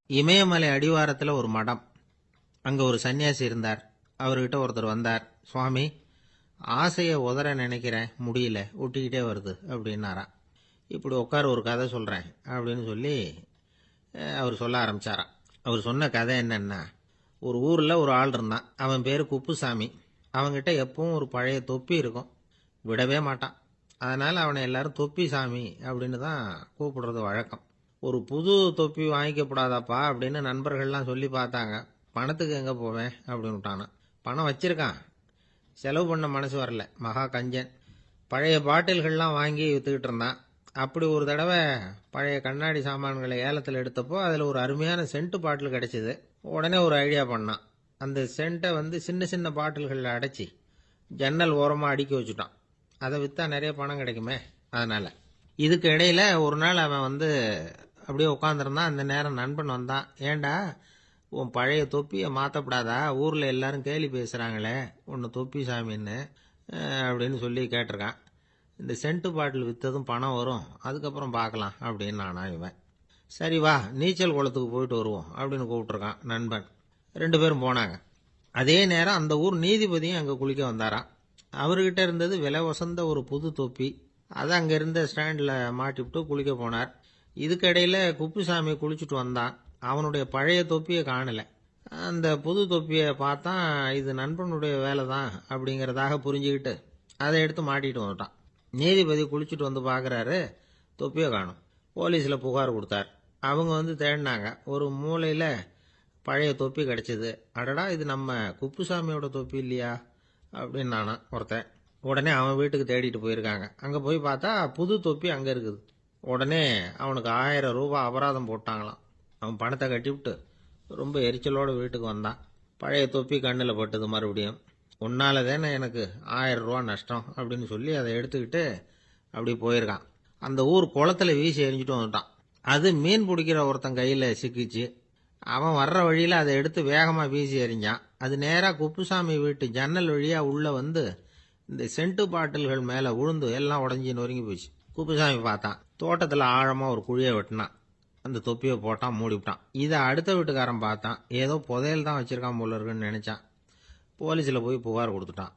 இமயமலை அடிவாரத்தில் ஒரு மடம். அங்கே ஒரு சன்னியாசி இருந்தார். அவர்கிட்ட ஒருத்தர் வந்தார். சுவாமி, ஆசையை உதற நினைக்கிறேன், முடியல, ஒட்டிக்கிட்டே வருது அப்படின்னாராம். இப்படி உட்கார, ஒரு கதை சொல்கிறேன் அப்படின்னு சொல்லி அவர் சொல்ல ஆரம்பித்தாராம். அவர் சொன்ன கதை என்னன்னா, ஒரு ஊரில் ஒரு ஆள் இருந்தான். அவன் பேர் குப்புசாமி. அவன்கிட்ட எப்பவும் ஒரு பழைய தொப்பி இருக்கும், விடவே மாட்டான். அதனால் அவனை எல்லாரும் தொப்பி சாமி அப்படின்னு தான் கூப்பிடுறது வழக்கம். ஒரு புது தொப்பி வாங்கிக்கப்படாதாப்பா அப்படின்னு நண்பர்கள்லாம் சொல்லி பார்த்தாங்க. பணத்துக்கு எங்கே போவேன் அப்படின்னு விட்டானா. பணம் வச்சிருக்கான், செலவு பண்ண மனசு வரல, மகா கஞ்சன். பழைய பாட்டில்கள்லாம் வாங்கி விற்றுக்கிட்டு இருந்தான். அப்படி ஒரு தடவை பழைய கண்ணாடி சாமான்களை ஏலத்தில் எடுத்தப்போ அதில் ஒரு அருமையான சென்ட் பாட்டில் கிடச்சிது. உடனே ஒரு ஐடியா பண்ணான். அந்த சென்ட்டை சின்ன சின்ன பாட்டில்களில் அடைச்சி ஜன்னல் ஓரமாக அடுக்கி வச்சுட்டான். அதை விற்றா நிறைய பணம் கிடைக்குமே, அதனால். இதுக்கு இடையில் ஒரு நாள் அவன் அப்படியே உட்காந்துருந்தான். அந்த நேரம் நண்பன் வந்தான். ஏண்டா, உன் பழைய தொப்பியை மாற்றப்படாதா, ஊரில் எல்லாரும் கேலி பேசுகிறாங்களே உன்னை தொப்பி சாமின்னு அப்படின்னு சொல்லி கேட்டிருக்கான். இந்த சென்ட்டு பாட்டில் விற்றதும் பணம் வரும், அதுக்கப்புறம் பார்க்கலாம் அப்படின்னு நானா இவன். சரி வா, நீச்சல் குளத்துக்கு போயிட்டு வருவோம் அப்படின்னு கூப்பிட்ருக்கான் நண்பன். 2 பேரும் போனாங்க. அதே நேரம் அந்த ஊர் நீதிபதியும் அங்கே குளிக்க வந்தாராம். அவர்கிட்ட இருந்தது விலை வசந்த ஒரு புது தொப்பி. அதை அங்கே இருந்த ஸ்டாண்டில் மாட்டிவிட்டு குளிக்க போனார். இதுக்கிடையில் குப்புசாமி குளிச்சுட்டு வந்தான். அவனுடைய பழைய தொப்பியை காணலை. அந்த புது தொப்பியை பார்த்தா இது நண்பனுடைய வேலை தான் அப்படிங்கிறதாக புரிஞ்சுக்கிட்டு அதை எடுத்து மாட்டிட்டு வந்துட்டான். நீதிபதி குளிச்சுட்டு வந்து பார்க்குறாரு, தொப்பியை காணும். போலீஸில் புகார் கொடுத்தார். அவங்க தேடினாங்க. ஒரு மூலையில் பழைய தொப்பி கிடச்சிது. அடடா, இது நம்ம குப்புசாமியோட தொப்பி இல்லையா அப்படின்னு நானா ஒருத்தன். உடனே அவன் வீட்டுக்கு தேடிட்டு போயிருக்காங்க. அங்கே போய் பார்த்தா புது தொப்பி அங்கே இருக்குது. உடனே அவனுக்கு 1000 ரூபாய் அபராதம் போட்டாங்களாம். அவன் பணத்தை கட்டிவிட்டு ரொம்ப எரிச்சலோடு வீட்டுக்கு வந்தான். பழைய தொப்பி கண்ணில் பட்டது. மறுபடியும், உன்னால தானே எனக்கு 1000 ரூபா நஷ்டம் அப்படின்னு சொல்லி அதை எடுத்துக்கிட்டு அப்படி போயிருக்கான். அந்த ஊர் குளத்தில் வீசி எரிஞ்சிட்டு வந்துட்டான். அது மீன் பிடிக்கிற ஒருத்தன் கையில் சிக்கிச்சு. அவன் வர்ற வழியில் அதை எடுத்து வேகமாக வீசி எறிஞ்சான். அது நேராக குப்புசாமி வீட்டு ஜன்னல் வழியாக உள்ளே இந்த சென்ட்டு பாட்டில்கள் மேலே விழுந்து எல்லாம் உடஞ்சி நொறுங்கி போச்சு. குப்புசாமி பார்த்தான். தோட்டத்தில் ஆழமாக ஒரு குழியை வெட்டினான். அந்த தொப்பியை போட்டான், மூடிவிட்டான். இதை அடுத்த வீட்டுக்காரன் பார்த்தான். ஏதோ புதையல் தான் வச்சிருக்கான் போல இருக்குன்னு நினைச்சான். போலீஸில் போய் புகார் கொடுத்துட்டான்.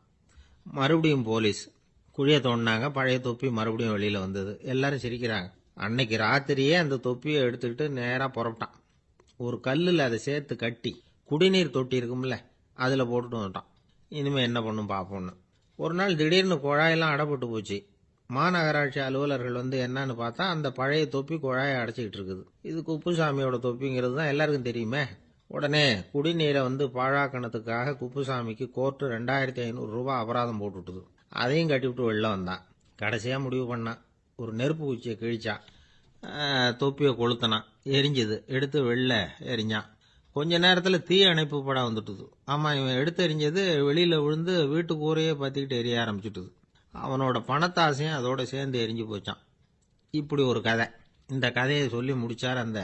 மறுபடியும் போலீஸ் குழியை தோண்டினாங்க. பழைய தொப்பி மறுபடியும் வெளியில் வந்தது. எல்லாரும் சிரிக்கிறாங்க. அன்னைக்கு ராத்திரியே அந்த தொப்பியை எடுத்துக்கிட்டு நேராக புறப்பட்டான். ஒரு கல்லில் அதை சேர்த்து கட்டி குடிநீர் தொட்டி இருக்கும்ல, அதில் போட்டுட்டு வந்துட்டான். இனிமேல் என்ன பண்ணும் பார்ப்போன்னு. ஒரு நாள் திடீர்னு குழாயெல்லாம் அடைப்பட்டு போச்சு. மாநகராட்சி அலுவலர்கள் என்னன்னு பார்த்தா அந்த பழைய தொப்பி குழாயை அடைச்சிக்கிட்டு இருக்குது. இது குப்புசாமியோட தொப்பிங்கிறது தான் எல்லாருக்கும் தெரியுமே. உடனே குடிநீரை பாழாக்கணத்துக்காக குப்புசாமிக்கு கோர்ட்டு 2500 ரூபாய் அபராதம் போட்டுவிட்டுது. அதையும் கட்டிவிட்டு வெளில வந்தான். கடைசியாக முடிவு பண்ணான். ஒரு நெருப்பு குச்சியை கிழிச்சான். தொப்பியை கொளுத்தினான். எரிஞ்சுது. எடுத்து வெளில எரிஞ்சான். கொஞ்ச நேரத்தில் தீ அணைப்பு படம் வந்துட்டுது. ஆமாம், இவன் எடுத்து எரிஞ்சது வெளியில் விழுந்து வீட்டு கூரையே பற்றிக்கிட்டு எரிய ஆரம்பிச்சுட்டுது. அவனோட பணத்தாசையும் அதோட சேர்ந்து எரிஞ்சு போச்சான். இப்படி ஒரு கதை. இந்த கதையை சொல்லி முடிச்சார் அந்த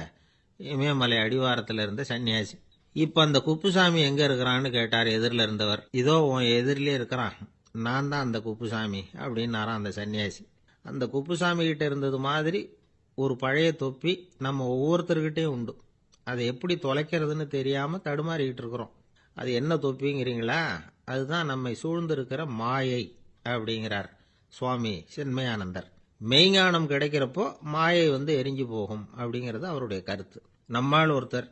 இமயமலை அடிவாரத்தில் இருந்த சன்னியாசி. இப்போ அந்த குப்புசாமி எங்கே இருக்கிறான்னு கேட்டார் எதிரில் இருந்தவர். இதோ உன் எதிரிலே இருக்கிறான், நான் தான் அந்த குப்புசாமி அப்படின்னாரான் அந்த சன்னியாசி. அந்த குப்புசாமி கிட்ட இருந்தது மாதிரி ஒரு பழைய தொப்பி நம்ம ஒவ்வொருத்தர்கிட்டையும் உண்டு. அதை எப்படி தொலைக்கிறதுன்னு தெரியாமல் தடுமாறிக்கிட்டு இருக்கிறோம். அது என்ன தொப்பிங்கிறீங்களா? அதுதான் நம்மை சூழ்ந்திருக்கிற மாயை அப்படிங்கிறார் சுவாமி சின்மயானந்தர். மெய்ஞானம் கிடைக்கிறப்போ மாயை எரிஞ்சு போகும் அப்படிங்கிறது அவருடைய கருத்து. நம்மால் ஒருத்தர்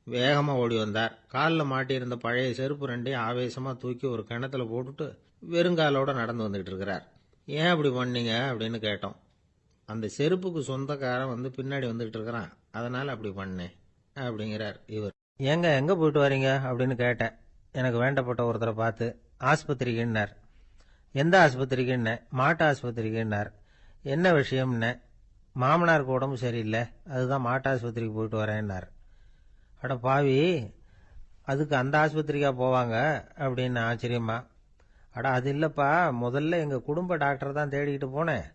வேகமாக ஓடி வந்தார். காலில் மாட்டியிருந்த பழைய செருப்பு 2ஐயும் ஆவேசமாக தூக்கி ஒரு கிணத்துல போட்டுட்டு வெறுங்காலோட நடந்து வந்துகிட்டு இருக்கிறார். ஏன் அப்படி பண்ணீங்க அப்படின்னு கேட்டோம். அந்த செருப்புக்கு சொந்தக்காரன் பின்னாடி வந்துகிட்டு இருக்கிறான், அதனால அப்படி பண்ணேன் அப்படிங்கிறார் இவர். ஏங்க எங்கே போயிட்டு வரீங்க அப்படின்னு கேட்டேன். எனக்கு வேண்டப்பட்ட ஒருத்தரை பார்த்து. ஆஸ்பத்திரிக்குன்னார். எந்த ஆஸ்பத்திரிக்குன்ன? மாட்டு ஆஸ்பத்திரிக்குன்னார். என்ன விஷயம்னு? மாமனாருக்கு உடம்பு சரியில்லை, அதுதான் மாட்டு ஆஸ்பத்திரிக்கு போயிட்டு வரேன்னார். அட பாவி, அதுக்கு அந்த ஆஸ்பத்திரிக்கா போவாங்க அப்படின்னு ஆச்சரியமா. அட அது இல்லைப்பா, முதல்ல எங்கள் குடும்ப டாக்டர் தான் தேடிக்கிட்டு போனேன்.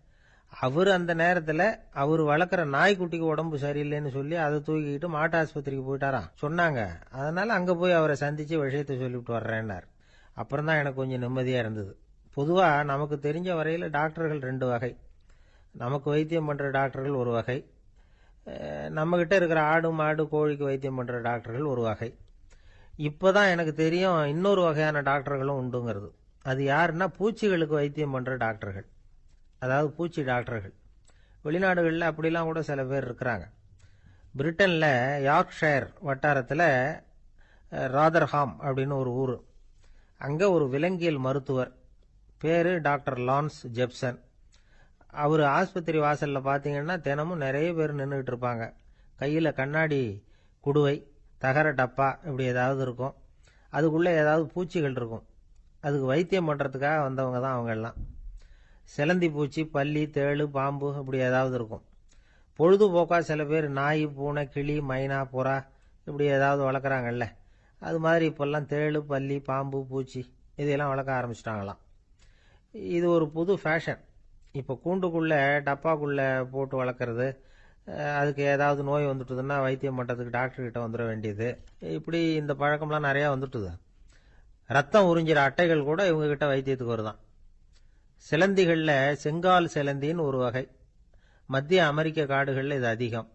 அவர் அந்த நேரத்தில் அவர் வளர்க்குற நாய்க்குட்டிக்கு உடம்பு சரியில்லைன்னு சொல்லி அதை தூக்கிக்கிட்டு மாட்டு ஆஸ்பத்திரிக்கு போயிட்டாராம் சொன்னாங்க. அதனால் அங்கே போய் அவரை சந்தித்து விஷயத்தை சொல்லிவிட்டு வர்றேன்னார். அப்புறம் தான் எனக்கு கொஞ்சம் நிம்மதியாக இருந்தது. பொதுவாக நமக்கு தெரிஞ்ச வரையில் டாக்டர்கள் 2 வகை. நமக்கு வைத்தியம் பண்ணுற டாக்டர்கள் ஒரு வகை, நம்மக்கிட்ட இருக்கிற ஆடு மாடு கோழிக்கு வைத்தியம் பண்ணுற டாக்டர்கள் ஒரு வகை. இப்போ தான் எனக்கு தெரியும் இன்னொரு வகையான டாக்டர்களும் உண்டுங்கிறது. அது யாருன்னா பூச்சிகளுக்கு வைத்தியம் பண்ணுற டாக்டர்கள், அதாவது பூச்சி டாக்டர்கள். வெளிநாடுகளில் அப்படிலாம் கூட சில பேர் இருக்கிறாங்க. பிரிட்டனில் யார்க்ஷயர் வட்டாரத்தில் ராதர்ஹாம் அப்படின்னு ஒரு ஊர். அங்கே ஒரு விலங்கியல் மருத்துவர், பேர் டாக்டர் லான்ஸ் ஜெப்சன். அவர் ஆஸ்பத்திரி வாசலில் பார்த்தீங்கன்னா தினமும் நிறைய பேர் நின்றுட்டு இருப்பாங்க. கையில் கண்ணாடி குடுவை, தகர டப்பா இப்படி ஏதாவது இருக்கும். அதுக்குள்ளே ஏதாவது பூச்சிகள் இருக்கும். அதுக்கு வைத்தியம் பண்ணுறதுக்காக வந்தவங்க தான் அவங்க எல்லாம். சிலந்தி பூச்சி, பல்லி, தேளு, பாம்பு இப்படி ஏதாவது இருக்கும். பொழுதுபோக்காக சில பேர் நாய், பூனை, கிளி, மைனா, புறா இப்படி ஏதாவது வளர்க்குறாங்கல்ல, அது மாதிரி இப்போல்லாம் தேளு, பல்லி, பாம்பு, பூச்சி இதையெல்லாம் வளர்க்க ஆரம்பிச்சிட்டாங்களாம். இது ஒரு புது ஃபேஷன். இப்போ கூண்டுக்குள்ளே டப்பாக்குள்ளே போட்டு வளர்க்குறது, அதுக்கு ஏதாவது நோய் வந்துட்டுதுன்னா வைத்தியம் பண்ணுறதுக்கு டாக்டர்கிட்ட வந்துட வேண்டியது, இப்படி இந்த பழக்கம்லாம் நிறையா வந்துட்டுது. ரத்தம் உறிஞ்சிற அட்டைகள் கூட இவங்ககிட்ட வைத்தியத்துக்கு வருதான். சிலந்திகளில் செங்கால் சிலந்தின்னு ஒரு வகை. மத்திய அமெரிக்க காடுகளில் இது அதிகம்.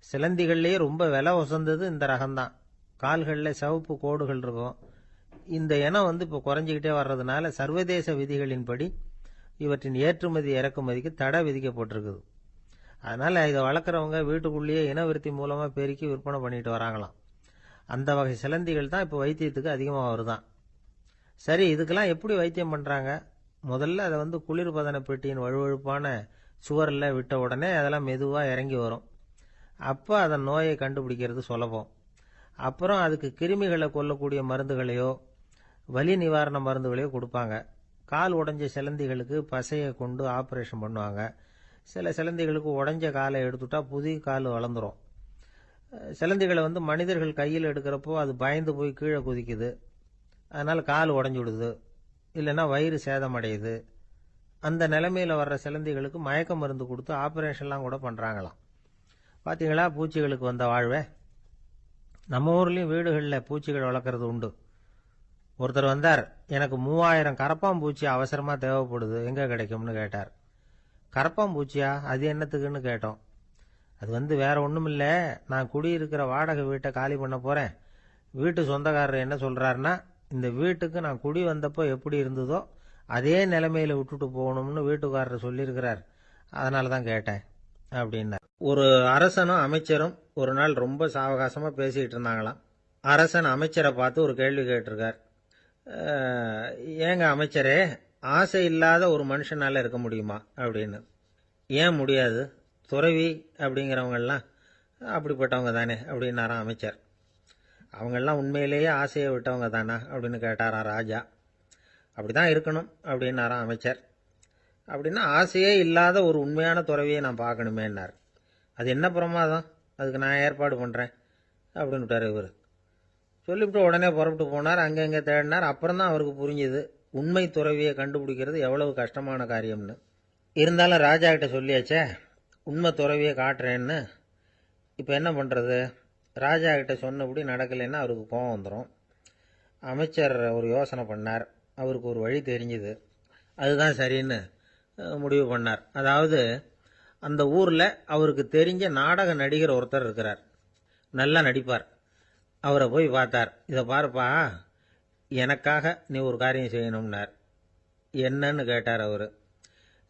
சிலந்திகள்லேயே ரொம்ப விலை உசந்தது இந்த ரகம்தான். கால்களில் சிவப்பு கோடுகள் இருக்கும். இந்த இனம் இப்போ குறைஞ்சிக்கிட்டே வர்றதுனால சர்வதேச விதிகளின்படி இவற்றின் ஏற்றுமதி இறக்குமதிக்கு தடை விதிக்கப்பட்டிருக்குது. அதனால் இதை வளர்க்குறவங்க வீட்டுக்குள்ளேயே இனவிருத்தி மூலமாக பெருக்கி விற்பனை பண்ணிட்டு வராங்களாம். அந்த வகை சிலந்திகள் தான் இப்போ வைத்தியத்துக்கு அதிகமாக வருதான். சரி, இதுக்கெல்லாம் எப்படி வைத்தியம் பண்ணுறாங்க? முதல்ல அதை குளிர்பதன பெட்டியின் வழுவழுப்பான சுவரில் விட்ட உடனே அதெல்லாம் மெதுவாக இறங்கி வரும். அப்போ அதன் நோயை கண்டுபிடிக்கிறது சுலபம். அப்புறம் அதுக்கு கிருமிகளை கொல்லக்கூடிய மருந்துகளையோ வலி நிவாரண மருந்துகளையோ கொடுப்பாங்க. கால் உடைஞ்ச சிலந்திகளுக்கு பசையை கொண்டு ஆப்ரேஷன் பண்ணுவாங்க. சில சிலந்திகளுக்கு உடைஞ்ச காலை எடுத்துட்டா புதிய கால் வளர்ந்துடும். சிலந்திகளை மனிதர்கள் கையில் எடுக்கிறப்போ அது பயந்து போய் கீழே குதிக்குது. அதனால் கால் உடஞ்சி விடுது, இல்லைன்னா வயிறு சேதமடையுது. அந்த நிலைமையில் வர்ற சிலந்திகளுக்கு மயக்க மருந்து கொடுத்து ஆப்ரேஷன்லாம் கூட பண்ணுறாங்களாம். பார்த்தீங்களா பூச்சிகளுக்கு வந்த வாழ்வே. நம்ம ஊர்லேயும் வீடுகளில் பூச்சிகள் வளர்க்குறது உண்டு. ஒருத்தர் வந்தார், எனக்கு 3000 கரப்பாம்பூச்சி அவசரமாக தேவைப்படுது, எங்கே கிடைக்கும்னு கேட்டார். கரப்பாம்பூச்சியா? அது என்னத்துக்குன்னு கேட்டோம். அது வேற ஒன்றும் இல்லை, நான் குடியிருக்கிற வாடகை வீட்டை காலி பண்ண போகிறேன். வீட்டு சொந்தக்காரர் என்ன சொல்கிறாருன்னா, இந்த வீட்டுக்கு நான் குடி வந்தப்போ எப்படி இருந்ததோ அதே நிலைமையில் விட்டுட்டு போகணும்னு வீட்டுக்காரர் சொல்லியிருக்கிறார், அதனால தான் கேட்டேன் அப்படின்னார். ஒரு அரசனும் அமைச்சரும் ஒரு நாள் ரொம்ப சாவகாசமாக பேசிகிட்டு இருந்தாங்களாம். அரசன் அமைச்சரை பார்த்து ஒரு கேள்வி கேட்டிருக்கார். ஏங்க அமைச்சரே, ஆசை இல்லாத ஒரு மனுஷனால இருக்க முடியுமா அப்படின்னு. ஏன் முடியாது, துறவி அப்படிங்கிறவங்கெல்லாம் அப்படிப்பட்டவங்க தானே அப்படின்னாராம் அமைச்சர். அவங்கெல்லாம் உண்மையிலேயே ஆசையை விட்டவங்க தானா அப்படின்னு கேட்டாராம் ராஜா. அப்படி தான் இருக்கணும் அப்படின்னாராம் அமைச்சர். அப்படின்னா ஆசையே இல்லாத ஒரு உண்மையான துறவியை நான் பார்க்கணுமேன்னார். அது என்ன பிரமாதம், அதுக்கு நான் ஏற்பாடு பண்ணுறேன் அப்படின்னு விட்டார் இவர். சொல்லிவிட்டு உடனே புறப்பட்டு போனார். அங்கங்கே தேடினார். அப்புறம் தான் அவருக்கு புரிஞ்சுது உண்மை துறவியை கண்டுபிடிக்கிறது எவ்வளவு கஷ்டமான காரியம்னு. இருந்தாலும் ராஜா கிட்ட சொல்லியாச்சே, உண்மை துறவியை காட்டுறேன்னு. இப்போ என்ன பண்ணுறது? ராஜா கிட்ட சொன்னபடி நடக்கலைன்னா அவருக்கு கோபம் வந்துடும். அமைச்சர் ஒரு யோசனை பண்ணார். அவருக்கு ஒரு வழி தெரிஞ்சுது. அதுதான் சரின்னு முடிவு பண்ணார். அதாவது அந்த ஊரில் அவருக்கு தெரிஞ்ச நாடக நடிகர் ஒருத்தர் இருக்கிறார், நல்லா நடிப்பார். அவரை போய் பார்த்தார். இதை பாருப்பா, எனக்காக நீ ஒரு காரியம் செய்யணும்னார். என்னன்னு கேட்டார் அவர்.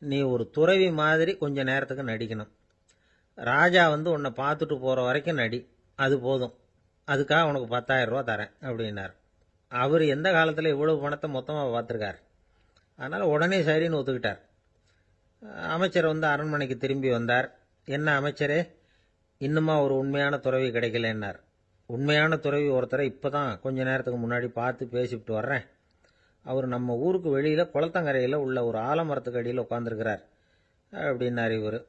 நீ ஒரு துறவி மாதிரி கொஞ்ச நேரத்துக்கு நடிக்கணும். ராஜா உன்னை பார்த்துட்டு போகிற வரைக்கும் நடி, அது போதும். அதுக்காக உனக்கு 10,000 ரூபா தரேன் அப்படின்னார். அவர் எந்த காலத்தில் இவ்வளவு பணத்தை மொத்தமாக பார்த்துருக்கார். அதனால் உடனே சரின்னு ஒத்துக்கிட்டார். அமைச்சர் அரண்மனைக்கு திரும்பி வந்தார். என்ன அமைச்சரே, இன்னுமா ஒரு உண்மையான துறவி கிடைக்கலன்னார். உண்மையான துறவி ஒருத்தரை இப்போ தான் கொஞ்ச நேரத்துக்கு முன்னாடி பார்த்து பேசிவிட்டு வர்றேன். அவர் நம்ம ஊருக்கு வெளியில் குளத்தங்கரையில் உள்ள ஒரு ஆலமரத்துக்கு அடியில் உட்காந்துருக்கிறார் அப்படின்னார் இவர்.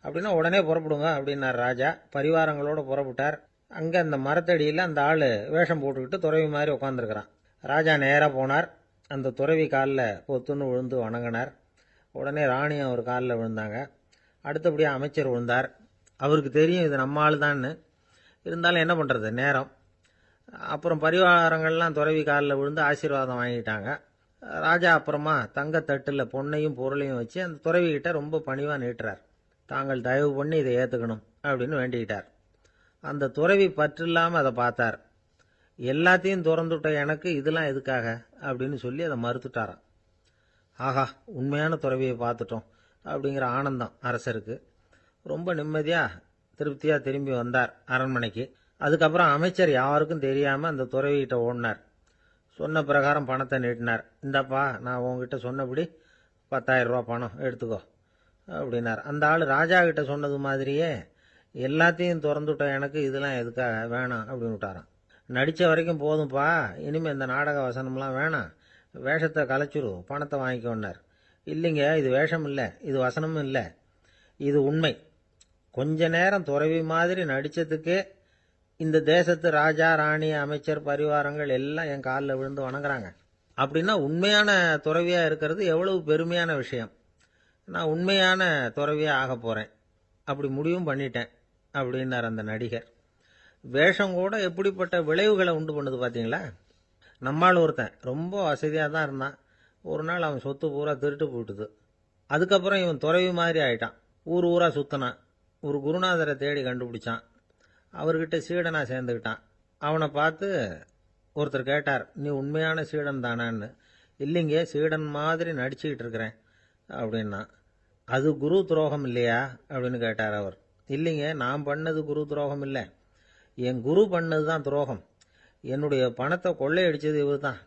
அப்படின்னா உடனே புறப்படுங்க அப்படின்னார் ராஜா. பரிவாரங்களோடு புறப்பட்டார். அங்கே அந்த மரத்தடியில் அந்த ஆள் வேஷம் போட்டுக்கிட்டு துறவி மாதிரி உட்காந்துருக்கிறான். ராஜா நேராக போனார். அந்த துறவி காலில் பொத்துன்னு விழுந்து வணங்கினார். உடனே ராணியும் அவர் காலில் விழுந்தாங்க. அடுத்தபடியாக அமைச்சர் விழுந்தார். அவருக்கு தெரியும் இது நம்ம ஆள் தான்னு. இருந்தாலும் என்ன பண்ணுறது, நேரம். அப்புறம் பரிவாரங்கள்லாம் துறவி காலில் விழுந்து ஆசீர்வாதம் வாங்கிட்டாங்க. ராஜா அப்புறமா தங்கத்தட்டில் பொன்னையும் பொருளையும் வச்சு அந்த துறவிகிட்ட ரொம்ப பணிவாக நீட்டுறார். தாங்கள் தயவு பண்ணி இதை ஏற்றுக்கணும் அப்படின்னு வேண்டிக்கிட்டார். அந்த துறவி பற்றில்லாமல் அதை பார்த்தார். எல்லாத்தையும் திறந்துவிட்ட எனக்கு இதெல்லாம் எதுக்காக அப்படின்னு சொல்லி அதை மறுத்துட்டாராம். ஆஹா, உண்மையான துறவியை பார்த்துட்டோம் அப்படிங்கிற ஆனந்தம் அரசருக்கு. ரொம்ப நிம்மதியாக திருப்தியாக திரும்பி வந்தார் அரண்மனைக்கு. அதுக்கப்புறம் அமைச்சர் யாருக்கும் தெரியாமல் அந்த துறவிகிட்ட ஓடினார். சொன்ன பிரகாரம் பணத்தை நீட்டினார். இந்தப்பா, நான் உங்ககிட்ட சொன்னபடி 10,000 ரூபா பணம் எடுத்துக்கோ அப்படின்னார். அந்த ஆள் ராஜா கிட்ட சொன்னது மாதிரியே எல்லாத்தையும் திறந்துவிட்ட எனக்கு இதெல்லாம் எதுக்காக வேணாம் அப்படின்னு விட்டாராம். நடித்த வரைக்கும் போதும்ப்பா, இனிமேல் இந்த நாடக வசனம்லாம் வேணாம், வேஷத்தை கலைச்சிரு, பணத்தை வாங்கிக்கோன்னார். இல்லைங்க, இது வேஷம் இல்லை, இது வசனமும் இல்லை, இது உண்மை. கொஞ்ச நேரம் துறவி மாதிரி நடித்ததுக்கே இந்த தேசத்து ராஜா, ராணி, அமைச்சர், பரிவாரங்கள் எல்லாம் என் காலில் விழுந்து வணங்குறாங்க. அப்படின்னா உண்மையான துறவியாக இருக்கிறது எவ்வளவு பெருமையான விஷயம். நான் உண்மையான துறவியாக ஆக போகிறேன், அப்படி முடிவும் பண்ணிட்டேன் அப்படின்னார் அந்த நடிகர். வேஷம் கூட எப்படிப்பட்ட விளைவுகளை உண்டு பண்ணுது பார்த்தீங்களா. நம்மால் ஒருத்தன் ரொம்ப வசதியாக தான் இருந்தான். ஒரு நாள் அவன் சொத்து பூரா திருட்டு போயிட்டுது. அதுக்கப்புறம் இவன் துறவி மாதிரி ஆயிட்டான். ஊர் ஊராக சுற்றினான். ஒரு குருநாதரை தேடி கண்டுபிடிச்சான். அவர்கிட்ட சீடனாக சேர்ந்துக்கிட்டான். அவனை பார்த்து ஒருத்தர் கேட்டார், நீ உண்மையான சீடன் தானான்னு. இல்லைங்க, சீடன் மாதிரி நடிச்சுக்கிட்டு இருக்கிறேன் அப்படின்னா. அது குரு துரோகம் இல்லையா அப்படின்னு கேட்டார் அவர். இல்லைங்க, நான் பண்ணது குரு துரோகம் இல்லை, என் குரு பண்ணது தான் துரோகம். என்னுடைய பணத்தை கொள்ளையடிச்சது இவர் தான்.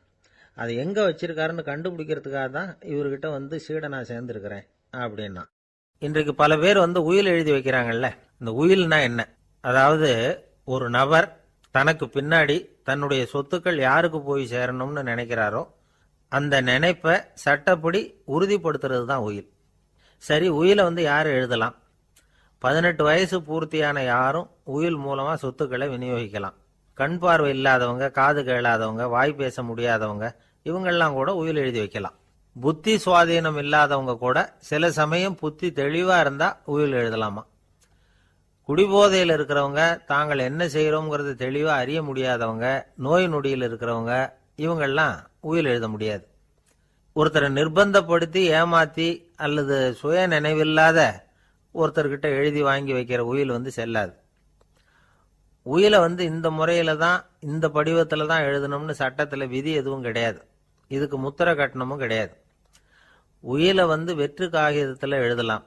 அதை எங்கே வச்சிருக்காருன்னு கண்டுபிடிக்கிறதுக்காக தான் இவர்கிட்ட வந்து சீடனாக சேர்ந்துருக்கிறேன் அப்படின்னா. இன்றைக்கு பல பேர் வந்து உயில் எழுதி வைக்கிறாங்கல்ல. இந்த உயில்னா என்ன? அதாவது ஒரு நபர் தனக்கு பின்னாடி தன்னுடைய சொத்துக்கள் யாருக்கு போய் சேரணும்னு நினைக்கிறாரோ அந்த நினைப்பை சட்டப்படி உறுதிப்படுத்துறது தான் உயில். சரி, உயிலை வந்து யார் எழுதலாம்? 18 வயசு பூர்த்தியான யாரும் உயில் மூலமாக சொத்துக்களை விநியோகிக்கலாம். கண் பார்வை இல்லாதவங்க, காது கேளாதவங்க, வாய் பேச முடியாதவங்க, இவங்கெல்லாம் கூட உயில் எழுதி வைக்கலாம். புத்தி சுவாதீனம் இல்லாதவங்க கூட சில சமயம் புத்தி தெளிவாக இருந்தால் உயில் எழுதலாமா. குடிபோதையில் இருக்கிறவங்க, தாங்கள் என்ன செய்கிறோங்கிறது தெளிவாக அறிய முடியாதவங்க, நோய் நொடியில் இருக்கிறவங்க, இவங்கெல்லாம் உயில் எழுத முடியாது. ஒருத்தரை நிர்பந்தப்படுத்தி ஏமாத்தி அல்லது சுய நினைவில்லாத ஒருத்தர்கிட்ட எழுதி வாங்கி வைக்கிற உயில் வந்து செல்லாது. உயிலை வந்து இந்த முறையில தான், இந்த படிவத்தில் தான் எழுதணும்னு சட்டத்தில் விதி எதுவும் கிடையாது. இதுக்கு முத்திரை கட்டணமும் கிடையாது. உயிலை வந்து வெற்று காகிதத்தில் எழுதலாம்.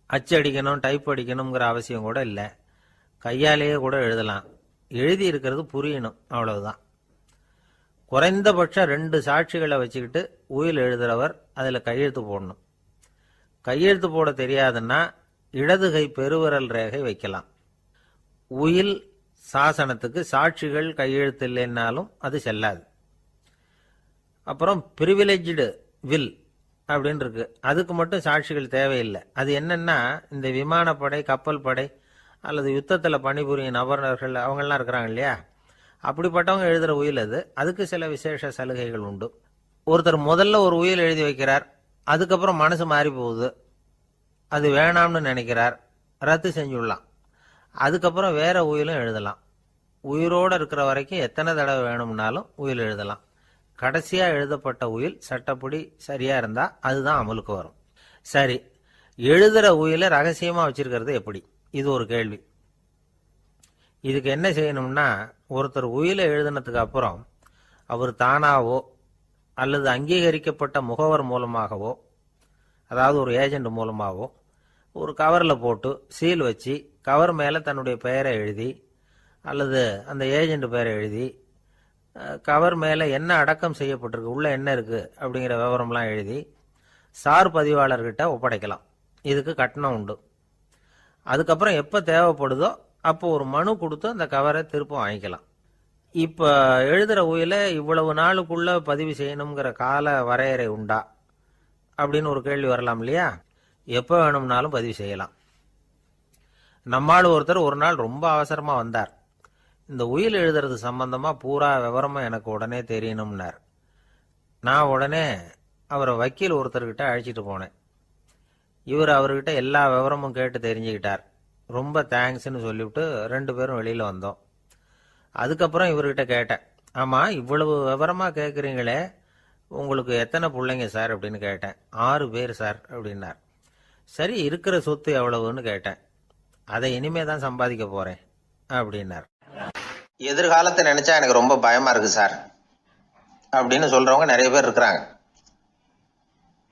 அச்சடிக்கணும், டைப் அடிக்கணுங்கிற அவசியம் கூட இல்லை. கையாலேயே கூட எழுதலாம். எழுதி இருக்கிறது புரியணும், அவ்வளவுதான். குறைந்தபட்சம் 2 சாட்சிகளை வச்சுக்கிட்டு உயில் எழுதுறவர் அதில் கையெழுத்து போடணும். கையெழுத்து போட தெரியாதுன்னா இடது கை பெருவிரல் ரேகை வைக்கலாம். உயில் சாசனத்துக்கு சாட்சிகள் கையெழுத்து இல்லைன்னாலும் அது செல்லாது. அப்புறம் பிரிவிலேஜ்டு வில் அப்படின்னு இருக்கு. அதுக்கு மட்டும் சாட்சிகள் தேவையில்லை. அது என்னன்னா, இந்த விமானப்படை, கப்பல் படை அல்லது யுத்தத்தில் பணிபுரியும் நபர்கள் அவங்கெல்லாம் இருக்கிறாங்க இல்லையா, அப்படிப்பட்டவங்க எழுதுகிற உயில் அது. அதுக்கு சில விசேஷ சலுகைகள் உண்டு. ஒருத்தர் முதல்ல ஒரு உயில் எழுதி வைக்கிறார், அதுக்கப்புறம் மனசு மாறி போகுது, அது வேணாம்னு நினைக்கிறார், ரத்து செஞ்சுடலாம். அதுக்கப்புறம் வேற உயிலும் எழுதலாம். உயிரோடு இருக்கிற வரைக்கும் எத்தனை தடவை வேணும்னாலும் உயில் எழுதலாம். கடைசியா எழுதப்பட்ட உயில் சட்டப்படி சரியா இருந்தா அதுதான் அமலுக்கு வரும். சரி, எழுதுற உயிலை ரகசியமா வச்சிருக்கிறது எப்படி? இது ஒரு கேள்வி. இதுக்கு என்ன செய்யணும்னா, ஒருத்தர் உயிலை எழுதினதுக்கு அப்புறம் அவர் தானாவோ அல்லது அங்கீகரிக்கப்பட்ட முகவர் மூலமாகவோ, அதாவது ஒரு ஏஜென்ட் மூலமாகவோ, ஒரு கவரில் போட்டு சீல் வச்சு கவர் மேலே தன்னுடைய பெயரை எழுதி அல்லது அந்த ஏஜென்ட் பெயரை எழுதி கவர் மேலே என்ன அடக்கம் செய்யப்பட்டிருக்கு, உள்ள என்ன இருக்குது அப்படிங்கிற விவரம்லாம் எழுதி சார் பதிவாளர்கிட்ட ஒப்படைக்கலாம். இதுக்கு கட்டணம் உண்டு. அதுக்கப்புறம் எப்போ தேவைப்படுதோ அப்போ ஒரு மனு கொடுத்து அந்த கவரை திரும்ப வாங்கிக்கலாம். இப்போ எழுதுகிற உயிலை இவ்வளவு நாளுக்குள்ளே பதிவு செய்யணுங்கிற கால வரையறை உண்டா அப்படின்னு ஒரு கேள்வி வரலாம் இல்லையா? எப்போ வேணும்னாலும் பதிவு செய்யலாம். நம்மால் ஒருத்தர் ஒரு நாள் ரொம்ப அவசரமாக வந்தார். இந்த உயில் எழுதுறது சம்பந்தமாக பூரா விவரமாக எனக்கு உடனே தெரியணும்னார். நான் உடனே அவரை வக்கீல் ஒருத்தர்கிட்ட அழைச்சிட்டு போனேன். இவர் அவர்கிட்ட எல்லா விவரமும் கேட்டு தெரிஞ்சுக்கிட்டார். ரொம்ப தேங்க்ஸ்ன்னு சொல்லிவிட்டு 2 பேரும் வெளியில் வந்தோம். அதுக்கப்புறம் இவர்கிட்ட கேட்டேன், ஆமாம் இவ்வளவு விவரமாக கேட்குறீங்களே, உங்களுக்கு எத்தனை பிள்ளைங்க சார் அப்படின்னு கேட்டேன். 6 பேர் சார் அப்படின்னார். சரி, இருக்கிற சொத்து எவ்வளவுன்னு கேட்டேன். அதை இனிமே தான் சம்பாதிக்க போறேன் அப்படின்னார். எதிர்காலத்தை நினைச்சா எனக்கு ரொம்ப பயமா இருக்கு சார் அப்படின்னு சொல்றவங்க நிறைய பேர் இருக்கிறாங்க.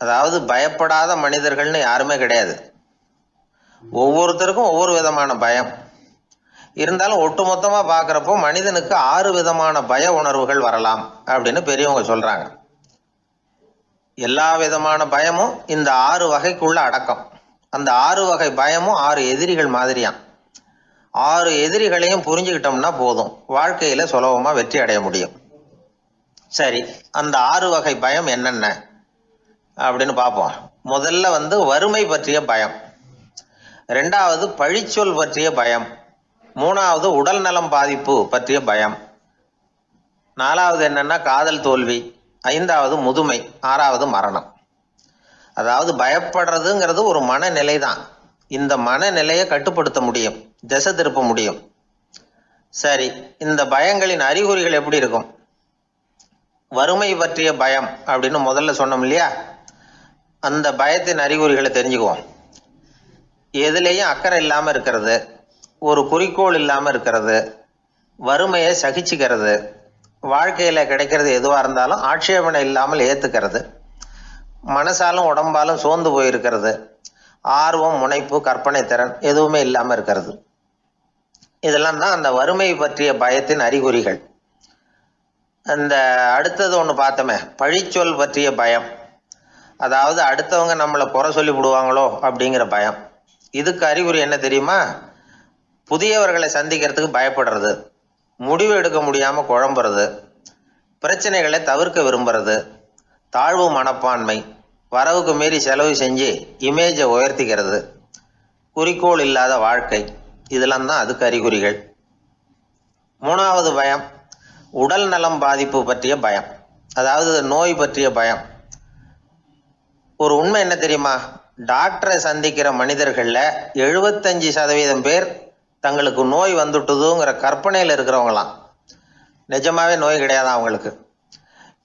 அதாவது பயப்படாத மனிதர்கள்னு யாருமே கிடையாது. ஒவ்வொருத்தருக்கும் ஒவ்வொரு விதமான பயம் இருந்தாலும் ஒட்டுமொத்தமா பார்க்கறப்போ மனிதனுக்கு 6 விதமான பய உணர்வுகள் வரலாம் அப்படின்னு பெரியவங்க சொல்றாங்க. எல்லா விதமான பயமும் இந்த 6 வகைக்குள்ள அடக்கம். அந்த 6 வகை பயமும் 6 எதிரிகள் மாதிரியாம். 6 எதிரிகளையும் புரிஞ்சுக்கிட்டோம்னா போதும், வாழ்க்கையில சுலபமா வெற்றி அடைய முடியும். சரி, அந்த 6 வகை பயம் என்னென்ன அப்படின்னு பார்ப்போம். முதல்ல வறுமை பற்றிய பயம், 2வது பழிச்சொல் பற்றிய பயம், 3வது உடல் நலம் பாதிப்பு பற்றிய பயம், 4வது என்னன்னா காதல் தோல்வி, 5வது முதுமை, 6வது மரணம். அதாவது பயப்படுறதுங்கிறது ஒரு மனநிலை தான். இந்த மனநிலையை கட்டுப்படுத்த முடியும், திசை திருப்ப முடியும். சரி, இந்த பயங்களின் அறிகுறிகள் எப்படி இருக்கும்? வறுமை பற்றிய பயம் அப்படின்னு முதல்ல சொன்னோம் இல்லையா, அந்த பயத்தின் அறிகுறிகளை தெரிஞ்சுக்குவோம். எதுலேயும் அக்கறை இல்லாமல் இருக்கிறது, ஒரு குறிக்கோள் இல்லாமல் இருக்கிறது, வறுமையை சகிச்சுக்கிறது, வாழ்க்கையில் கிடைக்கிறது எதுவாக இருந்தாலும் ஆட்சேபனை இல்லாமல் ஏற்றுக்கிறது, மனசாலும் உடம்பாலும் சோர்ந்து போயிருக்கிறது, ஆர்வம், முனைப்பு, கற்பனை திறன் எதுவுமே இல்லாமல் இருக்கிறது. இதெல்லாம் தான் அந்த வறுமை பற்றிய பயத்தின் அறிகுறிகள். அந்த அடுத்தது ஒன்று பார்த்தோமே, பழிச்சொல் பற்றிய பயம். அதாவது அடுத்தவங்க நம்மளை குறை சொல்லி விடுவாங்களோ அப்படிங்கிற பயம். இதுக்கு அறிகுறி என்ன தெரியுமா? புதியவர்களை சந்திக்கிறதுக்கு பயப்படுறது, முடிவு எடுக்க முடியாமல் குழம்புறது, பிரச்சனைகளை தவிர்க்க விரும்புறது, தாழ்வு மனப்பான்மை, வரவுக்கு மீறி செலவு செஞ்சு இமேஜை உயர்த்திக்கிறது, குறிக்கோள் இல்லாத வாழ்க்கை, இதெல்லாம் தான் அதுக்கு அறிகுறிகள். 3வது பயம் உடல் நலம் பாதிப்பு பற்றிய பயம், அதாவது நோய் பற்றிய பயம். ஒரு உண்மை என்ன தெரியுமா? டாக்டரை சந்திக்கிற மனிதர்களில் 75% பேர் தங்களுக்கு நோய் வந்துட்டுதுங்கிற கற்பனையில் இருக்கிறவங்களாம். நிஜமாவே நோய் கிடையாது அவங்களுக்கு.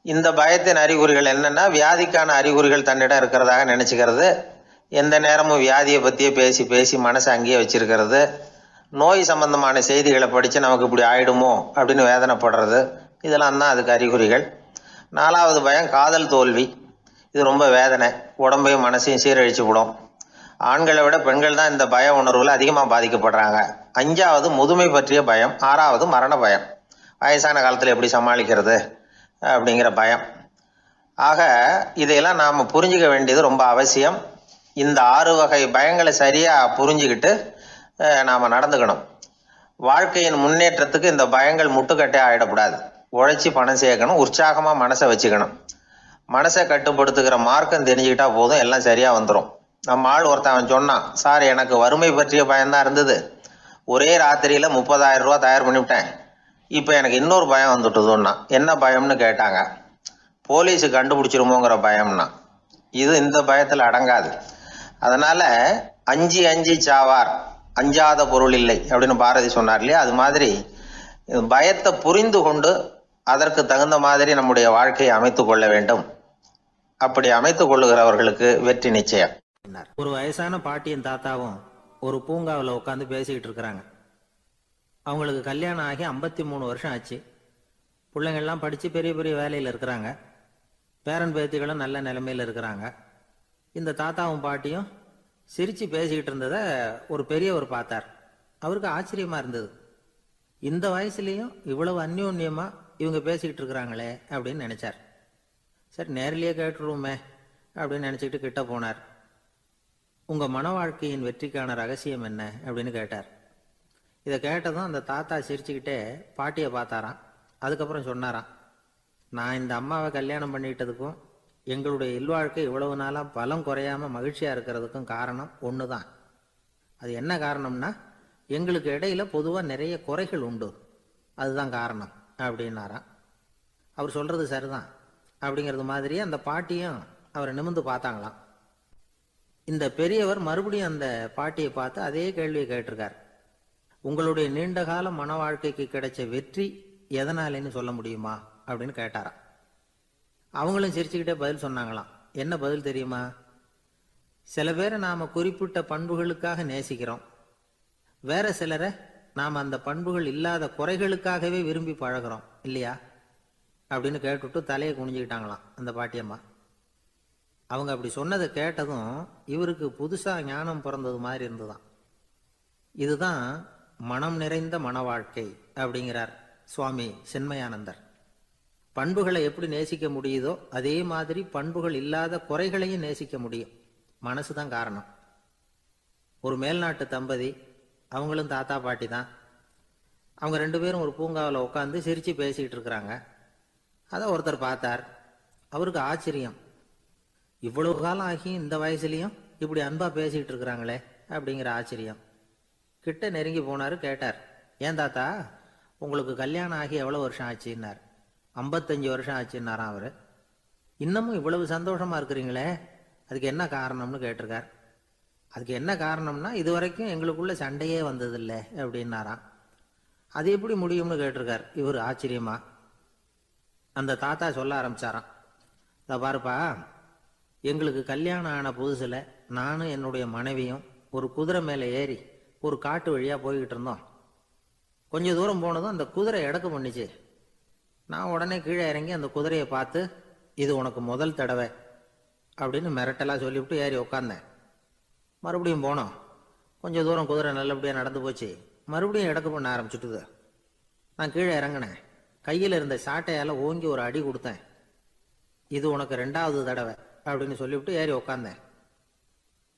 இந்த பயத்தின் அறிகுறிகள் என்னென்னா, வியாதிக்கான அறிகுறிகள் தன்னிடம் இருக்கிறதாக நினச்சிக்கிறது, எந்த நேரமும் வியாதியை பற்றியே பேசி பேசி மனசை அங்கேயே வச்சிருக்கிறது, நோய் சம்பந்தமான செய்திகளை படித்து நமக்கு இப்படி ஆயிடுமோ அப்படின்னு வேதனைப்படுறது, இதெல்லாம் தான் அதுக்கு அறிகுறிகள். 4வது பயம் காதல் தோல்வி. இது ரொம்ப வேதனை, உடம்பையும் மனசையும் சீரழிச்சு விடும். ஆண்களை விட பெண்கள் தான் இந்த பய உணர்வில் அதிகமாக பாதிக்கப்படுறாங்க. 5வது முதுமை பற்றிய பயம். 6வது மரண பயம், வயசான காலத்தில் எப்படி சமாளிக்கிறது அப்படிங்கிற பயம். ஆக இதையெல்லாம் நாம் புரிஞ்சிக்க வேண்டியது ரொம்ப அவசியம். இந்த 6 வகை பயங்களை சரியாக புரிஞ்சுக்கிட்டு நாம் நடந்துக்கணும். வாழ்க்கையின் முன்னேற்றத்துக்கு இந்த பயங்கள் முட்டுக்கட்டே ஆகிடக்கூடாது. உழைச்சி பணம் சேர்க்கணும், உற்சாகமாக மனசை வச்சுக்கணும். மனசை கட்டுப்படுத்துகிற மார்க்கம் தெரிஞ்சுக்கிட்டா போதும், எல்லாம் சரியாக வந்துடும். நம்ம ஆள் ஒருத்தன் சொன்னான், சார் எனக்கு வறுமை பற்றிய பயம்தான் இருந்தது, ஒரே ராத்திரியில் 30,000 ரூபா தயார் பண்ணிவிட்டேன், இப்போ எனக்கு இன்னொரு பயம் வந்துட்டுதுன்னா. என்ன பயம்னு கேட்டாங்க. போலீஸு கண்டுபிடிச்சிருமோங்கிற பயம்னா. இது இந்த பயத்தில் அடங்காது. அதனால் அஞ்சி அஞ்சி சாவார், அஞ்சாத பொருள் இல்லை அப்படின்னு பாரதி சொன்னார் இல்லையா, அது மாதிரி பயத்தை புரிந்து கொண்டு அதற்கு தகுந்த மாதிரி நம்முடைய வாழ்க்கையை அமைத்து கொள்ள வேண்டும். அப்படி அமைத்துக் கொள்ளுகிறவர்களுக்கு வெற்றி நிச்சயம். ஒரு வயசான பாட்டியின் தாத்தாவும் ஒரு பூங்காவில் உட்காந்து பேசிக்கிட்டு இருக்கிறாங்க. அவங்களுக்கு கல்யாணம் ஆகி 53 வருஷம் ஆச்சு. பிள்ளைங்கள்லாம் படித்து பெரிய பெரிய வேலையில் இருக்கிறாங்க. பேரன் பேத்திகளும் நல்ல நிலைமையில் இருக்கிறாங்க. இந்த தாத்தாவும் பாட்டியும் சிரித்து பேசிக்கிட்டு இருந்ததை ஒரு பெரியவர் பார்த்தார். அவருக்கு ஆச்சரியமாக இருந்தது. இந்த வயசுலேயும் இவ்வளவு அந்யோன்யமாக இவங்க பேசிக்கிட்டு இருக்கிறாங்களே அப்படின்னு நினச்சார். சரி, நேரிலேயே கேட்டுருவோமே அப்படின்னு நினச்சிக்கிட்டு கிட்ட போனார். உங்கள் மன வாழ்க்கையின் வெற்றிக்கான ரகசியம் என்ன அப்படின்னு கேட்டார். இதை கேட்டதும் அந்த தாத்தா சிரிச்சுக்கிட்டே பாட்டியை பார்த்தாராம். அதுக்கப்புறம் சொன்னாராம், நான் இந்த அம்மாவை கல்யாணம் பண்ணிக்கிட்டதுக்கும் எங்களுடைய இல்வாழ்க்கை இவ்வளவு நாளாக பலம் குறையாமல் மகிழ்ச்சியாக இருக்கிறதுக்கும் காரணம் ஒன்று தான். அது என்ன காரணம்னா, எங்களுக்கு இடையில பொதுவாக நிறைய குறைகள் உண்டு, அதுதான் காரணம் அப்படின்னாராம். அவர் சொல்கிறது சரிதான் அப்படிங்கிறது மாதிரியே அந்த பாட்டியும் அவரை நிமிர்ந்து பார்த்தாங்களாம். இந்த பெரியவர் மறுபடியும் அந்த பாட்டியை பார்த்து அதே கேள்வியை கேட்டிருக்கார். உங்களுடைய நீண்ட கால மன வாழ்க்கைக்கு கிடைச்ச வெற்றி எதனாலேன்னு சொல்ல முடியுமா அப்படின்னு கேட்டாராம். அவங்களும் சிரிச்சுக்கிட்டே பதில் சொன்னாங்களாம். என்ன பதில் தெரியுமா? சில பேரை நாம் குறிப்பிட்ட பண்புகளுக்காக நேசிக்கிறோம், வேற சிலரை நாம் அந்த பண்புகள் இல்லாத குறைகளுக்காகவே விரும்பி பழகிறோம் இல்லையா அப்படின்னு கேட்டுவிட்டு தலையை குனிஞ்சுக்கிட்டாங்களாம் அந்த பாட்டியம்மா. அவங்க அப்படி சொன்னதை கேட்டதும் இவருக்கு புதுசாக ஞானம் பிறந்தது மாதிரி இருந்துதான். இதுதான் மனம் நிறைந்த மன வாழ்க்கை அப்படிங்கிறார் சுவாமி சின்மயானந்தர். பண்புகளை எப்படி நேசிக்க முடியுதோ அதே மாதிரி பண்புகள் இல்லாத குறைகளையும் நேசிக்க முடியும். மனசு தான் காரணம். ஒரு மேல்நாட்டு தம்பதி, அவங்களும் தாத்தா பாட்டி தான். அவங்க 2 பேரும் ஒரு பூங்காவில் உட்காந்து சிரித்து பேசிக்கிட்டு இருக்கிறாங்க. அதை ஒருத்தர் பார்த்தார். அவருக்கு ஆச்சரியம், இவ்வளவு காலம் ஆகி இந்த வயசுலையும் இப்படி அன்பாக பேசிக்கிட்டு இருக்கிறாங்களே அப்படிங்கிற ஆச்சரியம். கிட்ட நெருங்கி போனார். கேட்டார், ஏன் தாத்தா உங்களுக்கு கல்யாணம் ஆகி எவ்வளோ வருஷம் ஆச்சுன்னார். 55 வருஷம் ஆச்சுன்னாராம் அவர். இன்னமும் இவ்வளவு சந்தோஷமா இருக்கிறீங்களே, அதுக்கு என்ன காரணம்னு கேட்டிருக்கார். அதுக்கு என்ன காரணம்னா, இது வரைக்கும் எங்களுக்குள்ள சண்டையே வந்ததில்லை அப்படின்னாராம். அது எப்படி முடியும்னு கேட்டிருக்கார் இவர் ஆச்சரியமா. அந்த தாத்தா சொல்ல ஆரம்பிச்சாராம், இதை பாருப்பா, எங்களுக்கு கல்யாணம் ஆன புதுசில் நானும் என்னுடைய மனைவியும் ஒரு குதிரை மேலே ஏறி ஒரு காட்டு வழியாக போய்கிட்டு இருந்தோம். கொஞ்சம் தூரம் போனதும் அந்த குதிரை எடக்கு பண்ணிச்சு. நான் உடனே கீழே இறங்கி அந்த குதிரையை பார்த்து, இது உனக்கு முதல் தடவை அப்படின்னு மிரட்டலாக சொல்லிவிட்டு ஏறி உட்காந்தேன். மறுபடியும் போனோம். கொஞ்சம் தூரம் குதிரை நல்லபடியாக நடந்து போச்சு. மறுபடியும் எடக்கு பண்ண ஆரம்பிச்சுட்டுது. நான் கீழே இறங்கினேன். கையில் இருந்த சாட்டையால் ஓங்கி ஒரு அடி கொடுத்தேன். இது உனக்கு 2வது தடவை அப்படின்னு சொல்லிவிட்டு ஏறி உட்காந்தேன்.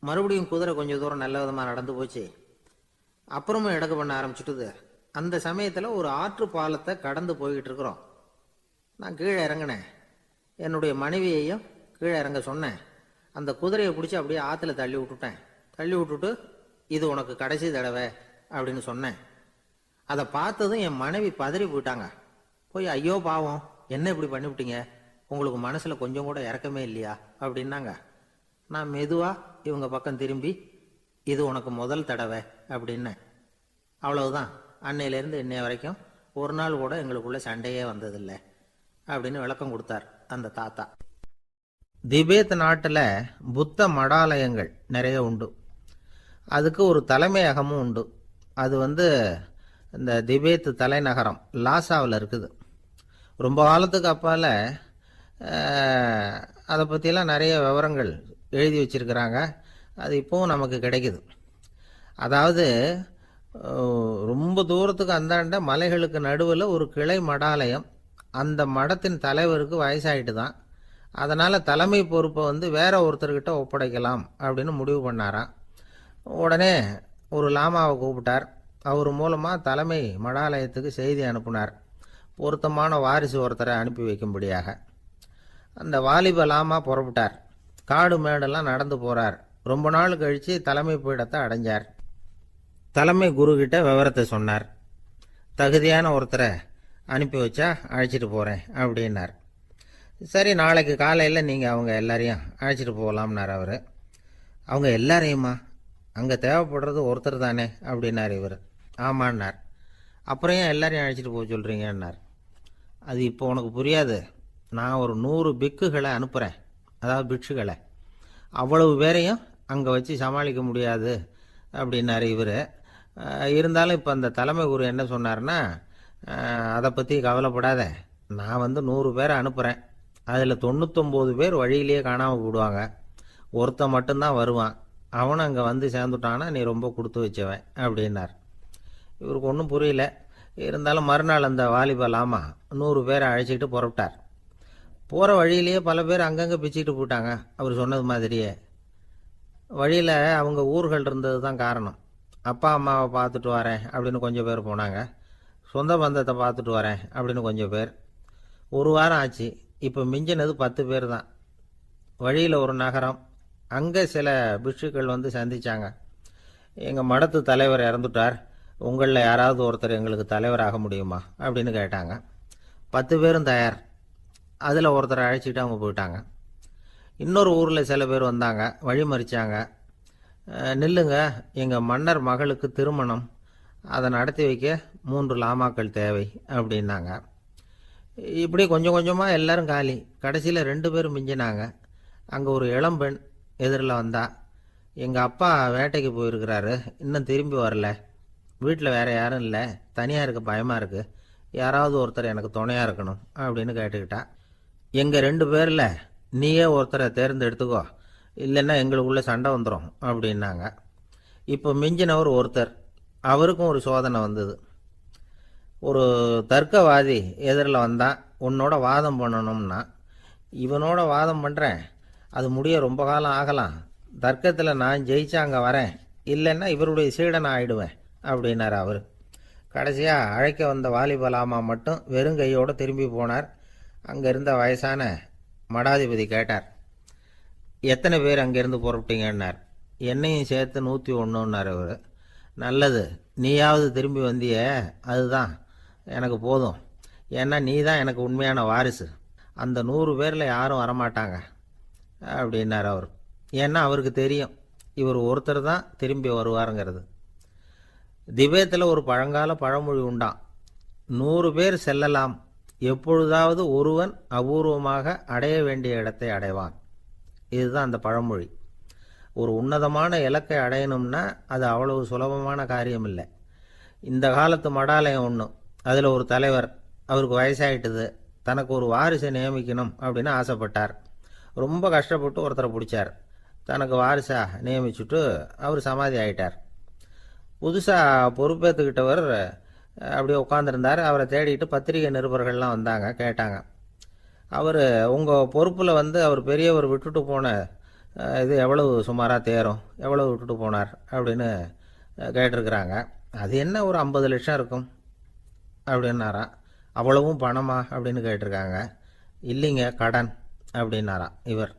மறுபடியும் குதிரை கொஞ்சம் தூரம் நல்ல விதமாக நடந்து போச்சு. அப்புறமும் எடக்கு பண்ண ஆரம்பிச்சுட்டுது. அந்த சமயத்தில் ஒரு ஆற்று பாலத்தை கடந்து போய்கிட்டு இருக்கிறோம். நான் கீழே இறங்கினேன். என்னுடைய மனைவியையும் கீழே இறங்க சொன்னேன். அந்த குதிரையை பிடிச்சி அப்படியே ஆற்றுல தள்ளி விட்டுட்டேன். தள்ளி விட்டுட்டு, இது உனக்கு கடைசி தடவை அப்படின்னு சொன்னேன். அதை பார்த்ததும் என் மனைவி பதறி போயிட்டாங்க. போய், ஐயோ பாவம், என்ன இப்படி பண்ணிவிட்டீங்க, உங்களுக்கு மனசில் கொஞ்சம் கூட இறக்கமே இல்லையா அப்படின்னாங்க. நான் மெதுவாக இவங்க பக்கம் திரும்பி, இது உனக்கு முதல் தடவை அப்படின்னேன். அவ்வளவுதான். அன்னையிலேருந்து இன்னைய வரைக்கும் ஒரு நாள் கூட எங்களுக்குள்ள சண்டையே வந்ததில்லை அப்படின்னு விளக்கம் கொடுத்தார் அந்த தாத்தா. திபேத் நாட்டில் புத்த மடாலயங்கள் நிறைய உண்டு. அதுக்கு ஒரு தலைமையகமும் உண்டு. அது இந்த திபேத் தலைநகரம் லாசாவில் இருக்குது. ரொம்ப காலத்துக்கு அப்பால் அதை பற்றிலாம் நிறைய விவரங்கள் எழுதி வச்சிருக்கிறாங்க. அது இப்போவும் நமக்கு கிடைக்குது. அதாவது ரொம்ப தூரத்துக்கு அந்தாண்ட மலைகளுக்கு நடுவில் ஒரு கிளை மடாலயம். அந்த மடத்தின் தலைவருக்கு வயசாயிட்டு தான். அதனால் தலைமை பொறுப்பை வேற ஒருத்தர்கிட்ட ஒப்படைக்கலாம் அப்படின்னு முடிவு பண்ணாராம். உடனே ஒரு லாமாவை கூப்பிட்டார். அவர் மூலமாக தலைமை மடாலயத்துக்கு செய்தி அனுப்புனார், பொருத்தமான வாரிசு ஒருத்தரை அனுப்பி வைக்கும்படியாக. அந்த வாலிப லாமா புறப்பட்டார். காடு மேடெல்லாம் நடந்து போகிறார். ரொம்ப நாள் கழித்து தலைமை பீடத்தை அடைஞ்சார். தலைமை குருக்கிட்ட விவரத்தை சொன்னார். தகுதியான ஒருத்தரை அனுப்பி வச்சா அழைச்சிட்டு போகிறேன் அப்படின்னார். சரி, நாளைக்கு காலையில் நீங்கள் அவங்க எல்லாரையும் அழைச்சிட்டு போகலாம்னார் அவர். அவங்க எல்லாரையுமா? அங்கே தேவைப்படுறது ஒருத்தர் தானே அப்படின்னார் இவர். ஆமான்னார். அப்புறம் ஏன் எல்லாரையும் அழைச்சிட்டு போக சொல்கிறீங்கன்னார். அது இப்போ உனக்கு புரியாது. நான் ஒரு 100 பிக்குகளை அனுப்புகிறேன், அதாவது பிட்சுகளை. அவ்வளவு பேரையும் அங்கே வச்சு சமாளிக்க முடியாது அப்படின்னார் இவர். இருந்தாலும் இப்போ அந்த தலைமை குரு என்ன சொன்னார்னா, அதை பற்றி கவலைப்படாத, நான் 100 பேரை அனுப்புகிறேன். அதில் 99 பேர் வழியிலேயே காணாமல் போடுவாங்க. ஒருத்தன் மட்டும்தான் வருவான். அவனும் அங்கே சேர்ந்துட்டானா நீ ரொம்ப கொடுத்து வச்சவன் அப்படின்னார். இவருக்கு ஒன்றும் புரியல. இருந்தாலும் மறுநாள் அந்த வாலிப லாமா 100 பேரை அழைச்சிக்கிட்டு புறப்பட்டார். போகிற வழியிலேயே பல பேர் அங்கங்கே பிச்சுக்கிட்டு போட்டாங்க. அவர் சொன்னது மாதிரியே. வழியில் அவங்க ஊர்கள் இருந்தது தான் காரணம். அப்பா அம்மாவை பார்த்துட்டு வரேன் அப்படின்னு கொஞ்சம் பேர் போனாங்க. சொந்த பந்தத்தை பார்த்துட்டு வரேன் அப்படின்னு கொஞ்சம் பேர். ஒரு வாரம் ஆச்சு. இப்போ மிஞ்சினது 10 பேர் தான். வழியில் ஒரு நகரம். அங்கே சில பிட்சுக்கள் சந்தித்தாங்க. எங்கள் மடத்து தலைவர் இறந்துட்டார், உங்களில் யாராவது ஒருத்தர் எங்களுக்கு தலைவராக முடியுமா அப்படின்னு கேட்டாங்க. 10 பேரும் தயார். அதில் ஒருத்தரை அழைச்சிட்டு அவங்க போயிட்டாங்க. இன்னொரு ஊரில் சில பேர் வந்தாங்க, வழி மறிச்சாங்க. நில்லுங்க, எங்கள் மன்னர் மகளுக்கு திருமணம், அதை நடத்தி வைக்க 3 லாமாக்கள் தேவை அப்படின்னாங்க. இப்படி கொஞ்சம் கொஞ்சமாக எல்லாரும் காலி. கடைசியில் 2 பேரும் மிஞ்சினாங்க. அங்கே ஒரு இளம்பெண் எதிரில் வந்தா. எங்கள் அப்பா வேட்டைக்கு போயிருக்கிறாரு, இன்னும் திரும்பி வரல வீட்டில் வேற யாரும் இல்லை, தனியாக இருக்க பயமாக இருக்கு, யாராவது ஒருத்தர் எனக்கு துணையாக இருக்கணும் அப்படின்னு கேட்டுக்கிட்டா. எங்கள் 2 பேரில் நீயே ஒருத்தரை தேர்ந்தெடுத்துக்கோ, இல்லைன்னா எங்களுக்குள்ளே சண்டை வந்துடும் அப்படின்னாங்க. இப்போ மிஞ்சினவர் ஒருத்தர், அவருக்கும் ஒரு சோதனை வந்தது. ஒரு தர்க்கவாதி எதிரில் வந்தான், உன்னோட வாதம் பண்ணணும்னா. இவனோட வாதம் பண்ணுறேன், அது முடிய ரொம்ப காலம் ஆகலாம், தர்க்கத்தில் நான் ஜெயிச்சா அங்கே வரேன், இல்லைன்னா இவருடைய சீடனை ஆயிடுவேன் அப்படின்னார் அவர். கடைசியாக அழைக்க வந்த வாலிபலாமா மட்டும் வெறும் கையோடு திரும்பி போனார். அங்கே இருந்த வயசான மடாதிபதி கேட்டார், எத்தனை பேர் அங்கேருந்து புறப்பட்டீங்கன்னார். என்னையும் சேர்த்து 101ன்னார் அவர். நல்லது, நீயாவது திரும்பி வந்திய, அதுதான் எனக்கு போதும், ஏன்னா நீ தான் எனக்கு உண்மையான வாரிசு, அந்த 100 பேரில் யாரும் வரமாட்டாங்க அப்படின்னார் அவர். ஏன்னா அவருக்கு தெரியும் இவர் ஒருத்தர் தான் திரும்பி வருவாருங்கிறது. திபேத்தில் ஒரு பழங்கால பழமொழி உண்டாம், 100 பேர் செல்லலாம், எப்பொழுதாவது ஒருவன் அபூர்வமாக அடைய வேண்டிய இடத்தை அடைவான். இதுதான் அந்த பழமொழி. ஒரு உன்னதமான இலக்கை அடையணும்னா அது அவ்வளவு சுலபமான காரியம் இல்லை. இந்த காலத்து மடாலயம் ஒன்று, அதில் ஒரு தலைவர், அவருக்கு வயசாயிட்டுது, தனக்கு ஒரு வாரிசை நியமிக்கணும் அப்படின்னு ஆசைப்பட்டார். ரொம்ப கஷ்டப்பட்டு ஒருத்தரை பிடிச்சார், தனக்கு வாரிசாக நியமிச்சுட்டு அவர் சமாதி ஆயிட்டார். புதுசாக பொறுப்பேற்றுக்கிட்டவர் அப்படியே உட்காந்துருந்தார். அவரை தேடிட்டு பத்திரிகை நிருபர்கள்லாம் வந்தாங்க, கேட்டாங்க. அவர் உங்கள் பொறுப்பில் அவர் பெரியவர் விட்டுட்டு போன இது எவ்வளவு சுமாராக தேரும், எவ்வளவு விட்டுட்டு போனார் அப்படின்னு கேட்டிருக்கிறாங்க. அது என்ன ஒரு 50 லட்சம் இருக்கும் அப்படின்னாராம். அவ்வளவும் பணமா அப்படின்னு கேட்டிருக்காங்க. இல்லைங்க, கடன் அப்படின்னாராம் இவர்.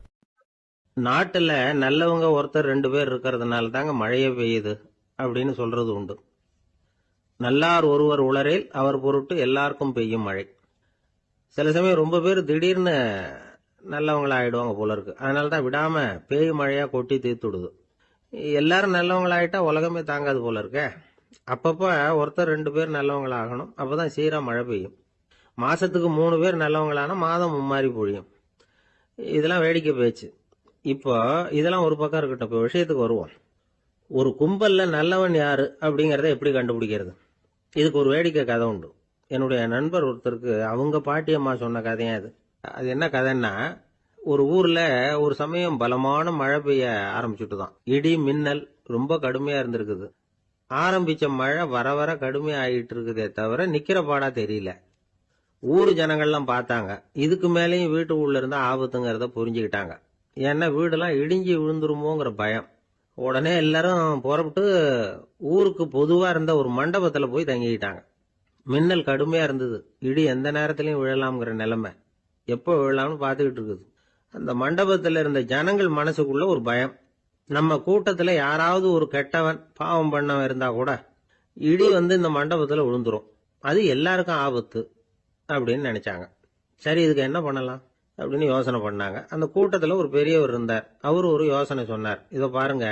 நாட்டில் நல்லவங்க ஒருத்தர் 2 பேர் இருக்கிறதுனால தாங்க மழையே பெய்யுது அப்படின்னு சொல்றது உண்டு. நல்லார் ஒருவர் உளரேல் அவர் பொருட்டு எல்லாருக்கும் பெய்யும் மழை. சில சமயம் ரொம்ப பேர் திடீர்னு நல்லவங்களா ஆயிடுவாங்க போல இருக்கு, அதனால தான் விடாம பேய் மழையா கொட்டி தீர்த்துடுது. எல்லாரும் நல்லவங்களாயிட்டா உலகமே தாங்காது போல இருக்க. அப்பப்ப ஒருத்தர் 2 பேர் நல்லவங்களாகணும், அப்பதான் சீரா மழை பெய்யும். மாசத்துக்கு 3 பேர் நல்லவங்களானா மாதம் மும்மாறி பொழியும். இதெல்லாம் வேடிக்கை பேச்சு. இப்போ இதெல்லாம் ஒரு பக்கம் இருக்கட்டும், இப்போ விஷயத்துக்கு வருவோம். ஒரு கும்பல்ல நல்லவன் யாரு அப்படிங்கறத எப்படி கண்டுபிடிக்கிறது? இதுக்கு ஒரு வேடிக்கை கதை உண்டு. என்னுடைய நண்பர் ஒருத்தருக்கு அவங்க பாட்டியம்மா சொன்ன கதையா அது. அது என்ன கதைன்னா, ஒரு ஊர்ல ஒரு சமயம் பலமான மழை பெய்ய ஆரம்பிச்சுட்டுதான். இடி மின்னல் ரொம்ப கடுமையா இருந்திருக்குது. ஆரம்பிச்ச மழை வர வர கடுமையா ஆகிட்டு இருக்குதே தவிர நிக்கிற பாடா தெரியல. ஊர் ஜனங்கள்லாம் பார்த்தாங்க, இதுக்கு மேலேயும் வீட்டு உள்ள இருந்தா ஆபத்துங்கிறத புரிஞ்சுக்கிட்டாங்க. ஏன்னா வீடெல்லாம் இடிஞ்சி விழுந்துருமோங்கிற பயம். உடனே எல்லாரும் புறப்பட்டு ஊருக்கு பொதுவா இருந்த ஒரு மண்டபத்துல போய் தங்கிக்கிட்டாங்க. மின்னல் கடுமையா இருந்தது, இடி எந்த நேரத்திலையும் விழலாம்ங்கிற நிலைமை, எப்போ விழலாம்னு பார்த்துக்கிட்டு இருக்குது. அந்த மண்டபத்துல இருந்த ஜனங்கள் மனசுக்குள்ள ஒரு பயம், நம்ம கூட்டத்துல யாராவது ஒரு கெட்டவன் பாவம் பண்ணவன் இருந்தா கூட இடி இந்த மண்டபத்துல விழுந்துரும், அது எல்லாருக்கும் ஆபத்து அப்படின்னு நினைச்சாங்க. சரி, இதுக்கு என்ன பண்ணலாம் அப்படின்னு யோசனை பண்ணாங்க. அந்த கூட்டத்துல ஒரு பெரியவர் இருந்தார். அவரு ஒரு யோசனை சொன்னார். இதோ பாருங்க,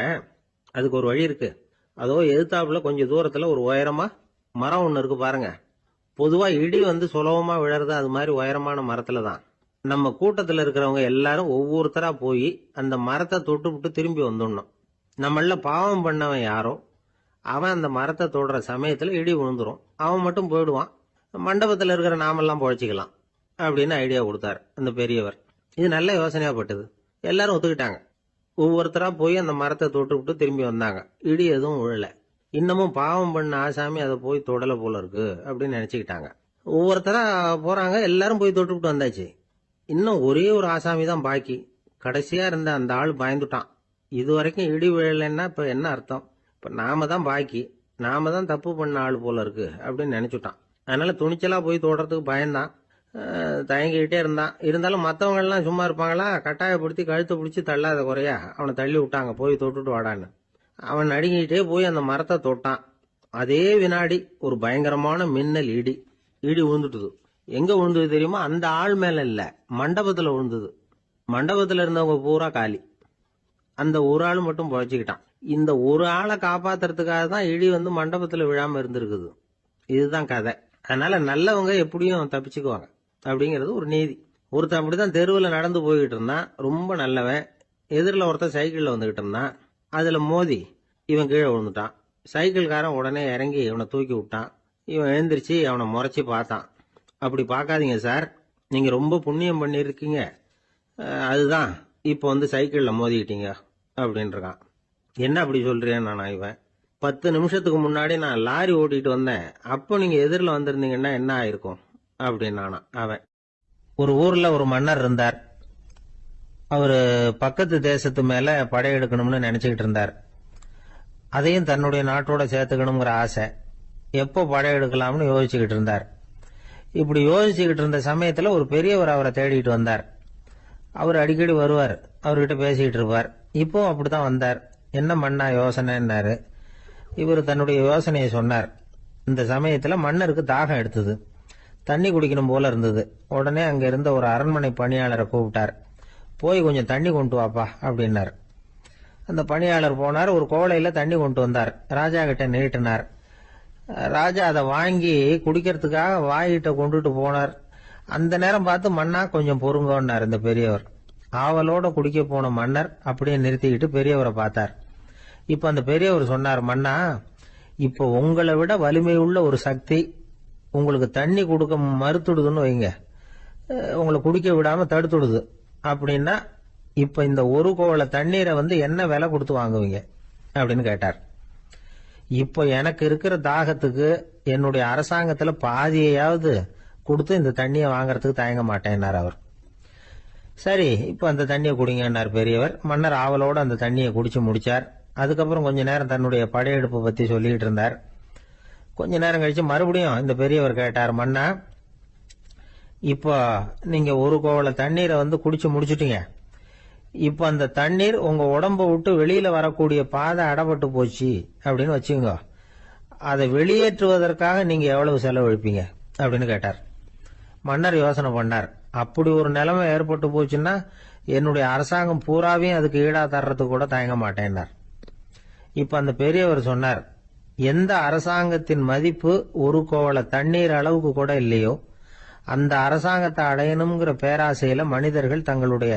அதுக்கு ஒரு வழி இருக்கு. அதோ எதிர்த்தாப்புல கொஞ்சம் தூரத்துல ஒரு உயரமா மரம் ஒண்ணு இருக்கு பாருங்க. பொதுவா இடி சுலபமா விழறது அது மாதிரி உயரமான மரத்துல தான். நம்ம கூட்டத்துல இருக்கிறவங்க எல்லாரும் ஒவ்வொருத்தரா போய் அந்த மரத்தை தொட்டுவிட்டு திரும்பி வந்துடணும். நம்மள பாவம் பண்ணவன் யாரோ அவன் அந்த மரத்தை தொடுற சமயத்துல இடி விழுந்துரும், அவன் மட்டும் போயிடுவான், மண்டபத்துல இருக்கிற நாமெல்லாம் பொழைச்சிக்கலாம் அப்படின்னு ஐடியா கொடுத்தாரு அந்த பெரியவர். இது நல்ல யோசனையா பட்டது. எல்லாரும் ஒத்துக்கிட்டாங்க. ஒவ்வொருத்தரா போய் அந்த மரத்தை தொட்டு விட்டு திரும்பி வந்தாங்க. இடி எதுவும் விழல. இன்னமும் பாவம் பண்ண ஆசாமி அதை போய் தொடல போல இருக்கு அப்படின்னு நினைச்சுக்கிட்டாங்க. ஒவ்வொருத்தரா போறாங்க, எல்லாரும் போய் தொட்டு விட்டு வந்தாச்சு. இன்னும் ஒரே ஒரு ஆசாமி தான் பாக்கி. கடைசியா இருந்த அந்த ஆள் பயந்துட்டான். இது வரைக்கும் இடி விழலைன்னா இப்ப என்ன அர்த்தம்? இப்ப நாம தான் பாக்கி, நாம தான் தப்பு பண்ண ஆள் போல இருக்கு அப்படின்னு நினைச்சுட்டான். அதனால துணிச்சலா போய் தொடறதுக்கு பயந்தான், தயங்கிக்கிட்டே இருந்தான். இருந்தாலும் மற்றவங்க எல்லாம் சும்மா இருப்பாங்களா, கட்டாயப்படுத்தி கழுத்தை பிடிச்சி தள்ளாத குறையா அவனை தள்ளி விட்டாங்க, போய் தொட்டுட்டு வாடான்னு. அவன் நடுங்கிட்டே போய் அந்த மரத்தை தொட்டான். அதே வினாடி ஒரு பயங்கரமான மின்னல் இடி விழுந்துட்டுது. எங்க விழுந்தது தெரியுமா? அந்த ஆள் மேல இல்ல, மண்டபத்துல விழுந்தது. மண்டபத்துல இருந்தவங்க பூரா காலி, அந்த ஒரு ஆள் மட்டும் பொழைச்சுக்கிட்டான். இந்த ஒரு ஆளை காப்பாத்துறதுக்காக தான் இடி மண்டபத்துல விழாம இருந்திருக்குது. இதுதான் கதை. அதனால நல்லவங்க எப்படியும் தப்பிச்சுக்குவாங்க அப்படிங்கிறது ஒரு நீதி. ஒருத்தன் அப்படிதான் தெருவில் நடந்து போய்கிட்டு இருந்தான், ரொம்ப நல்லவன். எதிரில் ஒருத்தன் சைக்கிள்ல வந்துகிட்டு இருந்தான். அதுல மோதி இவன் கீழே விழுந்துட்டான். சைக்கிள்காரன் உடனே இறங்கி இவனை தூக்கி விட்டான். இவன் எழுந்திரிச்சு அவனை முறைச்சி பார்த்தான். அப்படி பார்க்காதீங்க சார், நீங்கள் ரொம்ப புண்ணியம் பண்ணியிருக்கீங்க, அதுதான் இப்போ வந்து சைக்கிளில் மோதிக்கிட்டீங்க அப்படின்றான். என்ன அப்படி சொல்கிறேன்னு நான் இவன் 10 நிமிஷத்துக்கு முன்னாடி நான் லாரி ஓட்டிகிட்டு வந்தேன், அப்போ நீங்கள் எதிரில் வந்திருந்தீங்கன்னா என்ன ஆயிருக்கும் அப்படின்னானா அவன். ஒரு ஊரில் ஒரு மன்னர் இருந்தார். அவர் பக்கத்து தேசத்து மேலே படையெடுக்கணும்னு நினச்சிக்கிட்டு இருந்தார். அதையும் தன்னுடைய நாட்டோட சேர்த்துக்கணுங்கிற ஆசை. எப்போ படையெடுக்கலாம்னு யோசிச்சுக்கிட்டு இருந்தார். இப்படி யோசிச்சுக்கிட்டு இருந்த சமயத்தில் ஒரு பெரியவர் அவரை தேடிட்டு வந்தார். அவர் அடிக்கடி வருவார், அவர்கிட்ட பேசிக்கிட்டு இருப்பார். இப்போ அப்படித்தான் வந்தார். என்ன மன்னா யோசனைன்னாரு. இவர் தன்னுடைய யோசனையை சொன்னார். இந்த சமயத்தில் மன்னருக்கு தாகம் எடுத்தது, தண்ணி குடிக்கணும் போல இருந்தது. உடனே அங்கே இருந்த ஒரு அரண்மனை பணியாளரை கூப்பிட்டார். போய் கொஞ்சம் தண்ணி கொண்டு வாப்பா அப்படின்னார். அந்த பணியாளர் போனார், ஒரு கோலையில் தண்ணி கொண்டு வந்தார். ராஜா கிட்ட நீட்டினார். ராஜா அதை வாங்கி குடிக்கிறதுக்காக வாயிட்ட கொண்டுட்டு போனார். அந்த நேரம் பார்த்து மன்னா கொஞ்சம் பொறுங்கன்னார் இந்த பெரியவர். ஆவலோட குடிக்க போன மன்னர் அப்படியே நிறுத்திக்கிட்டு பெரியவரை பார்த்தார். இப்ப அந்த பெரியவர் சொன்னார், மன்னா, இப்போ உங்களை விட வலிமை உள்ள ஒரு சக்தி உங்களுக்கு தண்ணி கொடுக்க மறுத்துடுதுன்னு வைங்க, உங்களை குடிக்க விடாம தடுத்துடுது அப்படின்னா, இப்ப இந்த ஒரு கோவள தண்ணீரை வந்து என்ன விலை கொடுத்து வாங்குவீங்க அப்படின்னு கேட்டார். இப்போ எனக்கு இருக்கிற தாகத்துக்கு என்னுடைய அரசாங்கத்துல பாதியையாவது கொடுத்து இந்த தண்ணியை வாங்கறதுக்கு தயங்க மாட்டேன்னார் அவர். சரி, இப்ப அந்த தண்ணியை குடிங்கன்னார் பெரியவர். மன்னர் ஆவலோட அந்த தண்ணியை குடிச்சு முடிச்சார். அதுக்கப்புறம் கொஞ்ச நேரம் தன்னுடைய படையெடுப்பை பத்தி சொல்லிட்டு இருந்தார். கொஞ்ச நேரம் கழிச்சு மறுபடியும் இந்த பெரியவர் கேட்டார், மன்னா, இப்போ நீங்க ஒரு கோவள தண்ணீரை வந்து குடிச்சு முடிச்சுட்டீங்க. இப்ப அந்த தண்ணீர் உங்க உடம்ப விட்டு வெளியில வரக்கூடிய பாதை அடப்பட்டு போச்சு அப்படின்னு வச்சுங்க, அதை வெளியேற்றுவதற்காக நீங்க எவ்வளவு செலவழிப்பீங்க அப்படின்னு கேட்டார். மன்னர் யோசனை பண்ணார். அப்படி ஒரு நிலைமை ஏற்பட்டு போச்சுன்னா என்னுடைய அரசாங்கம் பூராவையும் அதுக்கு ஈடா தர்றதுக்கு கூட தயங்க மாட்டேன்னார். இப்ப அந்த பெரியவர் சொன்னார், எந்த அரசாங்கத்தின் மதிப்பு ஒரு கோவள தண்ணீர் அளவுக்கு கூட இல்லையோ அந்த அரசாங்கத்தை அடையணுங்கிற பேராசையில மனிதர்கள் தங்களுடைய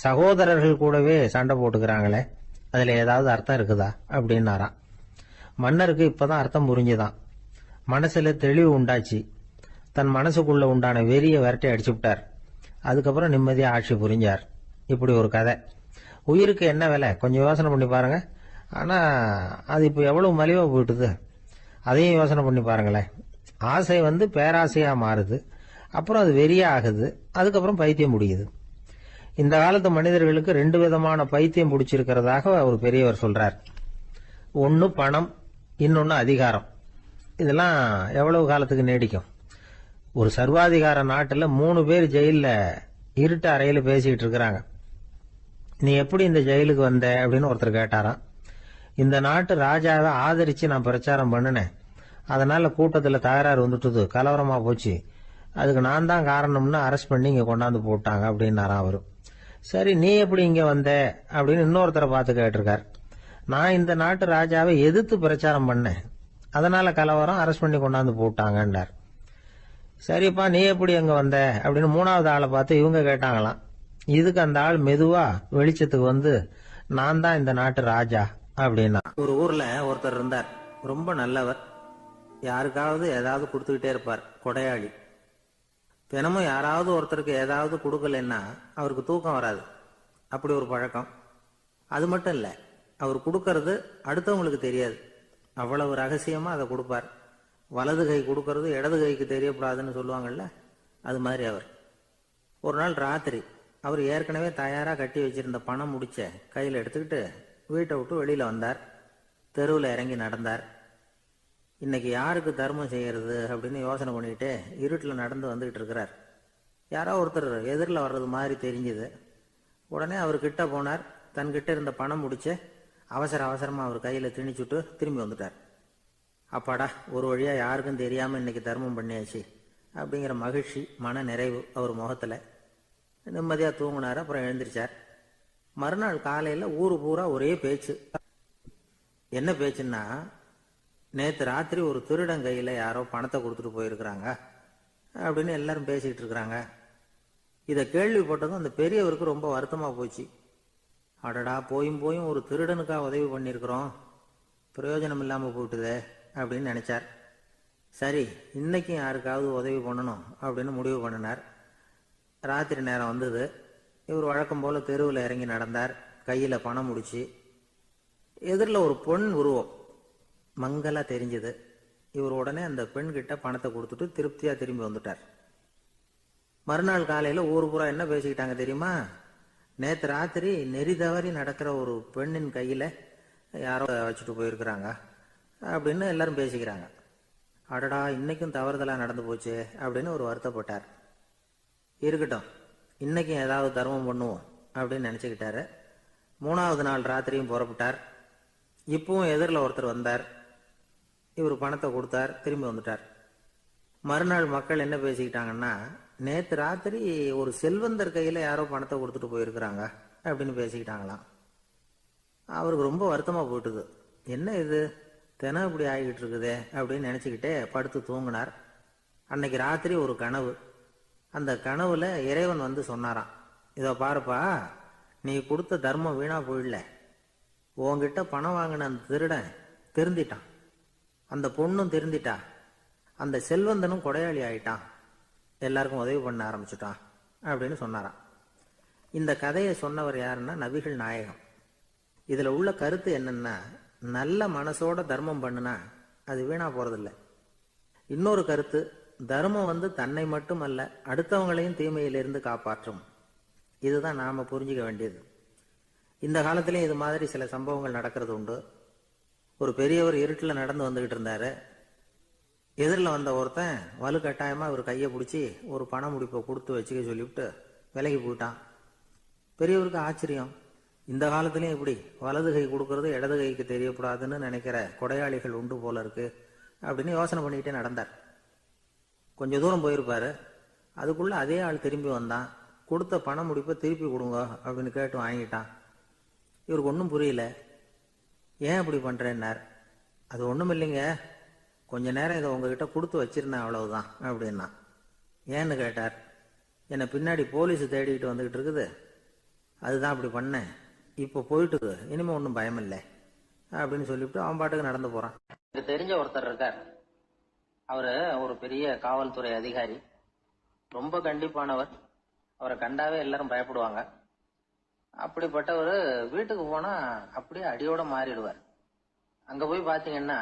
சகோதரர்கள் கூடவே சண்டை போட்டுக்கிறாங்களே, அதுல ஏதாவது அர்த்தம் இருக்குதா அப்படின்னாராம். மன்னருக்கு இப்பதான் அர்த்தம் புரிஞ்சுதான். மனசுல தெளிவு உண்டாச்சு. தன் மனசுக்குள்ள உண்டான வெறிய விரட்டி அடிச்சு விட்டார். அதுக்கப்புறம் நிம்மதியா ஆட்சி புரிஞ்சார். இப்படி ஒரு கதை. உயிருக்கு என்ன விலை கொஞ்சம் யோசனை பண்ணி பாருங்க. ஆனா அது இப்ப எவ்வளவு மலிவா போயிட்டுது, அதையும் யோசனை பண்ணி பாருங்களேன். ஆசை வந்து பேராசையா மாறுது, அப்புறம் அது வெறியா ஆகுது, அதுக்கப்புறம் பைத்தியம் முடியுது. இந்த காலத்து மனிதர்களுக்கு 2 விதமான பைத்தியம் பிடிச்சிருக்கிறதாக ஒரு பெரியவர் சொல்றார். ஒன்னு பணம், இன்னொன்னு அதிகாரம். இதெல்லாம் எவ்வளவு காலத்துக்கு நீடிக்கும்? ஒரு சர்வாதிகார நாட்டுல 3 பேர் ஜெயில இருட்டு அறையில பேசிக்கிட்டு இருக்கிறாங்க. நீ எப்படி இந்த ஜெயிலுக்கு வந்த அப்படின்னு ஒருத்தர் கேட்டாராம். இந்த நாட்டு ராஜாவை ஆதரிச்சு நான் பிரச்சாரம் பண்ணினேன், அதனால கூட்டத்துல தகராறு வந்துட்டுது, கலவரமா போச்சு, அதுக்கு நான் தான் காரணம்னு அரெஸ்ட் பண்ணி இங்க கொண்டாந்து போட்டாங்க அப்படின்னாராம் அவரு. சரி, நீ எப்படி இங்க வந்த அப்படின்னு இன்னொருத்தரை பார்த்து கேட்டிருக்கார். நான் இந்த நாட்டு ராஜாவை எதிர்த்து பிரச்சாரம் பண்ணேன், அதனால கலவரம், அரெஸ்ட் பண்ணி கொண்டாந்து போட்டாங்கன்னார். சரிப்பா, நீ எப்படி அங்க வந்த அப்படின்னு 3வது ஆளை பார்த்து இவங்க கேட்டாங்களாம். இதுக்கு அந்த ஆள் மெதுவா வெளிச்சத்துக்கு வந்து, நான் தான் இந்த நாட்டு ராஜா அப்படின்னா. ஒரு ஊர்ல ஒருத்தர் இருந்தார், ரொம்ப நல்லவர். யாருக்காவது ஏதாவது கொடுத்துக்கிட்டே இருப்பார், கொடையாளி. தினமும் யாராவது ஒருத்தருக்கு ஏதாவது கொடுக்கலன்னா அவருக்கு தூக்கம் வராது, அப்படி ஒரு பழக்கம். அது மட்டும் இல்லை, அவர் கொடுக்கறது அடுத்தவங்களுக்கு தெரியாது, அவ்வளவு ரகசியமா அதை கொடுப்பார். வலது கை கொடுக்கறது இடது கைக்கு தெரியக்கூடாதுன்னு சொல்லுவாங்கல்ல, அது மாதிரி அவர். ஒரு நாள் ராத்திரி அவர் ஏற்கனவே தயாராக கட்டி வச்சிருந்த பணம் முடிச்ச கையில் எடுத்துக்கிட்டு வீட்டை விட்டு வெளியில வந்தார். தெருவில் இறங்கி நடந்தார். இன்னைக்கு யாருக்கு தர்மம் செய்யறது அப்படின்னு யோசனை பண்ணிட்டு இருட்டில் நடந்து வந்துகிட்டு இருக்கிறார். யாரோ ஒருத்தர் எதிரில் வர்றது மாதிரி தெரிஞ்சுது. உடனே அவர் கிட்ட போனார். தன்கிட்ட இருந்த பணம் முடிச்ச அவசரமா அவர் கையில திணிச்சுட்டு திரும்பி வந்துட்டார். அப்பாடா, ஒரு வழியா யாருக்கும் தெரியாம இன்னைக்கு தர்மம் பண்ணியாச்சு அப்படிங்கிற மகிழ்ச்சி, மன நிறைவு அவர் முகத்துல. நிம்மதியா தூங்கினார். அப்புறம் எழுந்திரிச்சார். மறுநாள் காலையில ஊரு பூரா ஒரே பேச்சு. என்ன பேச்சுன்னா, நேற்று ராத்திரி ஒரு திருடன் கையில யாரோ பணத்தை கொடுத்துட்டு போயிருக்கிறாங்க அப்படின்னு எல்லாரும் பேசிக்கிட்டு இருக்கிறாங்க. இதை கேள்விப்பட்டதும் அந்த பெரியவருக்கு ரொம்ப வருத்தமா போச்சு. அடடா, போயும் ஒரு திருடனுக்கா உதவி பண்ணியிருக்கிறோம், பிரயோஜனம் இல்லாமல் போட்டுதே அப்படின்னு நினச்சார். சரி, இன்னைக்கும் யாருக்காவது உதவி பண்ணணும் அப்படின்னு முடிவு பண்ணினார். ராத்திரி நேரம் வந்தது. இவர் வழக்கம் போல் தெருவில் இறங்கி நடந்தார். கையில் பணம் முடிச்சு. எதிரில் ஒரு பொன் உருவம் மங்கலாக தெரிஞ்சது. இவர் உடனே அந்த பெண்கிட்ட பணத்தை கொடுத்துட்டு திருப்தியாக திரும்பி வந்துட்டார். மறுநாள் காலையில் ஊர் பூரா என்ன பேசிக்கிட்டாங்க தெரியுமா? நேற்று ராத்திரி நெறி தவறி நடக்கிற ஒரு பெண்ணின் கையில் யாரோ வச்சுட்டு போயிருக்கிறாங்க அப்படின்னு எல்லாரும் பேசிக்கிறாங்க. அடடா, இன்னைக்கும் தவறுதலாக நடந்து போச்சு அப்படின்னு ஒரு வருத்தப்பட்டார். இருக்கட்டும், இன்னைக்கும் ஏதாவது தர்மம் பண்ணுவோம் அப்படின்னு நினச்சிக்கிட்டாரு. 3வது நாள் ராத்திரியும் புறப்பட்டார். இப்பவும் எதிரில் ஒருத்தர் வந்தார். இவர் பணத்தை கொடுத்தார், திரும்பி வந்துட்டார். மறுநாள் மக்கள் என்ன பேசிக்கிட்டாங்கன்னா, நேற்று ராத்திரி ஒரு செல்வந்தர் கையில் யாரோ பணத்தை கொடுத்துட்டு போயிருக்கிறாங்க அப்படின்னு பேசிக்கிட்டாங்களாம். அவருக்கு ரொம்ப வருத்தமாக போயிட்டுது. என்ன இது தினம் இப்படி ஆகிக்கிட்டு இருக்குதே அப்படின்னு நினச்சிக்கிட்டே படுத்து தூங்கினார். அன்னைக்கு ராத்திரி ஒரு கனவு. அந்த கனவுல இறைவன் வந்து சொன்னாராம், இதோ பாருப்பா, நீ கொடுத்த தர்மம் வீணா போயிடல. உன்கிட்ட பணம் வாங்கின அந்த திருடன் திருந்திட்டான், அந்த பொண்ணும் திருந்திட்டா, அந்த செல்வந்தனும் கொடையாளி ஆயிட்டான், எல்லாருக்கும் உதவி பண்ண ஆரம்பிச்சுட்டான் அப்படின்னு சொன்னாராம். இந்த கதையை சொன்னவர் யாருன்னா நபிகள் நாயகம். இதில் உள்ள கருத்து என்னன்னா, நல்ல மனசோட தர்மம் பண்ணுனா அது வீணா போறதில்லை. இன்னொரு கருத்து, தர்மம் வந்து தன்னை மட்டுமல்ல அடுத்தவங்களையும் தீமையிலிருந்து காப்பாற்றும். இதுதான் நாம புரிஞ்சுக்க வேண்டியது. இந்த காலத்திலேயும் இது மாதிரி சில சம்பவங்கள் நடக்கிறது உண்டு. ஒரு பெரியவர் இருட்டில் நடந்து வந்துகிட்டு இருந்தாரு. எதிரில் வந்த ஒருத்தன் வலு கட்டாயமா இவர் கையை பிடிச்சி ஒரு பண முடிப்பை கொடுத்து வச்சுக்க சொல்லிவிட்டு விலகி போயிட்டான். பெரியவருக்கு ஆச்சரியம். இந்த காலத்திலையும் இப்படி வலது கை கொடுக்கறது இடது கைக்கு தெரியக்கூடாதுன்னு நினைக்கிற கொடையாளிகள் உண்டு போல இருக்கு அப்படின்னு யோசனை பண்ணிக்கிட்டே நடந்தார். கொஞ்சம் தூரம் போயிருப்பாரு. அதுக்குள்ள அதே ஆள் திரும்பி வந்தான். கொடுத்த பண முடிப்பை திருப்பி கொடுங்க அப்படின்னு கேட்டு வாங்கிட்டான். இவருக்கு ஒன்றும் புரியல. ஏன் இப்படி பண்றேன்னார். அது ஒன்றும் இல்லைங்க, கொஞ்ச நேரம் இதை உங்ககிட்ட கொடுத்து வச்சிருந்தேன், அவ்வளவுதான் அப்படின்னா. ஏன்னு கேட்டார். என்னை பின்னாடி போலீஸ் தேடிக்கிட்டு வந்துகிட்டு இருக்குது, அதுதான் அப்படி பண்ணேன். இப்போ போயிட்டு இனிமே ஒன்றும் பயம் இல்லை அப்படின்னு சொல்லிவிட்டு அவன் பாட்டுக்கு நடந்து போறான். எனக்கு தெரிஞ்ச ஒருத்தர் இருக்கார். அவரு ஒரு பெரிய காவல்துறை அதிகாரி, ரொம்ப கண்டிப்பானவர். அவரை கண்டாவே எல்லாரும் பயப்படுவாங்க. அப்படிப்பட்டவர் வீட்டுக்கு போனா அப்படியே அடியோட மாறிடுவார். அங்க போய் பாத்தீங்கன்னா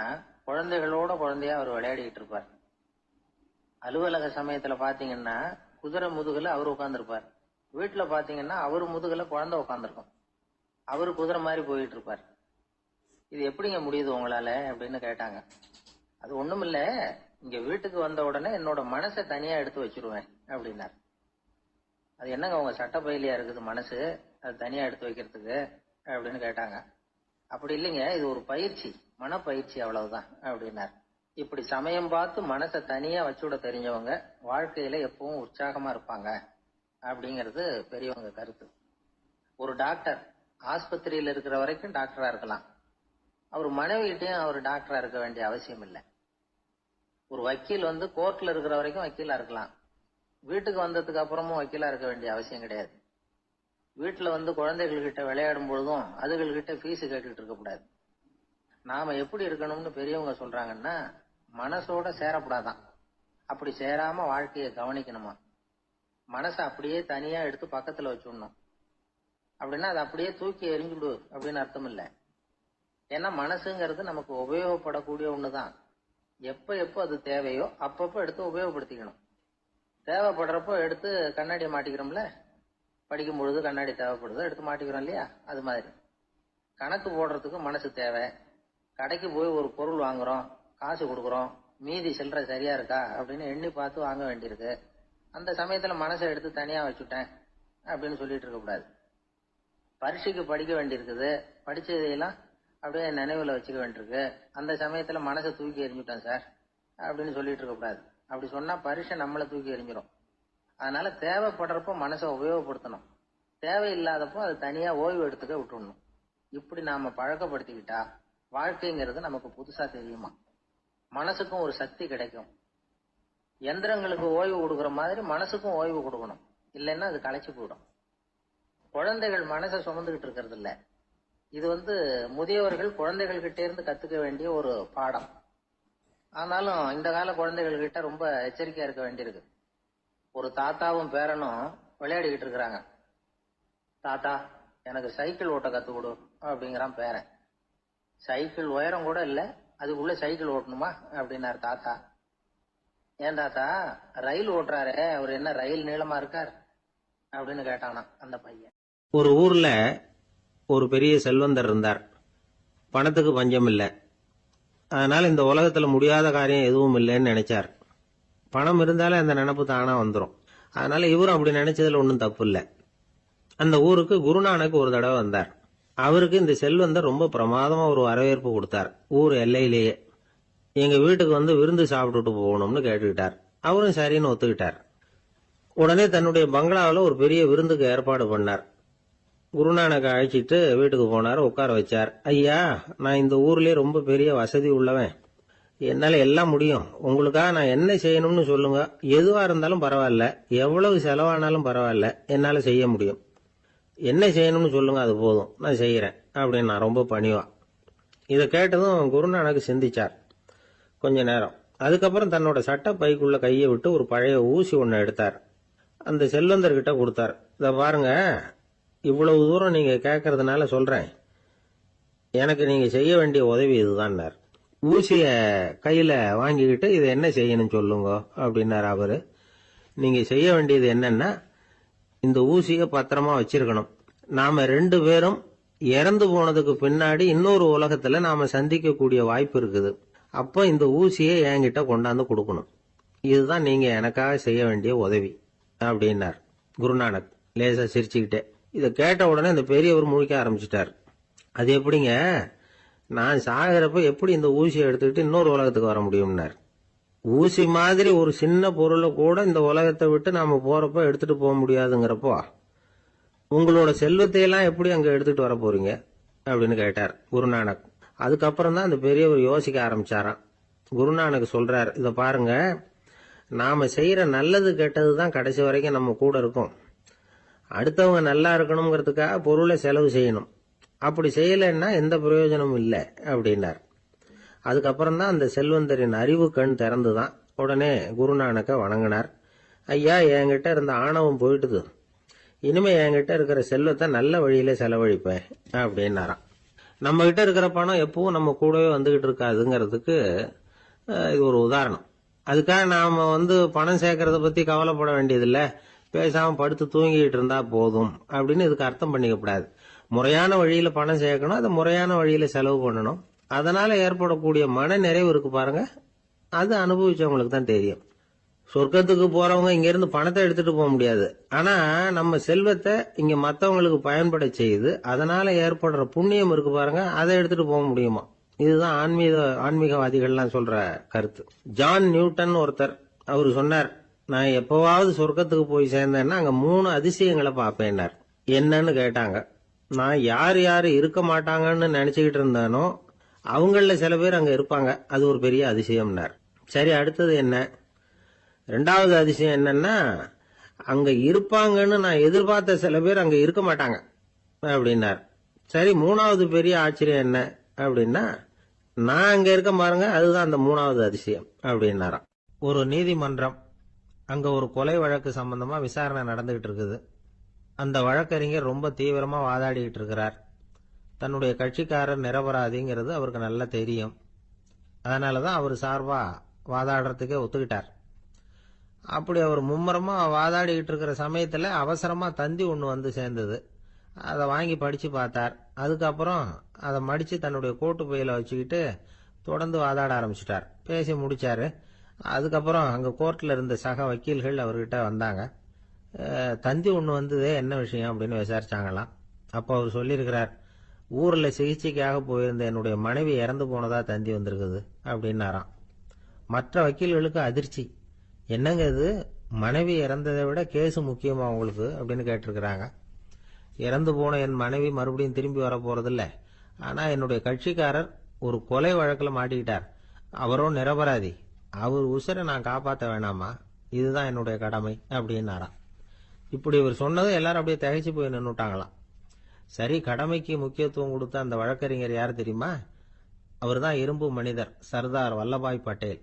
குழந்தைகளோட குழந்தையா அவர் விளையாடிக்கிட்டு இருப்பார். அலுவலக சமயத்துல பாத்தீங்கன்னா குதிரை முதுகுல அவர் உட்கார்ந்துருப்பார். வீட்டுல பாத்தீங்கன்னா அவரு முதுகுல குழந்தை உட்காந்துருக்கும். அவரு குதிரை மாதிரி போயிட்டு இருப்பார். இது எப்படிங்க முடியுது உங்களால அப்படின்னு கேட்டாங்க. அது ஒண்ணும் இல்ல, இங்க வீட்டுக்கு வந்த உடனே என்னோட மனசை தனியா எடுத்து வச்சிருவேன் அப்படின்னார். அது என்னங்க உங்க சட்டப்பயிலியா இருக்குது மனசு, அது தனியா எடுத்து வைக்கிறதுக்கு அப்படின்னு கேட்டாங்க. அப்படி இல்லைங்க, இது ஒரு பயிற்சி, மனப்பயிற்சி, அவ்வளவுதான் அப்படின்னார். இப்படி சமயம் பார்த்து மனசை தனியா வச்சுவிட தெரிஞ்சவங்க வாழ்க்கையில எப்பவும் உற்சாகமா இருப்பாங்க அப்படிங்கிறது பெரியவங்க கருத்து. ஒரு டாக்டர் ஆஸ்பத்திரியில் இருக்கிற வரைக்கும் டாக்டரா இருக்கலாம். அவர் மனைவிகிட்டையும் அவர் டாக்டரா இருக்க வேண்டிய அவசியம் இல்லை. ஒரு வக்கீல் வந்து கோர்ட்ல இருக்கிற வரைக்கும் வக்கீலா இருக்கலாம். வீட்டுக்கு வந்ததுக்கு அப்புறமும் வக்கீலா இருக்க வேண்டிய அவசியம் கிடையாது. வீட்டுல வந்து குழந்தைகள் கிட்ட விளையாடும் பொழுதும் அதுகள்கிட்ட ஃபீஸ் கேட்டுட்டு இருக்க கூடாது. நாம எப்படி இருக்கணும்னு பெரியவங்க சொல்றாங்கன்னா, மனசோட சேரக்கூடாதான். அப்படி சேராம வாழ்க்கையை கவனிக்கணுமா. மனசை அப்படியே தனியா எடுத்து பக்கத்துல வச்சுடணும். அப்படின்னா அதை அப்படியே தூக்கி எறிஞ்சுடு அப்படின்னு அர்த்தம் இல்லை. ஏன்னா மனசுங்கிறது நமக்கு உபயோகப்படக்கூடிய ஒண்ணுதான். எப்ப அது தேவையோ அப்பப்போ எடுத்து உபயோகப்படுத்திக்கணும். தேவைப்படுறப்போ எடுத்து கண்ணாடியை மாட்டிக்கிறோம்ல, படிக்கும் பொழுது கண்ணாடி தேவைப்படுதோ எடுத்து மாட்டிக்கிறோம் இல்லையா, அது மாதிரி கணக்கு போடுறதுக்கு மனசு தேவை. கடைக்கு போய் ஒரு பொருள் வாங்குறோம், காசு கொடுக்குறோம், மீதி சில்லறை சரியா இருக்கா அப்படின்னு எண்ணி பார்த்து வாங்க வேண்டியிருக்கு. அந்த சமயத்துல மனசை எடுத்து தனியா வச்சுட்டேன் அப்படின்னு சொல்லிட்டு இருக்க கூடாது. பரீட்சைக்கு படிக்க வேண்டியிருக்குது, படிச்சதையெல்லாம் அப்படியே நினைவுல வச்சுக்க வேண்டியிருக்கு. அந்த சமயத்துல மனசை தூக்கி எறிஞ்சுட்டேன் சார் அப்படின்னு சொல்லிட்டு இருக்க கூடாது. அப்படி சொன்னா பரீட்சை நம்மளை தூக்கி எறிஞ்சிடும். அதனால தேவைப்படுறப்போ மனசை உபயோகப்படுத்தணும், தேவையில்லாதப்போ அது தனியா ஓய்வு எடுத்துக்க விட்டுடணும். இப்படி நாம பழக்கப்படுத்திக்கிட்டா வாழ்க்கைங்கிறது நமக்கு புதுசா தெரியுமா. மனசுக்கும் ஒரு சக்தி கிடைக்கும். எந்திரங்களுக்கு ஓய்வு கொடுக்குற மாதிரி மனசுக்கும் ஓய்வு கொடுக்கணும், இல்லைன்னா அது களைச்சு போயிடும். குழந்தைகள் மனசை சுமந்துகிட்டு இருக்கிறது இல்ல, இது முதியவர்கள் குழந்தைகள் கிட்ட இருந்து கத்துக்க வேண்டிய ஒரு பாடம். ஆனாலும் இந்த கால குழந்தைகள் கிட்ட ரொம்ப எச்சரிக்கையா இருக்க வேண்டியிருக்கு. ஒரு தாத்தாவும் பேரனும் விளையாடிக்கிட்டு இருக்கிறாங்க. தாத்தா, எனக்கு சைக்கிள் ஓட்ட கத்து கொடு அப்படிங்கிறான் பேரன். சைக்கிள் உயரம் கூட இல்ல, அதுக்குள்ள சைக்கிள் ஓட்டணுமா அப்படின்னாரு தாத்தா. ஏன் தாத்தா, ரயில் ஓட்டுறாரு, அவர் என்ன ரயில் நீளமா இருக்கார் அப்படின்னு கேட்டானா அந்த பையன். ஒரு ஊர்ல ஒரு பெரிய செல்வந்தர் இருந்தார். பணத்துக்கு பஞ்சம் இல்லை. அதனால இந்த உலகத்துல முடியாத காரியம் எதுவும் இல்லைன்னு நினைச்சார். பணம் இருந்தாலே அந்த நினைப்பு தானா வந்துடும். அதனால இவரும் அப்படி நினைச்சதுல ஒன்றும் தப்பு இல்லை. அந்த ஊருக்கு குருநானக் ஒரு தடவை வந்தார். அவருக்கு இந்த செல்வந்தர் ரொம்ப பிரமாதமா ஒரு வரவேற்பு கொடுத்தார். ஊர் எல்லையிலேயே எங்க வீட்டுக்கு விருந்து சாப்பிட்டுட்டு போகணும்னு கேட்டுக்கிட்டார். அவரும் சரின்னு ஒத்துக்கிட்டார். உடனே தன்னுடைய பங்களாவில் ஒரு பெரிய விருந்துக்கு ஏற்பாடு பண்ணார். குருநானக் அழைச்சிட்டு வீட்டுக்கு போனார். உட்கார வச்சார். ஐயா, நான் இந்த ஊர்லயே ரொம்ப பெரிய வசதி உள்ளவன். என்னால எல்லாம் முடியும். உங்களுக்காக நான் என்ன செய்யணும்னு சொல்லுங்க. எதுவா இருந்தாலும் பரவாயில்ல, எவ்வளவு செலவானாலும் பரவாயில்ல, என்னால செய்ய முடியும். என்ன செய்யணும்னு சொல்லுங்க, அது போதும், நான் செய்யறேன் அப்படின்னு நான் ரொம்ப பணிவா. இதை கேட்டதும் குருநானக் சிந்திச்சார் கொஞ்ச நேரம். அதுக்கப்புறம் தன்னோட சட்ட பைக்குள்ள கையை விட்டு ஒரு பழைய ஊசி ஒன்று எடுத்தார். அந்த செல்வந்தர்கிட்ட கொடுத்தார். இதை பாருங்க, இவ்வளவு தூரம் நீங்க கேட்கறதுனால சொல்றேன். எனக்கு நீங்க செய்ய வேண்டிய உதவி இதுதான். ஊசிய கையில வாங்கிக்கிட்டு இதை என்ன செய்யணும் சொல்லுங்க அப்படின்னாரு அவரு. நீங்க செய்ய வேண்டியது என்னன்னா, இந்த ஊசிய பத்திரமா வச்சிருக்கணும். நாம 2 பேரும் இறந்து போனதுக்கு பின்னாடி இன்னொரு உலகத்துல நாம சந்திக்கக்கூடிய வாய்ப்பு இருக்குது. அப்ப இந்த ஊசியை என்கிட்ட கொண்டாந்து கொடுக்கணும். இதுதான் நீங்க எனக்காக செய்ய வேண்டிய உதவி அப்படின்னார் குருநானக் லேசா சிரிச்சுக்கிட்டே. இதை கேட்ட உடனே இந்த பெரியவர் முழிக்க ஆரம்பிச்சிட்டார். அது எப்படிங்க, நான் சாகிறப்ப எப்படி இந்த ஊசியை எடுத்துக்கிட்டு இன்னொரு உலகத்துக்கு வர முடியும்னார். ஊசி மாதிரி ஒரு சின்ன பொருளை கூட இந்த உலகத்தை விட்டு நாம போறப்ப எடுத்துட்டு போக முடியாதுங்கிறப்போ உங்களோட செல்வத்தை எல்லாம் எப்படி அங்க எடுத்துட்டு வர போறீங்க அப்படின்னு கேட்டார் குருநானக். அதுக்கப்புறம் தான் அந்த பெரியவர் யோசிக்க ஆரம்பிச்சாராம். குருநானக் சொல்றார், இதை பாருங்க, நாம செய்யற நல்லது கெட்டது தான் கடைசி வரைக்கும் நம்ம கூட இருக்கும். அடுத்தவங்க நல்லா இருக்கணுங்கிறதுக்காக பொருளை செலவு செய்யணும். அப்படி செய்யலைன்னா எந்த பிரயோஜனமும் இல்லை அப்படின்னார். அதுக்கப்புறம் தான் அந்த செல்வந்தரின் அறிவு கண் திறந்துதான். உடனே குருநானக்க வணங்கினார். ஐயா, என்கிட்ட இருந்த ஆணவம் போயிட்டுது. இனிமே என்கிட்ட இருக்கிற செல்வத்தை நல்ல வழியில செலவழிப்பேன் அப்படின்னாராம். நம்ம கிட்ட இருக்கிற பணம் எப்பவும் நம்ம கூடவே வந்துகிட்டு இருக்காதுங்கிறதுக்கு இது ஒரு உதாரணம். அதுக்காக நாம பணம் சேர்க்கறத பத்தி கவலைப்பட வேண்டியதில்லை, பேசாம படுத்து தூங்கிட்டு இருந்தா போதும் அப்படின்னு இதுக்கு அர்த்தம் பண்ணிக்கப்படாது. முறையான வழியில பணம் சேர்க்கணும், அதை முறையான வழியில செலவு பண்ணணும். அதனால ஏற்படக்கூடிய மன நிறைவு இருக்கு பாருங்க, அது அனுபவிச்சவங்களுக்கு தான் தெரியும். சொர்க்கத்துக்கு போறவங்க இங்க இருந்து பணத்தை எடுத்துட்டு போக முடியாது. ஆனா நம்ம செல்வத்தை இங்க மத்தவங்களுக்கு பயன்பட செய்து அதனால ஏற்படுற புண்ணியம் இருக்கு பாருங்க, அதை எடுத்துட்டு போக முடியுமா. இதுதான் ஆன்மீகவாதிகள்லாம் சொல்ற கருத்து. ஜான் நியூட்டன் ஒருத்தர், அவரு சொன்னார், நான் எப்பவாவது சொர்க்கத்துக்கு போய் சேர்ந்தேன்னா அங்க 3 அதிசயங்களை பார்ப்பேன்னார். என்னன்னு கேட்டாங்க. நான் யார் யாரு இருக்க மாட்டாங்கன்னு நினைச்சுக்கிட்டு இருந்தானோ அவங்கள சில பேர் அங்க இருப்பாங்க, அது ஒரு பெரிய அதிசயம்னார். சரி, அடுத்தது என்ன? 2வது அதிசயம் என்னன்னா, அங்க இருப்பாங்கன்னு நான் எதிர்பார்த்த சில பேர் அங்க இருக்க மாட்டாங்க அப்படின்னார். சரி, 3வது பெரிய ஆச்சரியம் என்ன அப்படின்னா, நான் அங்க இருக்க பாருங்க, அதுதான் அந்த 3வது அதிசயம் அப்படின்னாராம். ஒரு நீதிமன்றம், அங்க ஒரு கொலை வழக்கு சம்பந்தமா விசாரணை நடந்துகிட்டு இருக்குது. அந்த வழக்கறிஞர் ரொம்ப தீவிரமா வாதாடிக்கிட்டு இருக்கிறார். தன்னுடைய கட்சிக்காரர் நிரபராதிங்கிறது அவருக்கு நல்லா தெரியும். அதனாலதான் அவர் சார்பா வாதாடுறதுக்கே ஒத்துக்கிட்டார். அப்படி அவர் மும்முரமா வாதாடிக்கிட்டு இருக்கிற சமயத்துல அவசரமா தந்தி ஒண்ணு சேர்ந்தது. அதை வாங்கி படிச்சு பார்த்தார். அதுக்கப்புறம் அதை மடிச்சு தன்னுடைய கோட்டு பையில வச்சுக்கிட்டு தொடர்ந்து வாதாட ஆரம்பிச்சிட்டார். பேசி முடிச்சாரு. அதுக்கப்புறம் அங்க கோர்ட்ல இருந்த சக வக்கீல்கள் அவர்கிட்ட வந்தாங்க. தந்தி ஒண்ணு வந்ததே, என்ன விஷயம் அப்படின்னு விசாரிச்சாங்களாம். அப்போ அவர் சொல்லியிருக்கிறார், ஊர்ல சிகிச்சைக்காக போயிருந்த என்னுடைய மனைவி இறந்து போனதா தந்தி வந்திருக்குது அப்படின்னாராம். மற்ற வக்கீல்களுக்கு அதிர்ச்சி. என்னங்க இது, மனைவி இறந்ததை விட கேஸ் முக்கியமா உங்களுக்கு அப்படின்னு கேட்டிருக்கிறாங்க. இறந்து போன என் மனைவி மறுபடியும் திரும்பி வர போறதில்ல. ஆனா என்னுடைய கட்சிக்காரர் ஒரு கொலை வழக்குல மாட்டிக்கிட்டார். அவரோ நிரபராதி. அவர் உசுரை நான் காப்பாற்ற வேணாமா? இதுதான் என்னுடைய கடமை அப்படின்னாராம். இப்படி இவர் சொன்னதும் எல்லாரும் அப்படியே திகைச்சு போய் நின்னுட்டாங்களாம். சரி, கடமைக்கு முக்கியத்துவம் கொடுத்த அந்த வழக்கறிஞர் யார் தெரியுமா? அவர் தான் இரும்பு மனிதர் சர்தார் வல்லபாய் பட்டேல்.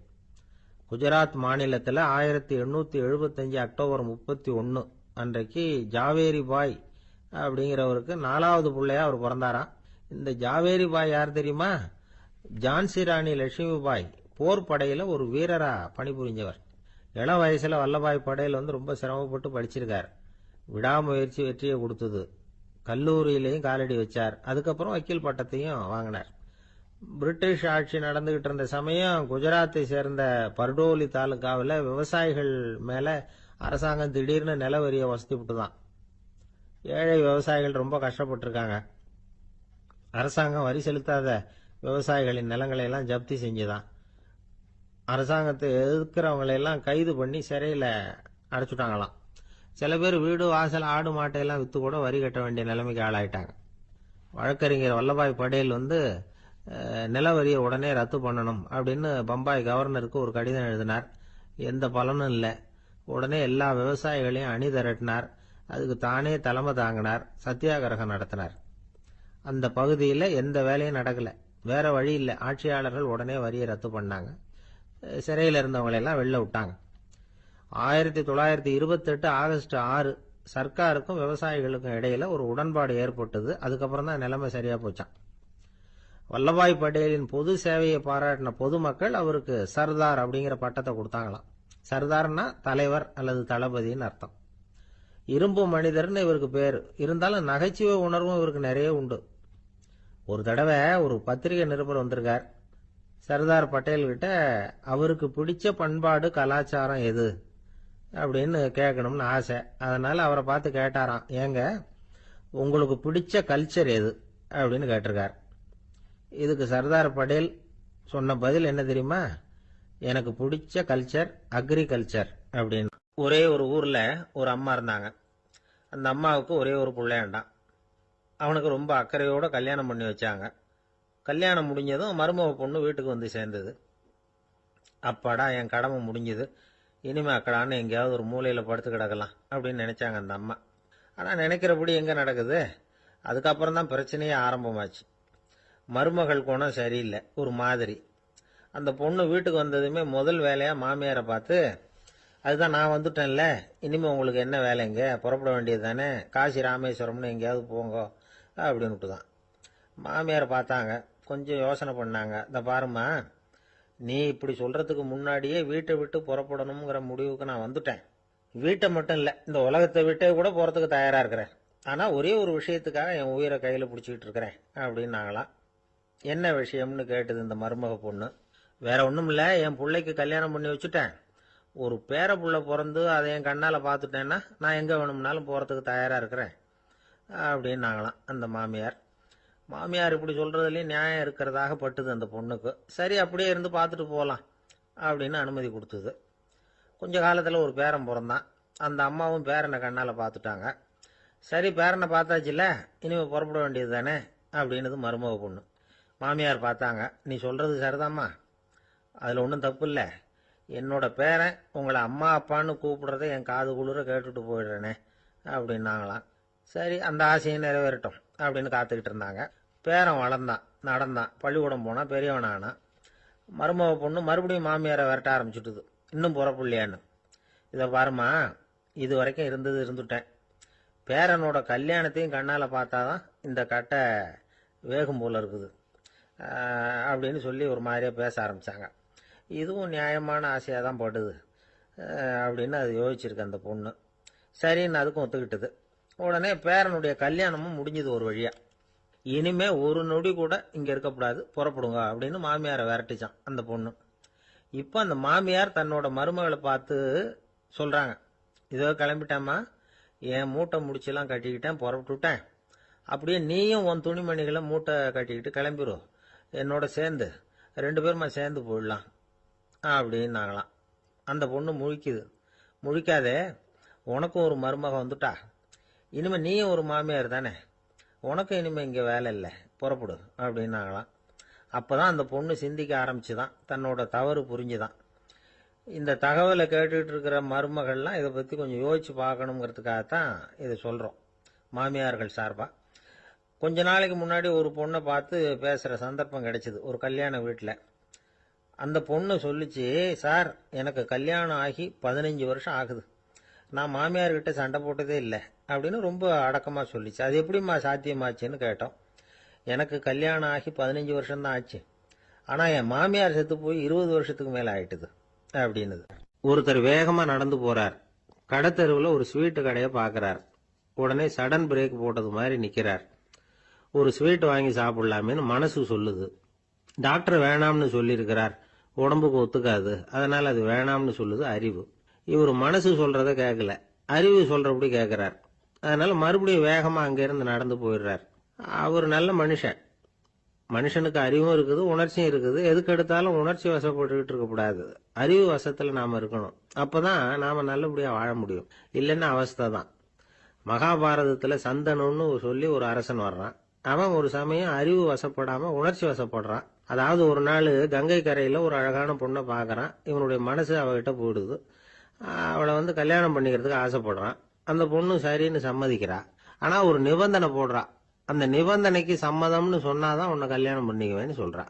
குஜராத் மாநிலத்தில் 1875 அக்டோபர் 31 அன்றைக்கு ஜாவேரி பாய் அப்படிங்கிறவருக்கு 4வது பிள்ளையா அவர் பிறந்தாராம். இந்த ஜாவேரி பாய் யார் தெரியுமா? ஜான்சி ராணி லட்சுமி பாய் போர் படையில ஒரு வீரரா பணிபுரிஞ்சவர். இளம் வயசுல வல்லபாய் படேல் ரொம்ப சிரமப்பட்டு படிச்சிருக்கார். விடாமுயற்சி வெற்றியை கொடுத்தது. கல்லூரியிலையும் காலடி வச்சார். அதுக்கப்புறம் வக்கீல் பட்டத்தையும் வாங்கினார். பிரிட்டிஷ் ஆட்சி நடந்துகிட்டு இருந்த சமயம் குஜராத்தை சேர்ந்த பர்டோலி தாலுகாவில் விவசாயிகள் மேல அரசாங்கம் திடீர்னு நில வரியை வசதி விட்டுதான். ஏழை விவசாயிகள் ரொம்ப கஷ்டப்பட்டிருக்காங்க. அரசாங்கம் வரி செலுத்தாத விவசாயிகளின் நிலங்களை எல்லாம் ஜப்தி செஞ்சுதான். அரசாங்கத்தை எதிர்க்கிறவங்களையெல்லாம் கைது பண்ணி சிறையில் அடைச்சுட்டாங்களாம். சில பேர் வீடு வாசல் ஆடு மாட்டையெல்லாம் விற்று கூட வரி கட்ட வேண்டிய நிலைமைக்கு ஆளாயிட்டாங்க. வழக்கறிஞர் வல்லபாய் படேல் நில வரியை உடனே ரத்து பண்ணணும் அப்படின்னு பம்பாய் கவர்னருக்கு ஒரு கடிதம் எழுதினார். எந்த பலனும் இல்லை. உடனே எல்லா விவசாயிகளையும் அணி திரட்டினார். அதுக்கு தானே தலைமை தாங்கினார். சத்தியாகிரகம் நடத்தினார். அந்த பகுதியில் எந்த வேலையும் நடக்கல. வேற வழி இல்லை. ஆட்சியாளர்கள் உடனே வரியை ரத்து பண்ணாங்க. சிறையில் இருந்தவங்களெல்லாம் வெளில விட்டாங்க. 1928 ஆகஸ்ட் 6 சர்க்காருக்கும் விவசாயிகளுக்கும் இடையில ஒரு உடன்பாடு ஏற்பட்டது. அதுக்கப்புறம் தான் நிலைமை சரியா போச்சான். வல்லபாய் பட்டேலின் பொது சேவையை பாராட்டின பொதுமக்கள் அவருக்கு சர்தார் அப்படிங்கிற பட்டத்தை கொடுத்தாங்களாம். சர்தார்னா தலைவர் அல்லது தளபதினு அர்த்தம். இரும்பு மனிதர்னு இவருக்கு பேரு. இருந்தாலும் நகைச்சுவை உணர்வும் இவருக்கு நிறைய உண்டு. ஒரு தடவை ஒரு பத்திரிகை நிருபர் வந்திருக்கார். சர்தார் பட்டேல் கிட்ட அவருக்கு பிடிச்ச பண்பாடு கலாச்சாரம் எது அப்படின்னு கேட்கணும்னு ஆசை. அதனால அவரை பார்த்து கேட்டாராம், ஏங்க உங்களுக்கு பிடிச்ச கல்ச்சர் எது அப்படின்னு கேட்டிருக்கார். இதுக்கு சர்தார் பட்டேல் சொன்ன பதில் என்ன தெரியுமா? எனக்கு பிடிச்ச கல்ச்சர் அக்ரிகல்ச்சர் அப்படின்னு. ஒரே ஒரு ஊர்ல ஒரு அம்மா இருந்தாங்க. அந்த அம்மாவுக்கு ஒரே ஒரு பிள்ளையாண்டான். அவனுக்கு ரொம்ப அக்கறையோட கல்யாணம் பண்ணி வச்சாங்க. கல்யாணம் முடிஞ்சதும் மருமக பொண்ணு வீட்டுக்கு வந்து சேர்ந்தது. அப்பாடா, என் கடமை முடிஞ்சது, இனிமே அக்கடான்னு எங்கேயாவது ஒரு மூலையில படுத்து கிடக்கலாம் அப்படின்னு நினைச்சாங்க அந்த அம்மா. ஆனா நினைக்கிறபடி எங்க நடக்குது? அதுக்கப்புறம் தான் பிரச்சனையே ஆரம்பமாச்சு. மருமகள் குணம் சரியில்லை, ஒரு மாதிரி. அந்த பொண்ணு வீட்டுக்கு வந்ததுமே முதல் வேலையா மாமியாரை பார்த்து, அதுதான் நான் வந்துட்டேன்ல, இனிமே உங்களுக்கு என்ன வேலைங்க, புறப்பட வேண்டியது தானே, காசி ராமேஸ்வரம்னு எங்கேயாவது போங்க அப்படின்னுட்டு தான். மாமியாரை பார்த்தாங்க, கொஞ்சம் யோசனை பண்ணாங்க. இந்த பாருமா, நீ இப்படி சொல்றதுக்கு முன்னாடியே வீட்டை விட்டு புறப்படணுங்கிற முடிவுக்கு நான் வந்துட்டேன். வீட்டை மட்டும் இல்லை, இந்த உலகத்தை விட்டே கூட போறதுக்கு தயாரா இருக்கிறேன். ஆனா ஒரே ஒரு விஷயத்துக்காக என் உயிரை கையில பிடிச்சிக்கிட்டு இருக்கிறேன் அப்படின்னாங்களாம். என்ன விஷயம்னு கேட்டது இந்த மருமக பொண்ணு. வேற ஒண்ணும் இல்ல, என் பிள்ளைக்கு கல்யாணம் பண்ணி வச்சுட்டேன். ஒரு பேர புள்ள பிறந்து அதை என் கண்ணால பாத்துட்டேன்னா நான் எங்க வேணும்னாலும் போறதுக்கு தயாரா இருக்கிறேன் அப்படின்னாங்களாம் அந்த மாமியார். மாமியார் இப்படி சொல்றதுலயும் நியாயம் இருக்கிறதாக பட்டுது அந்த பொண்ணுக்கு. சரி, அப்படியே இருந்து பார்த்துட்டு போகலாம் அப்படின்னு அனுமதி கொடுத்தது. கொஞ்ச காலத்துல ஒரு பேரன் பிறந்தான். அந்த அம்மாவும் பேரனை கண்ணால பார்த்துட்டாங்க. சரி, பேரனை பார்த்தாச்சுல, இனிமே புறப்பட வேண்டியது தானே அப்படின்னது மருமக பொண்ணு. மாமியார் பார்த்தாங்க, நீ சொல்றது சரிதாம்மா, அதுல ஒன்றும் தப்பு இல்லை. என்னோட பேரன் உங்களை அம்மா அப்பான்னு கூப்பிடுறத என் காது குளிர கேட்டுட்டு போயிடுறேனே அப்படின்னாங்களாம். சரி, அந்த ஆசையை நிறைவேறட்டும் அப்படின்னு காத்துக்கிட்டு இருந்தாங்க. பேரன் வளர்ந்தான், நடந்தான், பள்ளிக்கூடம் போனா, பெரியவனானா. மருமக பொண்ணு மறுபடியும் மாமியாரை விரட்ட ஆரம்பிச்சுட்டுது, இன்னும் புறப்புள்ளையான்னு. இதை பாருமா, இது வரைக்கும் இருந்துட்டேன். பேரனோட கல்யாணத்தையும் கண்ணால பார்த்தாதான் இந்த கட்டை வேகும் போல இருக்குது அப்படின்னு சொல்லி ஒரு மாதிரியா பேச ஆரம்பிச்சாங்க. இதுவும் நியாயமான ஆசையாக தான் படுது அப்படின்னு அது யோசிச்சிருக்கு அந்த பொண்ணு. சரின்னு அதுக்கும் ஒத்துக்கிட்டது. உடனே பேரனுடைய கல்யாணமும் முடிஞ்சது ஒரு வழியா. இனிமே ஒரு நொடி கூட இங்க இருக்கக்கூடாது, புறப்படுங்க அப்படின்னு மாமியாரை விரட்டிச்சான் அந்த பொண்ணு. இப்ப அந்த மாமியார் தன்னோட மருமகளை பார்த்து சொல்றாங்க, இதோ கிளம்பிட்டேம்மா, என் மூட்டை முடிச்செல்லாம் கட்டிக்கிட்டேன், புறப்பட்டுட்டேன். அப்படியே நீயும் உன் துணிமணிகளை மூட்டை கட்டிக்கிட்டு கிளம்பிடும், என்னோட சேர்ந்து 2 பேருமா சேர்ந்து போயிடலாம் அப்படின்னாங்களாம். அந்த பொண்ணு முழிக்குது. முழிக்காதே, உனக்கும் ஒரு மருமக வந்துட்டா, இனிமே நீயும் ஒரு மாமியார் தானே, உனக்கும் இனிமே இங்க வேலை இல்லை, புறப்படு அப்படின்னாங்களாம். அப்பதான் அந்த பொண்ணு சிந்திக்க ஆரம்பிச்சுதான், தன்னோட தவறு புரிஞ்சுதான். இந்த தகவலை கேட்டுட்டு இருக்கிற மருமகள்லாம் இதை பத்தி கொஞ்சம் யோசிச்சு பார்க்கணுங்கிறதுக்காகத்தான் இதை சொல்றோம் மாமியார்கள் சார்பா. கொஞ்ச நாளைக்கு முன்னாடி ஒரு பொண்ணை பார்த்து பேசுகிற சந்தர்ப்பம் கிடைச்சிது ஒரு கல்யாண வீட்டில். அந்த பொண்ணு சொல்லிச்சு, சார் எனக்கு கல்யாணம் ஆகி 15 வருஷம் ஆகுது, நான் மாமியார்கிட்ட சண்டை போட்டதே இல்லை அப்படின்னு ரொம்ப அடக்கமாக சொல்லிச்சு. அது எப்படிம்மா சாத்தியமாச்சுன்னு கேட்டோம். எனக்கு கல்யாணம் ஆகி 15 வருஷம்தான் ஆச்சு, ஆனால் என் மாமியார் செத்து போய் 20 வருஷத்துக்கு மேலே ஆயிட்டுது அப்படின்னுது. ஒருத்தர் வேகமாக நடந்து போகிறார். கடத்தெருவில் ஒரு ஸ்வீட்டு கடையை பார்க்குறார். உடனே சடன் பிரேக் போட்டது மாதிரி நிற்கிறார். ஒரு ஸ்வீட் வாங்கி சாப்பிடலாமேன்னு மனசு சொல்லுது. டாக்டர் வேணாம்னு சொல்லியிருக்கிறார், உடம்புக்கு ஒத்துக்காது, அதனால் அது வேணாம்னு சொல்லுது அறிவு. இவர் மனசு சொல்கிறத கேட்கல, அறிவு சொல்கிறபடி கேட்குறார். அதனால் மறுபடியும் வேகமாக அங்கேருந்து நடந்து போயிடுறார். அவர் நல்ல மனுஷன். மனுஷனுக்கு அறிவும் இருக்குது, உணர்ச்சியும் இருக்குது. எதுக்கு எடுத்தாலும் உணர்ச்சி வசப்பட்டுக்கிட்டு இருக்கக்கூடாது, அறிவு வசத்தில் நாம் இருக்கணும். அப்போ தான் நாம் நல்லபடியாக வாழ முடியும். இல்லைன்னா அவஸ்தை தான். மகாபாரதத்தில் சந்தனுன்னு சொல்லி ஒரு அரசன் வர்றான். அவன் ஒரு சமயம் அறிவு வசப்படாமல் உணர்ச்சி வசப்படுறான். அதாவது ஒரு நாள் கங்கை கரையில் ஒரு அழகான பொண்ணை பார்க்குறான். இவனுடைய மனசு அவகிட்ட போயிடுது. அவளை கல்யாணம் பண்ணிக்கிறதுக்கு ஆசைப்படுறான். அந்த பொண்ணு சரின்னு சம்மதிக்கிறா. ஆனால் ஒரு நிபந்தனை போடுறா. அந்த நிபந்தனைக்கு சம்மதம்னு சொன்னாதான் உன்னை கல்யாணம் பண்ணிக்குவேன்னு சொல்றா.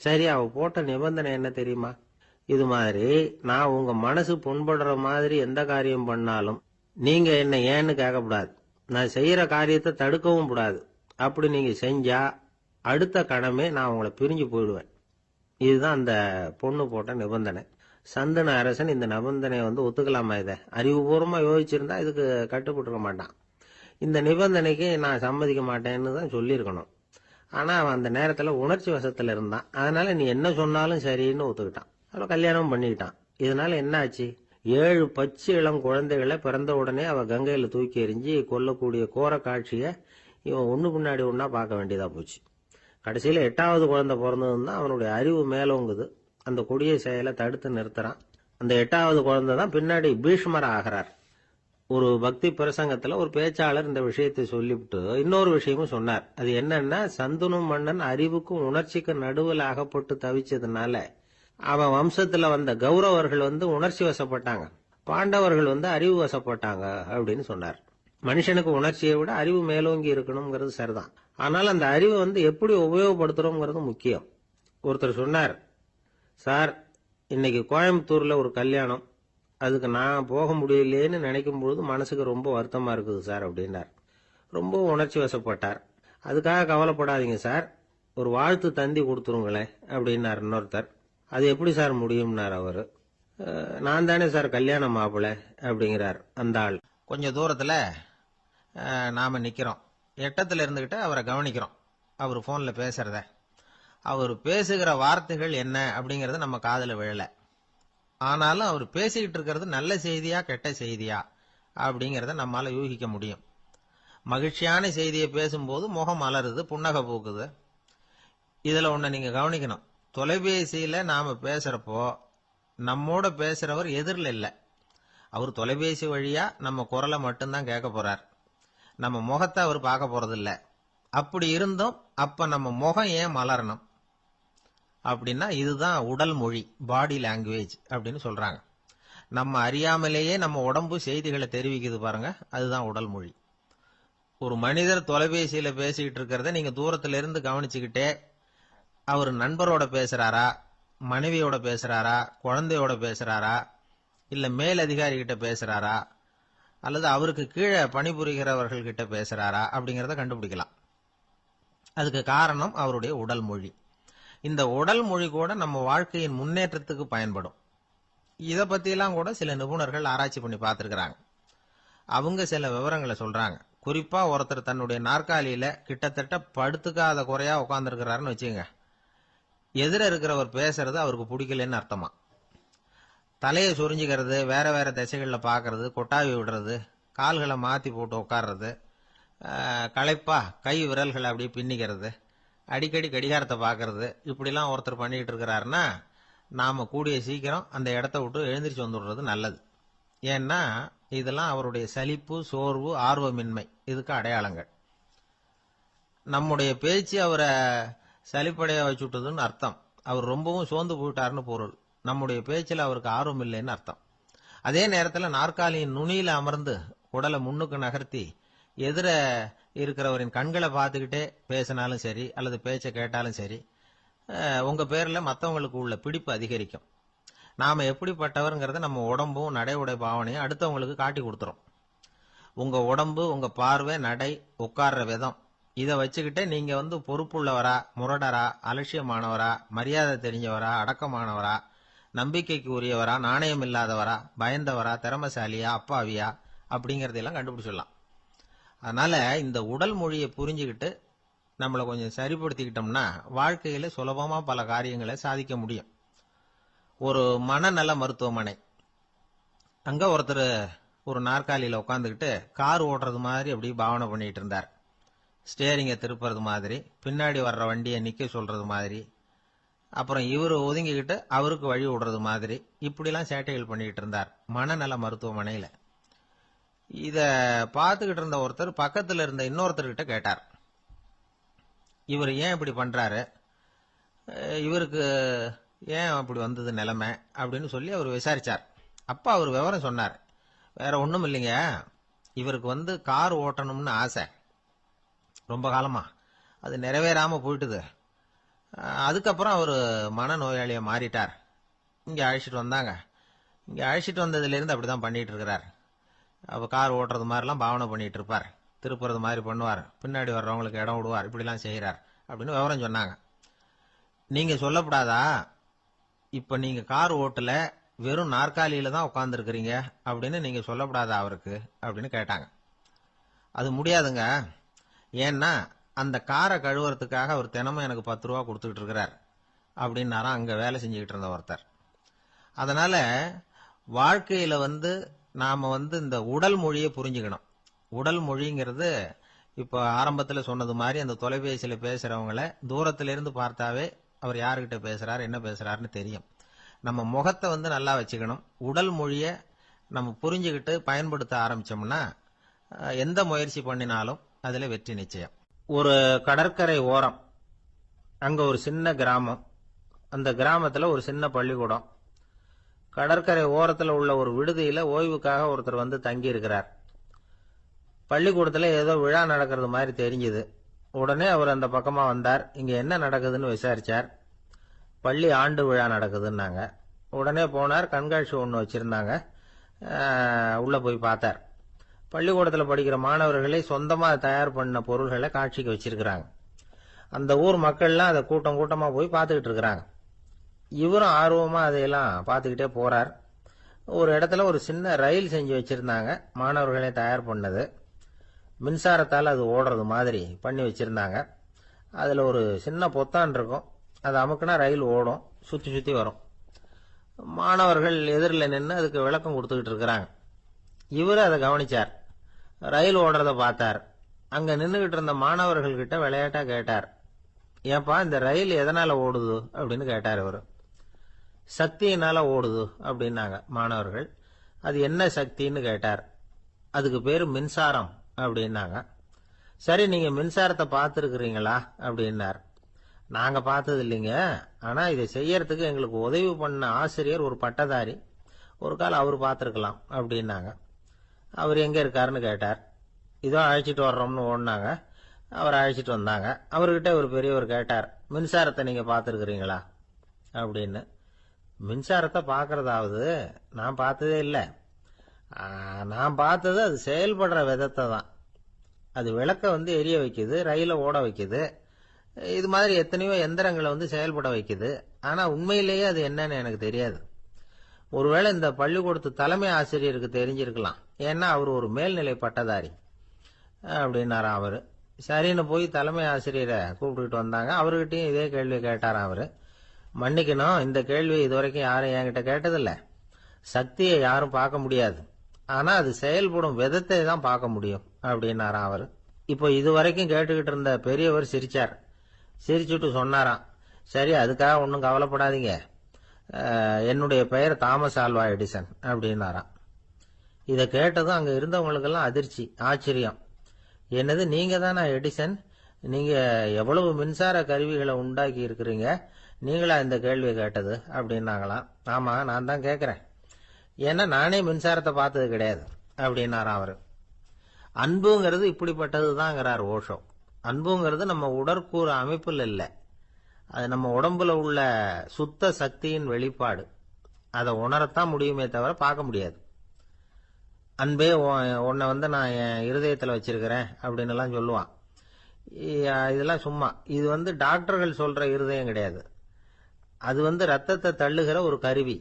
சரி, அவ போட்ட நிபந்தனை என்ன தெரியுமா? இது மாதிரி நான் உங்க மனசு புண்படுற மாதிரி எந்த காரியம் பண்ணாலும் நீங்க என்ன ஏன்னு கேட்கக்கூடாது, நான் செய்யற காரியத்தை தடுக்கவும் கூடாது. அப்படி நீங்க செஞ்சா அடுத்த கணமே நான் உங்களை பிரிஞ்சு போயிடுவேன். இதுதான் அந்த பொண்ணு போட்ட நிபந்தனை. சந்தன அரசன் இந்த நிபந்தனையை ஒத்துக்கலாமா? இதை அறிவுபூர்வமா யோசிச்சிருந்தா இதுக்கு கட்டுப்பட்டுருக்க மாட்டான். இந்த நிபந்தனைக்கு நான் சம்மதிக்க மாட்டேன்னு தான் சொல்லியிருக்கணும். ஆனால் அவன் அந்த நேரத்தில் உணர்ச்சி வசத்தில் இருந்தான். அதனால நீ என்ன சொன்னாலும் சரின்னு ஒத்துக்கிட்டான். அப்புறம் கல்யாணம் பண்ணிக்கிட்டான். இதனால என்ன ஆச்சு? 7 பச்சை இளம் குழந்தைகளை பிறந்த உடனே அவ கங்கையில் தூக்கி எறிஞ்சி கொல்லக்கூடிய கோர காட்சியை இவன் ஒன்று பின்னாடி ஒன்றா பார்க்க வேண்டியதாக போச்சு. கடைசியில் 8வது குழந்தை பிறந்ததுன்னு தான் அவனுடைய அறிவு மேலோங்குது. அந்த கொடிய செயலை தடுத்து நிறுத்துறான். அந்த 8வது குழந்தை தான் பின்னாடி பீஷ்மர் ஆகிறார். ஒரு பக்தி பிரசங்கத்தில் ஒரு பேச்சாளர் இந்த விஷயத்தை சொல்லிவிட்டு இன்னொரு விஷயமும் சொன்னார். அது என்னன்னா, சந்தனு மன்னன் அறிவுக்கும் உணர்ச்சிக்கும் நடுவில் அகப்பட்டு தவிச்சதுனால அவன் வம்சத்துல வந்த கௌரவர்கள் உணர்ச்சி வசப்பட்டாங்க, பாண்டவர்கள் அறிவு வசப்பட்டாங்க அப்படின்னு சொன்னார். மனுஷனுக்கு உணர்ச்சியை விட அறிவு மேலோங்கி இருக்கணுங்கிறது சரிதான். ஆனால் அந்த அறிவை எப்படி உபயோகப்படுத்துறோங்கிறது முக்கியம். ஒருத்தர் சொன்னார், சார் இன்னைக்கு கோயம்புத்தூர்ல ஒரு கல்யாணம், அதுக்கு நான் போக முடியலேன்னு நினைக்கும் பொழுது மனசுக்கு ரொம்ப வருத்தமா இருக்குது சார் அப்படின்னார். ரொம்ப உணர்ச்சி வசப்பட்டார். அதுக்காக கவலைப்படாதீங்க சார், ஒரு வாழ்த்து தந்தி கொடுத்துருங்களேன் அப்படின்னார் இன்னொருத்தர். அது எப்படி சார் முடியும்னார் அவர். நான் தானே சார் கல்யாண மாப்பிள்ளை அப்படிங்கிறார் அந்த ஆள். கொஞ்சம் தூரத்தில் நாம் நிற்கிறோம். எட்டத்தில் இருந்துக்கிட்டு அவரை கவனிக்கிறோம். அவர் ஃபோனில் பேசுகிறத, அவர் பேசுகிற வார்த்தைகள் என்ன அப்படிங்கிறது நம்ம காதில் விழலை. ஆனாலும் அவர் பேசிக்கிட்டு இருக்கிறது நல்ல செய்தியா கெட்ட செய்தியா அப்படிங்கிறத நம்மால் யூகிக்க முடியும். மகிழ்ச்சியான செய்தியை பேசும்போது முகம் மலருது, புன்னகை பூக்குது. இதில் ஒன்று நீங்கள் கவனிக்கணும். தொலைபேசியில் நாம் பேசுகிறப்போ நம்மோட பேசுகிறவர் எதிரில் இல்லை. அவர் தொலைபேசி வழியாக நம்ம குரலை மட்டும்தான் கேட்க போகிறார். நம்ம முகத்தை அவர் பார்க்க போகிறதில்ல. அப்படி இருந்தும் அப்போ நம்ம முகம் ஏன் மலரணும் அப்படின்னா, இதுதான் உடல் மொழி, பாடி லாங்குவேஜ் அப்படின்னு சொல்கிறாங்க. நம்ம அறியாமலேயே நம்ம உடம்பு செய்திகளை தெரிவிக்குது பாருங்க, அதுதான் உடல் மொழி. ஒரு மனிதர் தொலைபேசியில் பேசிக்கிட்டு இருக்கிறத நீங்கள் தூரத்திலிருந்து கவனிச்சுக்கிட்டே அவர் நண்பரோட பேசுகிறாரா, மனைவியோட பேசுகிறாரா, குழந்தையோட பேசுகிறாரா, இல்லை மேலதிகாரிகிட்ட பேசுகிறாரா, அல்லது அவருக்கு கீழே பணிபுரிகிறவர்கள்கிட்ட பேசுகிறாரா அப்படிங்கிறத கண்டுபிடிக்கலாம். அதுக்கு காரணம் அவருடைய உடல் மொழி. இந்த உடல் மொழி கூட நம்ம வாழ்க்கையின் முன்னேற்றத்துக்கு பயன்படும். இதை பற்றியெல்லாம் கூட சில நிபுணர்கள் ஆராய்ச்சி பண்ணி பார்த்துருக்குறாங்க. அவங்க சில விவரங்களை சொல்கிறாங்க. குறிப்பாக ஒருத்தர் தன்னுடைய நாற்காலியில் கிட்டத்தட்ட படுத்துக்காத குறையா உட்காந்துருக்கிறாருன்னு வச்சுங்க. எதிர இருக்கிறவர் பேசுறது அவருக்கு பிடிக்கலன்னு அர்த்தமா. தலையை சொரிஞ்சிக்கிறது, வேற வேற திசைகளில் பார்க்கறது, கொட்டாவி விடுறது, கால்களை மாற்றி போட்டு உட்கார்றது, களைப்பா கை விரல்களை அப்படியே பின்னிக்கிறது, அடிக்கடி கடிகாரத்தை பார்க்கறது, இப்படிலாம் ஒருத்தர் பண்ணிக்கிட்டு இருக்கிறாருன்னா நாம் கூடிய சீக்கிரம் அந்த இடத்த விட்டு எழுந்திரிச்சு வந்துடுறது நல்லது. ஏன்னா இதெல்லாம் அவருடைய சலிப்பு, சோர்வு, ஆர்வமின்மை, இதுக்கு அடையாளங்கள். நம்முடைய பேச்சு அவரை சலிப்படைய வச்சுட்டதுன்னு அர்த்தம். அவர் ரொம்பவும் சோர்ந்து போயிட்டாருன்னு பொருள். நம்முடைய பேச்சில் அவருக்கு ஆர்வம் இல்லைன்னு அர்த்தம். அதே நேரத்தில் நாற்காலியின் நுனியில் அமர்ந்து உடலை முன்னுக்கு நகர்த்தி எதிர இருக்கிறவரின் கண்களை பார்த்துக்கிட்டே பேசினாலும் சரி அல்லது பேச்சை கேட்டாலும் சரி, உங்க பேர்ல மற்றவங்களுக்கு உள்ள பிடிப்பு அதிகரிக்கும். நாம எப்படிப்பட்டவர்ங்கிறத நம்ம உடம்பும் நடை உடை பாவனையும் அடுத்தவங்களுக்கு காட்டி கொடுத்துரும். உங்க உடம்பு, உங்க பார்வை, நடை, உட்கார்ற விதம், இதை வச்சுக்கிட்டே நீங்க பொறுப்புள்ளவரா, முரடரா, அலட்சியமானவரா, மரியாதை தெரிஞ்சவரா, அடக்கமானவரா, நம்பிக்கைக்கு உரியவரா, நாணயம் இல்லாதவரா, பயந்தவரா, திறமசாலியா, அப்பாவியா அப்படிங்கறதெல்லாம் கண்டுபிடிச்சிடலாம். அதனால இந்த உடல் மொழியை புரிஞ்சுக்கிட்டு நம்மளை கொஞ்சம் சரிப்படுத்திக்கிட்டோம்னா வாழ்க்கையில சுலபமா பல காரியங்களை சாதிக்க முடியும். ஒரு மனநல மருத்துவமனை, அங்க ஒருத்தர் ஒரு நாற்காலியில உட்காந்துக்கிட்டு கார் ஓட்டுறது மாதிரி அப்படி பாவனை பண்ணிட்டு இருந்தார். ஸ்டேரிங்கை திருப்புறது மாதிரி, பின்னாடி வர்ற வண்டியை நிக்க சொல்றது மாதிரி, அப்புறம் இவரு ஒதுங்கிக்கிட்டு அவருக்கு வழி விடுறது மாதிரி, இப்படிலாம் சேட்டைகள் பண்ணிட்டு இருந்தார் மனநல மருத்துவமனையில. இத பார்த்துக்கிட்டு இருந்த ஒருத்தர் பக்கத்துல இருந்த இன்னொருத்தர்கிட்ட கேட்டார், இவர் ஏன் இப்படி பண்றாரு, இவருக்கு ஏன் அப்படி வந்தது நிலைமை அப்படின்னு சொல்லி அவர் விசாரிச்சார். அப்ப அவர் விவரம் சொன்னார். வேற ஒண்ணும் இல்லைங்க, இவருக்கு கார் ஓட்டணும்னு ஆசை ரொம்ப காலமா, அது நிறைவேறாம போயிட்டுது. அதுக்கப்புறம் அவர் மனநோயாளியா மாறிட்டார். இங்க அழைச்சிட்டு வந்தாங்க. இங்க அழைச்சிட்டு வந்ததுல இருந்து அப்படிதான் பண்ணிட்டு இருக்கிறார். அவ கார் ஓட்டுறது மாதிரிலாம் பாவனை பண்ணிட்டு இருப்பார், திருப்புறது மாதிரி பண்ணுவார், பின்னாடி வர்றவங்களுக்கு இடம் விடுவார், இப்படிலாம் செய்யறார் அப்படின்னு விவரம் சொன்னாங்க. நீங்க சொல்லப்படாதா, இப்ப நீங்க கார் ஓட்டல, வெறும் நாற்காலியில தான் உட்கார்ந்து இருக்கிறீங்க அப்படின்னு நீங்க சொல்லப்படாதா அவருக்கு அப்படின்னு கேட்டாங்க. அது முடியாதுங்க, ஏன்னா அந்த காரை கழுவுறதுக்காக அவர் தினமும் எனக்கு 10 ரூபா கொடுத்துக்கிட்டு இருக்கிறார் அப்படின்னாராம் அங்க வேலை செஞ்சுக்கிட்டு இருந்த ஒருத்தர். அதனால வாழ்க்கையில நாம இந்த உடல் மொழியை புரிஞ்சுக்கணும். உடல் மொழிங்கிறது இப்ப ஆரம்பத்துல சொன்னது மாதிரி அந்த தொலைபேசியில பேசுறவங்கள தூரத்துல இருந்து பார்த்தாவே அவர் யாருகிட்ட பேசுறாரு, என்ன பேசுறாருன்னு தெரியும். நம்ம முகத்தை நல்லா வச்சுக்கணும். உடல் மொழியை நம்ம புரிஞ்சுக்கிட்டு பயன்படுத்த ஆரம்பிச்சோம்னா எந்த முயற்சி பண்ணினாலும் அதுல வெற்றி நிச்சயம். ஒரு கடற்கரை ஓரம், அங்க ஒரு சின்ன கிராமம், அந்த கிராமத்துல ஒரு சின்ன பள்ளிக்கூடம். கடற்கரை ஓரத்துல உள்ள ஒரு விடுதியில ஓய்வுக்காக ஒருத்தர் தங்கி இருக்கிறார். பள்ளிக்கூடத்துல ஏதோ விழா நடக்கிறது மாதிரி தெரிஞ்சுது. உடனே அவர் அந்த பக்கமா வந்தார். இங்க என்ன நடக்குதுன்னு விசாரிச்சார். பள்ளி ஆண்டு விழா நடக்குதுன்னாங்க. உடனே போனார். கண்காட்சி ஒன்று வச்சிருந்தாங்க. உள்ள போய் பார்த்தார். பள்ளிக்கூடத்தில் படிக்கிற மாணவர்களை சொந்தமா தயார் பண்ண பொருள்களை காட்சிக்கு வச்சிருக்கிறாங்க. அந்த ஊர் மக்கள்லாம் அதை கூட்டம் கூட்டமா போய் பார்த்துக்கிட்டு இருக்கிறாங்க. இவரும் ஆர்வமா அதையெல்லாம் பார்த்துக்கிட்டே போறார். ஒரு இடத்துல ஒரு சின்ன ரயில் செஞ்சு வச்சிருந்தாங்க, மாணவர்களே தயார் பண்ணது. மின்சாரத்தால் அது ஓடுறது மாதிரி பண்ணி வச்சிருந்தாங்க. அதுல ஒரு சின்ன பொத்தான் இருக்கும், அது அமுக்குனா ரயில் ஓடும், சுத்தி சுத்தி வரும். மாணவர்கள் எதிரில் நின்று அதுக்கு விளக்கம் கொடுத்துக்கிட்டு இருக்கிறாங்க. இவரு அதை கவனிச்சார். ரயில் ஓடுறத பார்த்தார். அங்க நின்றுகிட்டு இருந்த மாணவர்கள் கிட்ட விளையாட்டா கேட்டார், ஏன்பா இந்த ரயில் எதனால ஓடுது அப்படின்னு கேட்டார். இவரு சக்தியினால ஓடுது அப்படின்னாங்க மாணவர்கள். அது என்ன சக்தின்னு கேட்டார். அதுக்கு பேரு மின்சாரம் அப்படின்னாங்க. சரி, நீங்க மின்சாரத்தை பார்த்துருக்கிறீங்களா அப்படின்னார். நாங்க பார்த்தது இல்லைங்க, ஆனா இதை செய்யறதுக்கு எங்களுக்கு உதவி பண்ண ஆசிரியர் ஒரு பட்டதாரி, ஒரு கால் அவர் பார்த்துருக்கலாம் அப்படின்னாங்க. அவர் எங்க இருக்காருன்னு கேட்டார். இதோ அழைச்சிட்டு வர்றோம்னு ஓடினாங்க. அவர் அழைச்சிட்டு வந்தாங்க. அவர்கிட்ட ஒரு பெரியவர் கேட்டார், மின்சாரத்தை நீங்க பார்த்துருக்கிறீங்களா அப்படின்னு. மின்சாரத்தை பார்க்கறதாவது நான் பார்த்ததே இல்லை. நான் பார்த்தது அது செயல்படுற விதத்தை தான். அது விளக்க எரிய வைக்குது, ரயில ஓட வைக்குது, இது மாதிரி எத்தனையோ எந்திரங்களை செயல்பட வைக்குது. ஆனா உண்மையிலேயே அது என்னன்னு எனக்கு தெரியாது. ஒருவேளை இந்த பள்ளிக்கூடத்து தலைமை ஆசிரியருக்கு தெரிஞ்சிருக்கலாம், ஏன்னா அவர் ஒரு மேல்நிலை பட்டதாரி அப்படின்னாராம் அவரு. சரின்னு போய் தலைமை ஆசிரியரை கூப்பிட்டுக்கிட்டு வந்தாங்க. அவர்கிட்டயும் இதே கேள்வி கேட்டாராம் அவரு. மன்னிக்கணும், இந்த கேள்வி இதுவரைக்கும் யாரும் என்கிட்ட கேட்டதில்ல. சக்தியை யாரும் பார்க்க முடியாது, ஆனா அது செயல்படும் விதத்தை தான் பார்க்க முடியும் அப்படின்னாராம் அவரு. இப்போ இதுவரைக்கும் கேட்டுக்கிட்டு இருந்த பெரியவர் சிரிச்சார். சிரிச்சுட்டு சொன்னாராம், சரி அதுக்காக ஒன்றும் கவலைப்படாதீங்க, என்னுடைய பெயர் தாமஸ் ஆல்வா எடிசன் அப்படின்னாராம். இதை கேட்டதும் அங்க இருந்தவங்களுக்கெல்லாம் அதிர்ச்சி, ஆச்சரியம். என்னது, நீங்க தானா எடிசன்? நீங்க எவ்வளவு மின்சார கருவிகளை உண்டாக்கி இருக்கிறீங்க, நீங்களா இந்த கேள்வியை கேட்டது அப்படின்னாங்களாம். ஆமா, நான் தான் கேட்கிறேன், ஏன்னா நானே மின்சாரத்தை பார்த்தது கிடையாது அப்படின்னாராம் அவரு. அன்புங்கிறது இப்படிப்பட்டது தாங்கிறார் ஓஷோ. அன்புங்கிறது நம்ம உடற்கூறு அமைப்பில் இல்லை, அது நம்ம உடம்புல உள்ள சுத்த சக்தியின் வெளிப்பாடு. அதை உணரத்தான் முடியுமே தவிர பார்க்க முடியாது. அன்பே உன்னை நான் என் இருதயத்தில் வச்சிருக்கிறேன் அப்படின்னு எல்லாம் சொல்லுவான். இதெல்லாம் சும்மா. இது டாக்டர்கள் சொல்ற இருதயம் கிடையாது. அது ரத்தத்தை தள்ளுகிற ஒரு கருவி,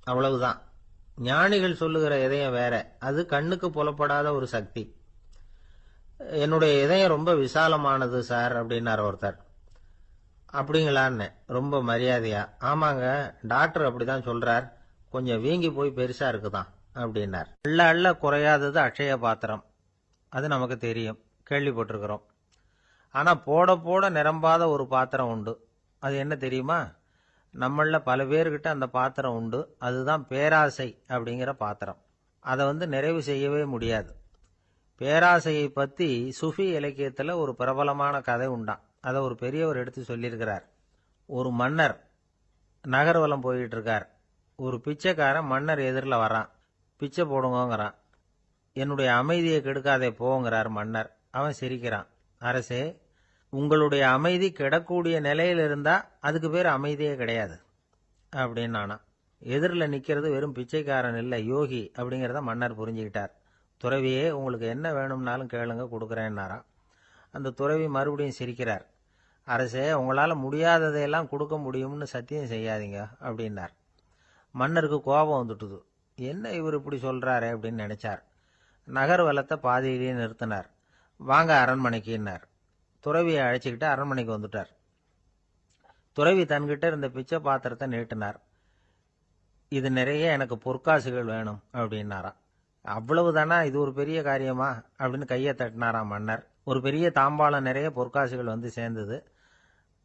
அவ்வளவுதான். ஞானிகள் சொல்லுகிற இதயம் வேற, அது கண்ணுக்கு புலப்படாத ஒரு சக்தி. என்னுடைய இதயம் ரொம்ப விசாலமானது சார் அப்படின்னார் ஒருத்தர். அப்படிங்களான்னு ரொம்ப மரியாதையா, ஆமாங்க டாக்டர் அப்படிதான் சொல்றார், கொஞ்சம் வீங்கி போய் பெருசா இருக்குதான் அப்படின்னார். அள்ள அள்ள குறையாதது அட்சய பாத்திரம், அது நமக்கு தெரியும், கேள்விப்பட்டிருக்கிறோம். ஆனா போட போட நிரம்பாத ஒரு பாத்திரம் உண்டு. அது என்ன தெரியுமா? நம்மள பல பேர்கிட்ட அந்த பாத்திரம் உண்டு. அதுதான் பேராசை அப்படிங்கிற பாத்திரம். அதை நிறைவு செய்யவே முடியாது. பேராசையை பத்தி சுஃபி இலக்கியத்துல ஒரு பிரபலமான கதை உண்டாம். அதை ஒரு பெரியவர் எடுத்து சொல்லியிருக்கிறார். ஒரு மன்னர் நகர்வலம் போயிட்டு இருக்கார். ஒரு பிச்சைக்காரன் மன்னர் எதிரில் வரான். பிச்சை போடுங்கிறான். என்னுடைய அமைதியை கெடுக்காதே போங்கிறார் மன்னர். அவன் சிரிக்கிறான். அரசே, உங்களுடைய அமைதி கெடக்கூடிய நிலையில் இருந்தா அதுக்கு பேர் அமைதியே கிடையாது அப்படின்னு நானா. எதிரில் நிக்கிறது வெறும் பிச்சைக்காரன் இல்லை, யோகி அப்படிங்கிறத மன்னர் புரிஞ்சுக்கிட்டார். துறவியே, உங்களுக்கு என்ன வேணும்னாலும் கேளுங்க, கொடுக்குறேன்னாராம். அந்த துறவி மறுபடியும் சிரிக்கிறார். அரசே, உங்களால முடியாததையெல்லாம் கொடுக்க முடியும்னு சத்தியம் செய்யாதீங்க அப்படின்னார். மன்னருக்கு கோபம் வந்துட்டுது. என்ன இவர் இப்படி சொல்றாரு அப்படின்னு நினைச்சார். நகர்வலத்தை பாதியிலேயே நிறுத்தினார். வாங்க அரண்மனைக்குன்னார். துறவியை அழைச்சிக்கிட்டு அரண்மனைக்கு வந்துட்டார். துறவி தன்கிட்ட இருந்த பிச்சை பாத்திரத்தை நீட்டினார். இது நிறைய எனக்கு பொற்காசுகள் வேணும் அப்படின்னாராம். அவ்வளவுதானா, இது ஒரு பெரிய காரியமா அப்படின்னு கையை தட்டினாராம் மன்னர். ஒரு பெரிய தாம்பாளம் நிறைய பொற்காசுகள் சேர்ந்தது.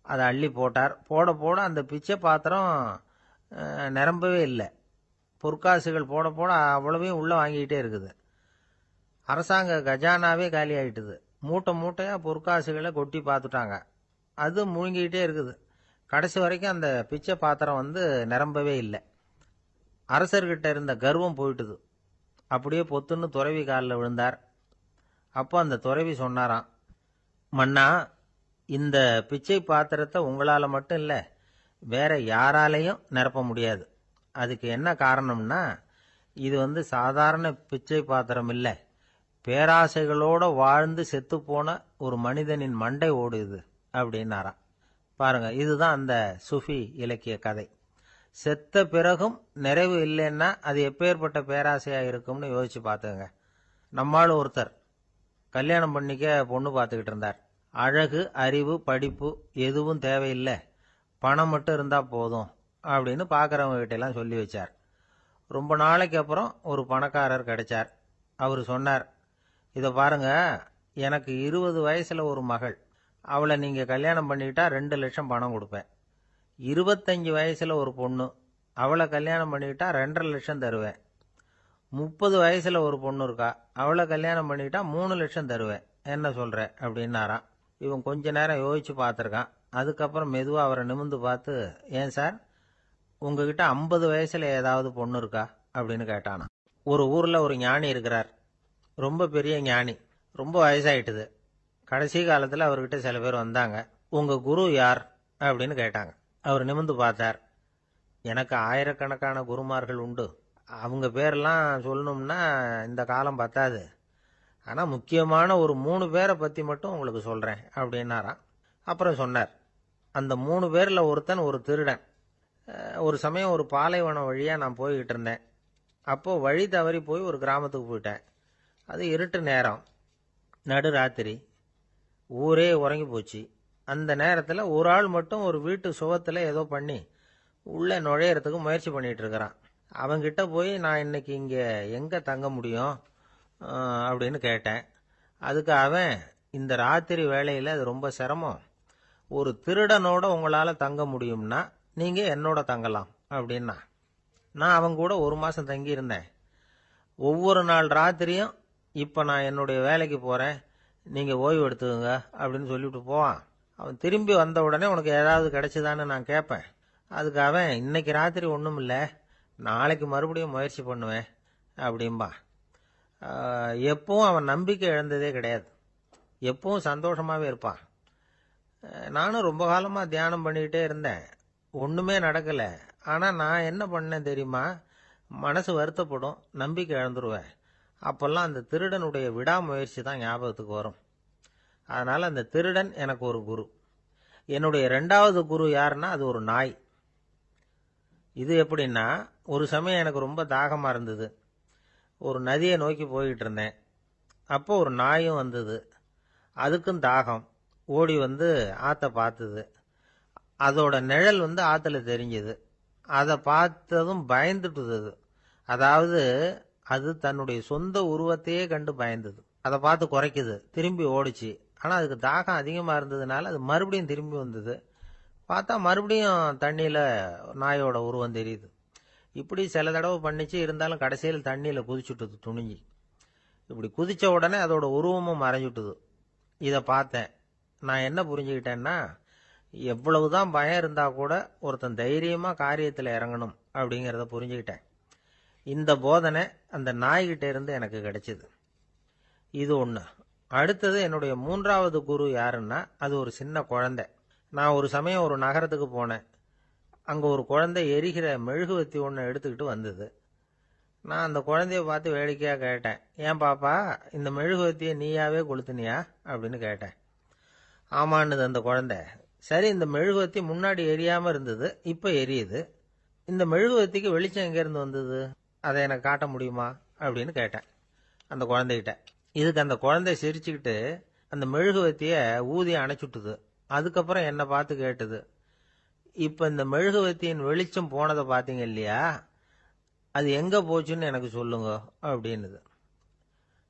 அதை அள்ளி போட்டார். போட போட அந்த பிச்சை பாத்திரம் நிரம்பவே இல்லை. பொற்காசுகள் போட போட அவ்வளவையும் உள்ள வாங்கிக்கிட்டே இருக்குது. அரசாங்க கஜானாவே காலி ஆயிட்டுது. மூட்டை மூட்டையா பொற்காசுகளை கொட்டி பார்த்துட்டாங்க. அது முழுங்கிக்கிட்டே இருக்குது. கடைசி வரைக்கும் அந்த பிச்சை பாத்திரம் நிரம்பவே இல்லை. அரசர்கிட்ட இருந்த கர்வம் போயிட்டுது. அப்படியே பொத்துன்னு துறவி காலில் விழுந்தார். அப்போ அந்த துறவி சொன்னாராம், மன்னா, இந்த பிச்சை பாத்திரத்தை உங்களால மட்டும் இல்லை, வேற யாராலையும் நிரப்ப முடியாது. அதுக்கு என்ன காரணம்னா, இது சாதாரண பிச்சை பாத்திரம் இல்லை, பேராசைகளோட வாழ்ந்து செத்துப்போன ஒரு மனிதனின் மண்டை ஓடுது அப்படின்னாராம். பாருங்க, இதுதான் அந்த சுஃபி இலக்கிய கதை. செத்த பிறகும் நிறைவு இல்லைன்னா அது எப்பேற்பட்ட பேராசையா இருக்கும்னு யோசிச்சு பார்த்துங்க. நம்மால் ஒருத்தர் கல்யாணம் பண்ணிக்க பொண்ணு பார்த்துக்கிட்டு இருந்தார். அழகு, அறிவு, படிப்பு எதுவும் தேவையில்லை, பணம் மட்டும் இருந்தா போதும் அப்படின்னு பார்க்கறவங்க கிட்ட எல்லாம் சொல்லி வச்சார். ரொம்ப நாளைக்கு அப்புறம் ஒரு பணக்காரர் கிடைச்சார். அவர் சொன்னார், இதை பாருங்க, எனக்கு 20 வயசுல ஒரு மகள், அவளை நீங்க கல்யாணம் பண்ணிக்கிட்டா 2 லட்சம் பணம் கொடுப்பேன். 25 வயசுல ஒரு பொண்ணு, அவளை கல்யாணம் பண்ணிக்கிட்டா 2.5 லட்சம் தருவேன். 30 வயசுல ஒரு பொண்ணு இருக்கா, அவளை கல்யாணம் பண்ணிக்கிட்டா 3 லட்சம் தருவேன். என்ன சொல்ற அப்படின்னாராம். இவன் கொஞ்ச நேரம் யோசிச்சு பார்த்துருக்கான். அதுக்கப்புறம் மெதுவா அவரை நிமிர்ந்து பார்த்து, ஏன் சார், உங்ககிட்ட 50 வயசுல ஏதாவது பொண்ணு இருக்கா அப்படின்னு கேட்டானா. ஒரு ஊர்ல ஒரு ஞானி இருக்கிறார். ரொம்ப பெரிய ஞானி. ரொம்ப வயசாயிட்டுது. கடைசி காலத்துல அவர்கிட்ட சில பேர் வந்தாங்க. உங்க குரு யார் அப்படின்னு கேட்டாங்க. அவர் நிமிர்ந்து பார்த்தார். எனக்கு ஆயிரக்கணக்கான குருமார்கள் உண்டு, அவங்க பேரெல்லாம் சொல்லணும்னா இந்த காலம் பத்தாது. ஆனா முக்கியமான ஒரு 3 பேரை பத்தி மட்டும் உங்களுக்கு சொல்றேன் அப்படின்னாராம். அப்புறம் சொன்னார், அந்த 3 பேர்ல ஒருத்தன் ஒரு திருடன். ஒரு சமயம் ஒரு பாலைவனம் வழியா நான் போய்கிட்டு இருந்தேன். அப்போ வழி தவறி போய் ஒரு கிராமத்துக்கு போயிட்டேன். அது இருட்டு நேரம், நடுராத்திரி, ஊரே உறங்கி போச்சு. அந்த நேரத்தில் ஒரு ஆள் மட்டும் ஒரு வீட்டு சுவத்தில் ஏதோ பண்ணி உள்ளே நுழையறதுக்கு முயற்சி பண்ணிட்டு இருக்கிறான். அவங்கிட்ட போய் நான் இன்னைக்கு இங்கே எங்கே தங்க முடியும் அப்படின்னு கேட்டேன். அதுக்கு அவன், இந்த ராத்திரி வேளையில் அது ரொம்ப சிரமம், ஒரு திருடனோட உங்களால் தங்க முடியும்னா நீங்கள் என்னோட தங்கலாம் அப்படின்னா. நான் அவங்க கூட 1 மாதம் தங்கியிருந்தேன். ஒவ்வொரு நாள் ராத்திரியும், இப்போ நான் என்னுடைய வேலைக்கு போகிறேன், நீங்கள் ஓய்வு எடுத்துக்கோங்க அப்படின்னு சொல்லிவிட்டு போவான். அவன் திரும்பி வந்த உடனே உனக்கு ஏதாவது கிடைச்சிதான்னு நான் கேட்பேன். அதுக்கு அவன், இன்னைக்கு ராத்திரி ஒன்றும் இல்லை, நாளைக்கு மறுபடியும் முயற்சி பண்ணுவேன் அப்படின்பா. எப்பவும் அவன் நம்பிக்கை இழந்ததே கிடையாது. எப்பவும் சந்தோஷமாகவே இருப்பான். நானும் ரொம்ப காலமாக தியானம் பண்ணிக்கிட்டே இருந்தேன். ஒன்றுமே நடக்கலை. ஆனால் நான் என்ன பண்ணேன் தெரியுமா? மனசு வருத்தப்படும், நம்பிக்கை இழந்துருவேன். அப்போல்லாம் அந்த திருடனுடைய விடாமுயற்சி தான் ஞாபகத்துக்கு வரும். அதனால் அந்த திருடன் எனக்கு ஒரு குரு. என்னுடைய 2வது குரு யாருன்னா அது ஒரு நாய். இது எப்படின்னா, ஒரு சமயம் எனக்கு ரொம்ப தாகமாக இருந்தது. ஒரு நதியை நோக்கி போய்கிட்டு இருந்தேன். அப்போ ஒரு நாயும் வந்தது. அதுக்கும் தாகம். ஓடி வந்து ஆற்றை பார்த்தது. அதோட நிழல் வந்து ஆற்றுல தெரிஞ்சது. அதை பார்த்ததும் பயந்துட்டுது அது. அதாவது அது தன்னுடைய சொந்த உருவத்தையே கண்டு பயந்தது. அதை பார்த்து குறைக்குது, திரும்பி ஓடிச்சு. ஆனால் அதுக்கு தாகம் அதிகமாக இருந்ததுனால அது மறுபடியும் திரும்பி வந்தது. பார்த்தா மறுபடியும் தண்ணியில் நாயோட உருவம் தெரியுது. இப்படி சில தடவை பண்ணிச்சு. இருந்தாலும் கடைசியில் தண்ணியில் குதிச்சுட்டுது துணிஞ்சி. இப்படி குதித்த உடனே அதோட உருவமும் மறைஞ்சுட்டுது. இதை பார்த்தேன். நான் என்ன புரிஞ்சுக்கிட்டேன்னா, எவ்வளவுதான் பயம் இருந்தால் கூட ஒருத்தன் தைரியமாக காரியத்தில் இறங்கணும் அப்படிங்கிறத புரிஞ்சுக்கிட்டேன். இந்த போதனை அந்த நாய்கிட்ட இருந்து எனக்கு கிடைச்சிது. இது ஒன்று. அடுத்தது என்னுடைய 3வது குரு யாருன்னா அது ஒரு சின்ன குழந்தை. நான் ஒரு சமயம் ஒரு நகரத்துக்கு போனேன். அங்கே ஒரு குழந்தை எரிகிற மெழுகுவத்தி ஒன்று எடுத்துக்கிட்டு வந்தது. நான் அந்த குழந்தைய பார்த்து வேடிக்கையாக கேட்டேன், ஏன் பாப்பா இந்த மெழுகுவத்தியை நீயாவே கொளுத்துனியா அப்படின்னு கேட்டேன். ஆமான்னுது அந்த குழந்தை. சரி, இந்த மெழுகுவத்தி முன்னாடி எரியாமல் இருந்தது, இப்போ எரியுது. இந்த மெழுகுவத்திக்கு வெளிச்சம் எங்கேருந்து வந்தது? அதை எனக்கு காட்ட முடியுமா அப்படின்னு கேட்டேன் அந்த குழந்தைகிட்ட. இதுக்கு அந்த குழந்தை சிரிச்சுக்கிட்டு அந்த மெழுகுவத்தியை ஊதி அணைச்சுட்டுது. அதுக்கப்புறம் என்னை பார்த்து கேட்டுது, இப்போ இந்த மெழுகுவத்தியின் வெளிச்சம் போனதை பார்த்தீங்க இல்லையா, அது எங்கே போச்சுன்னு எனக்கு சொல்லுங்க அப்படின்னுது.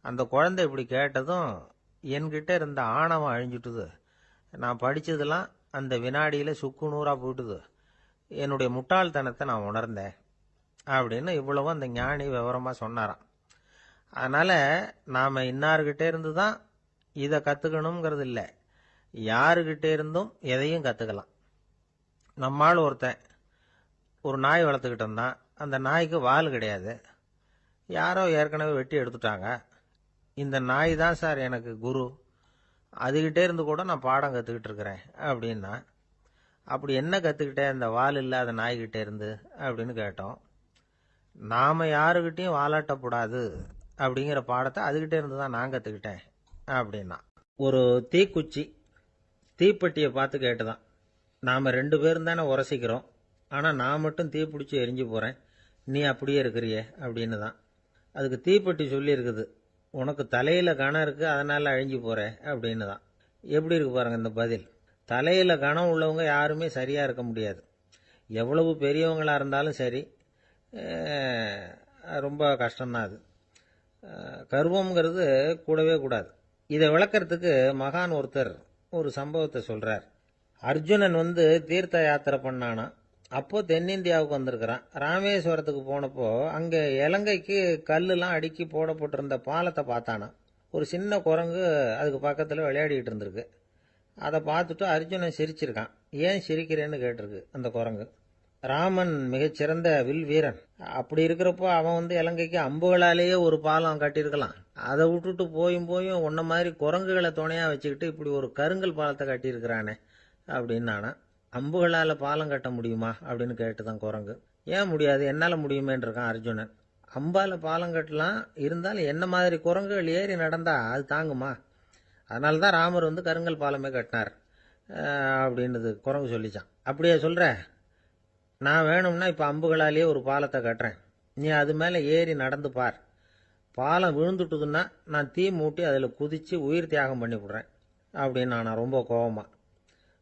அந்த குழந்தை இப்படி கேட்டதும் என்கிட்ட இருந்த ஆணவம் அழிஞ்சுட்டுது. நான் படித்ததெல்லாம் அந்த வினாடியில் சுக்கு நூறாக போயிட்டுது. என்னுடைய முட்டாள்தனத்தை நான் உணர்ந்தேன் அப்படின்னு இவ்வளவும் அந்த ஞானி விவரமாக சொன்னாராம். அதனால் நாம் இன்னார்கிட்ட இருந்து தான் இதை கற்றுக்கணுங்கிறது இல்லை, யாருக்கிட்டே இருந்தும் எதையும் கற்றுக்கலாம். நம்மால் ஒருத்தன் ஒரு நாய் வளர்த்துக்கிட்டு இருந்தான். அந்த நாய்க்கு வால் கிடையாது. யாரோ ஏற்கனவே வெட்டி எடுத்துட்டாங்க. இந்த நாய் தான் சார் எனக்கு குரு, அதுகிட்டே இருந்து கூட நான் பாடம் கற்றுக்கிட்டு இருக்கிறேன் அப்படின்னா. அப்படி என்ன கற்றுக்கிட்டேன் அந்த வால் இல்லாத நாய்கிட்டே இருந்து அப்படின்னு கேட்டோம். நாம் யாருக்கிட்டையும் வாலாட்டக்கூடாது அப்படிங்கிற பாடத்தை அதுகிட்டே இருந்து தான் நான் கற்றுக்கிட்டேன் அப்படின்னா. ஒரு தீக்குச்சி தீப்பெட்டியை பார்த்து கேட்டுதான், நாம் 2 பேரும் தானே உரசிக்கிறோம், ஆனால் நான் மட்டும் தீப்பிடிச்சி எரிஞ்சு போகிறேன், நீ அப்படியே இருக்கிறியே அப்படின்னு தான். அதுக்கு தீப்பெட்டி சொல்லியிருக்குது, உனக்கு தலையில் கணம் இருக்குது அதனால் அழிஞ்சு போகிற அப்படின்னு தான். எப்படி இருக்கு பாருங்கள் இந்த பதில். தலையில் கணம் உள்ளவங்க யாருமே சரியாக இருக்க முடியாது. எவ்வளவு பெரியவங்களாக இருந்தாலும் சரி, ரொம்ப கஷ்டம்தான் அது. கர்வம்ங்கிறது கூடவே கூடாது. இதை விளக்கறதுக்கு மகான் ஒருத்தர் ஒரு சம்பவத்தை சொல்கிறார். அர்ஜுனன் வந்து தீர்த்த யாத்திரை பண்ணானா. அப்போது தென்னிந்தியாவுக்கு வந்திருக்கிறான். ராமேஸ்வரத்துக்கு போனப்போ அங்கே இலங்கைக்கு கல்லுலாம் அடுக்கி போடப்பட்டிருந்த பாலத்தை பார்த்தானா. ஒரு சின்ன குரங்கு அதுக்கு பக்கத்தில் விளையாடிக்கிட்டு இருந்திருக்கு. அதை பார்த்துட்டு அர்ஜுனன் சிரிச்சிருக்கான். ஏன் சிரிக்கிறேன்னு கேட்டிருக்கு அந்த குரங்கு. ராமன் மிகச்சிறந்த வில் வீரன். அப்படி இருக்கிறப்போ அவன் வந்து இலங்கைக்கு அம்புகளாலேயே ஒரு பாலம் கட்டியிருக்கலாம். அதை விட்டுட்டு போயும் உன்ன மாதிரி குரங்குகளை துணையாக வச்சுக்கிட்டு இப்படி ஒரு கருங்கல் பாலத்தை கட்டியிருக்கிறானே அப்படின்னானா. அம்புகளால் பாலம் கட்ட முடியுமா அப்படின்னு கேட்டுதான் குரங்கு. ஏன் முடியாது, என்னால் முடியுமேன்னு இருக்கான் அர்ஜுனன். அம்பால் பாலம் கட்டலாம், இருந்தாலும் என்ன மாதிரி குரங்குகள் ஏறி நடந்தா அது தாங்குமா? அதனால தான் ராமர் வந்து கருங்கல் பாலமே கட்டினார் அப்படின்னுது குரங்கு சொல்லிச்சான். அப்படியே சொல்கிற, நான் வேணும்னா இப்போ அம்புகளாலேயே ஒரு பாலத்தை கட்டுறேன், நீ அது மேலே ஏறி நடந்து பார். பாலம் விழுந்துட்டுதுன்னா நான் தீ மூட்டி அதில் குதித்து உயிர் தியாகம் பண்ணி விட்றேன் அப்படின்னு நான் ரொம்ப கோபமாக.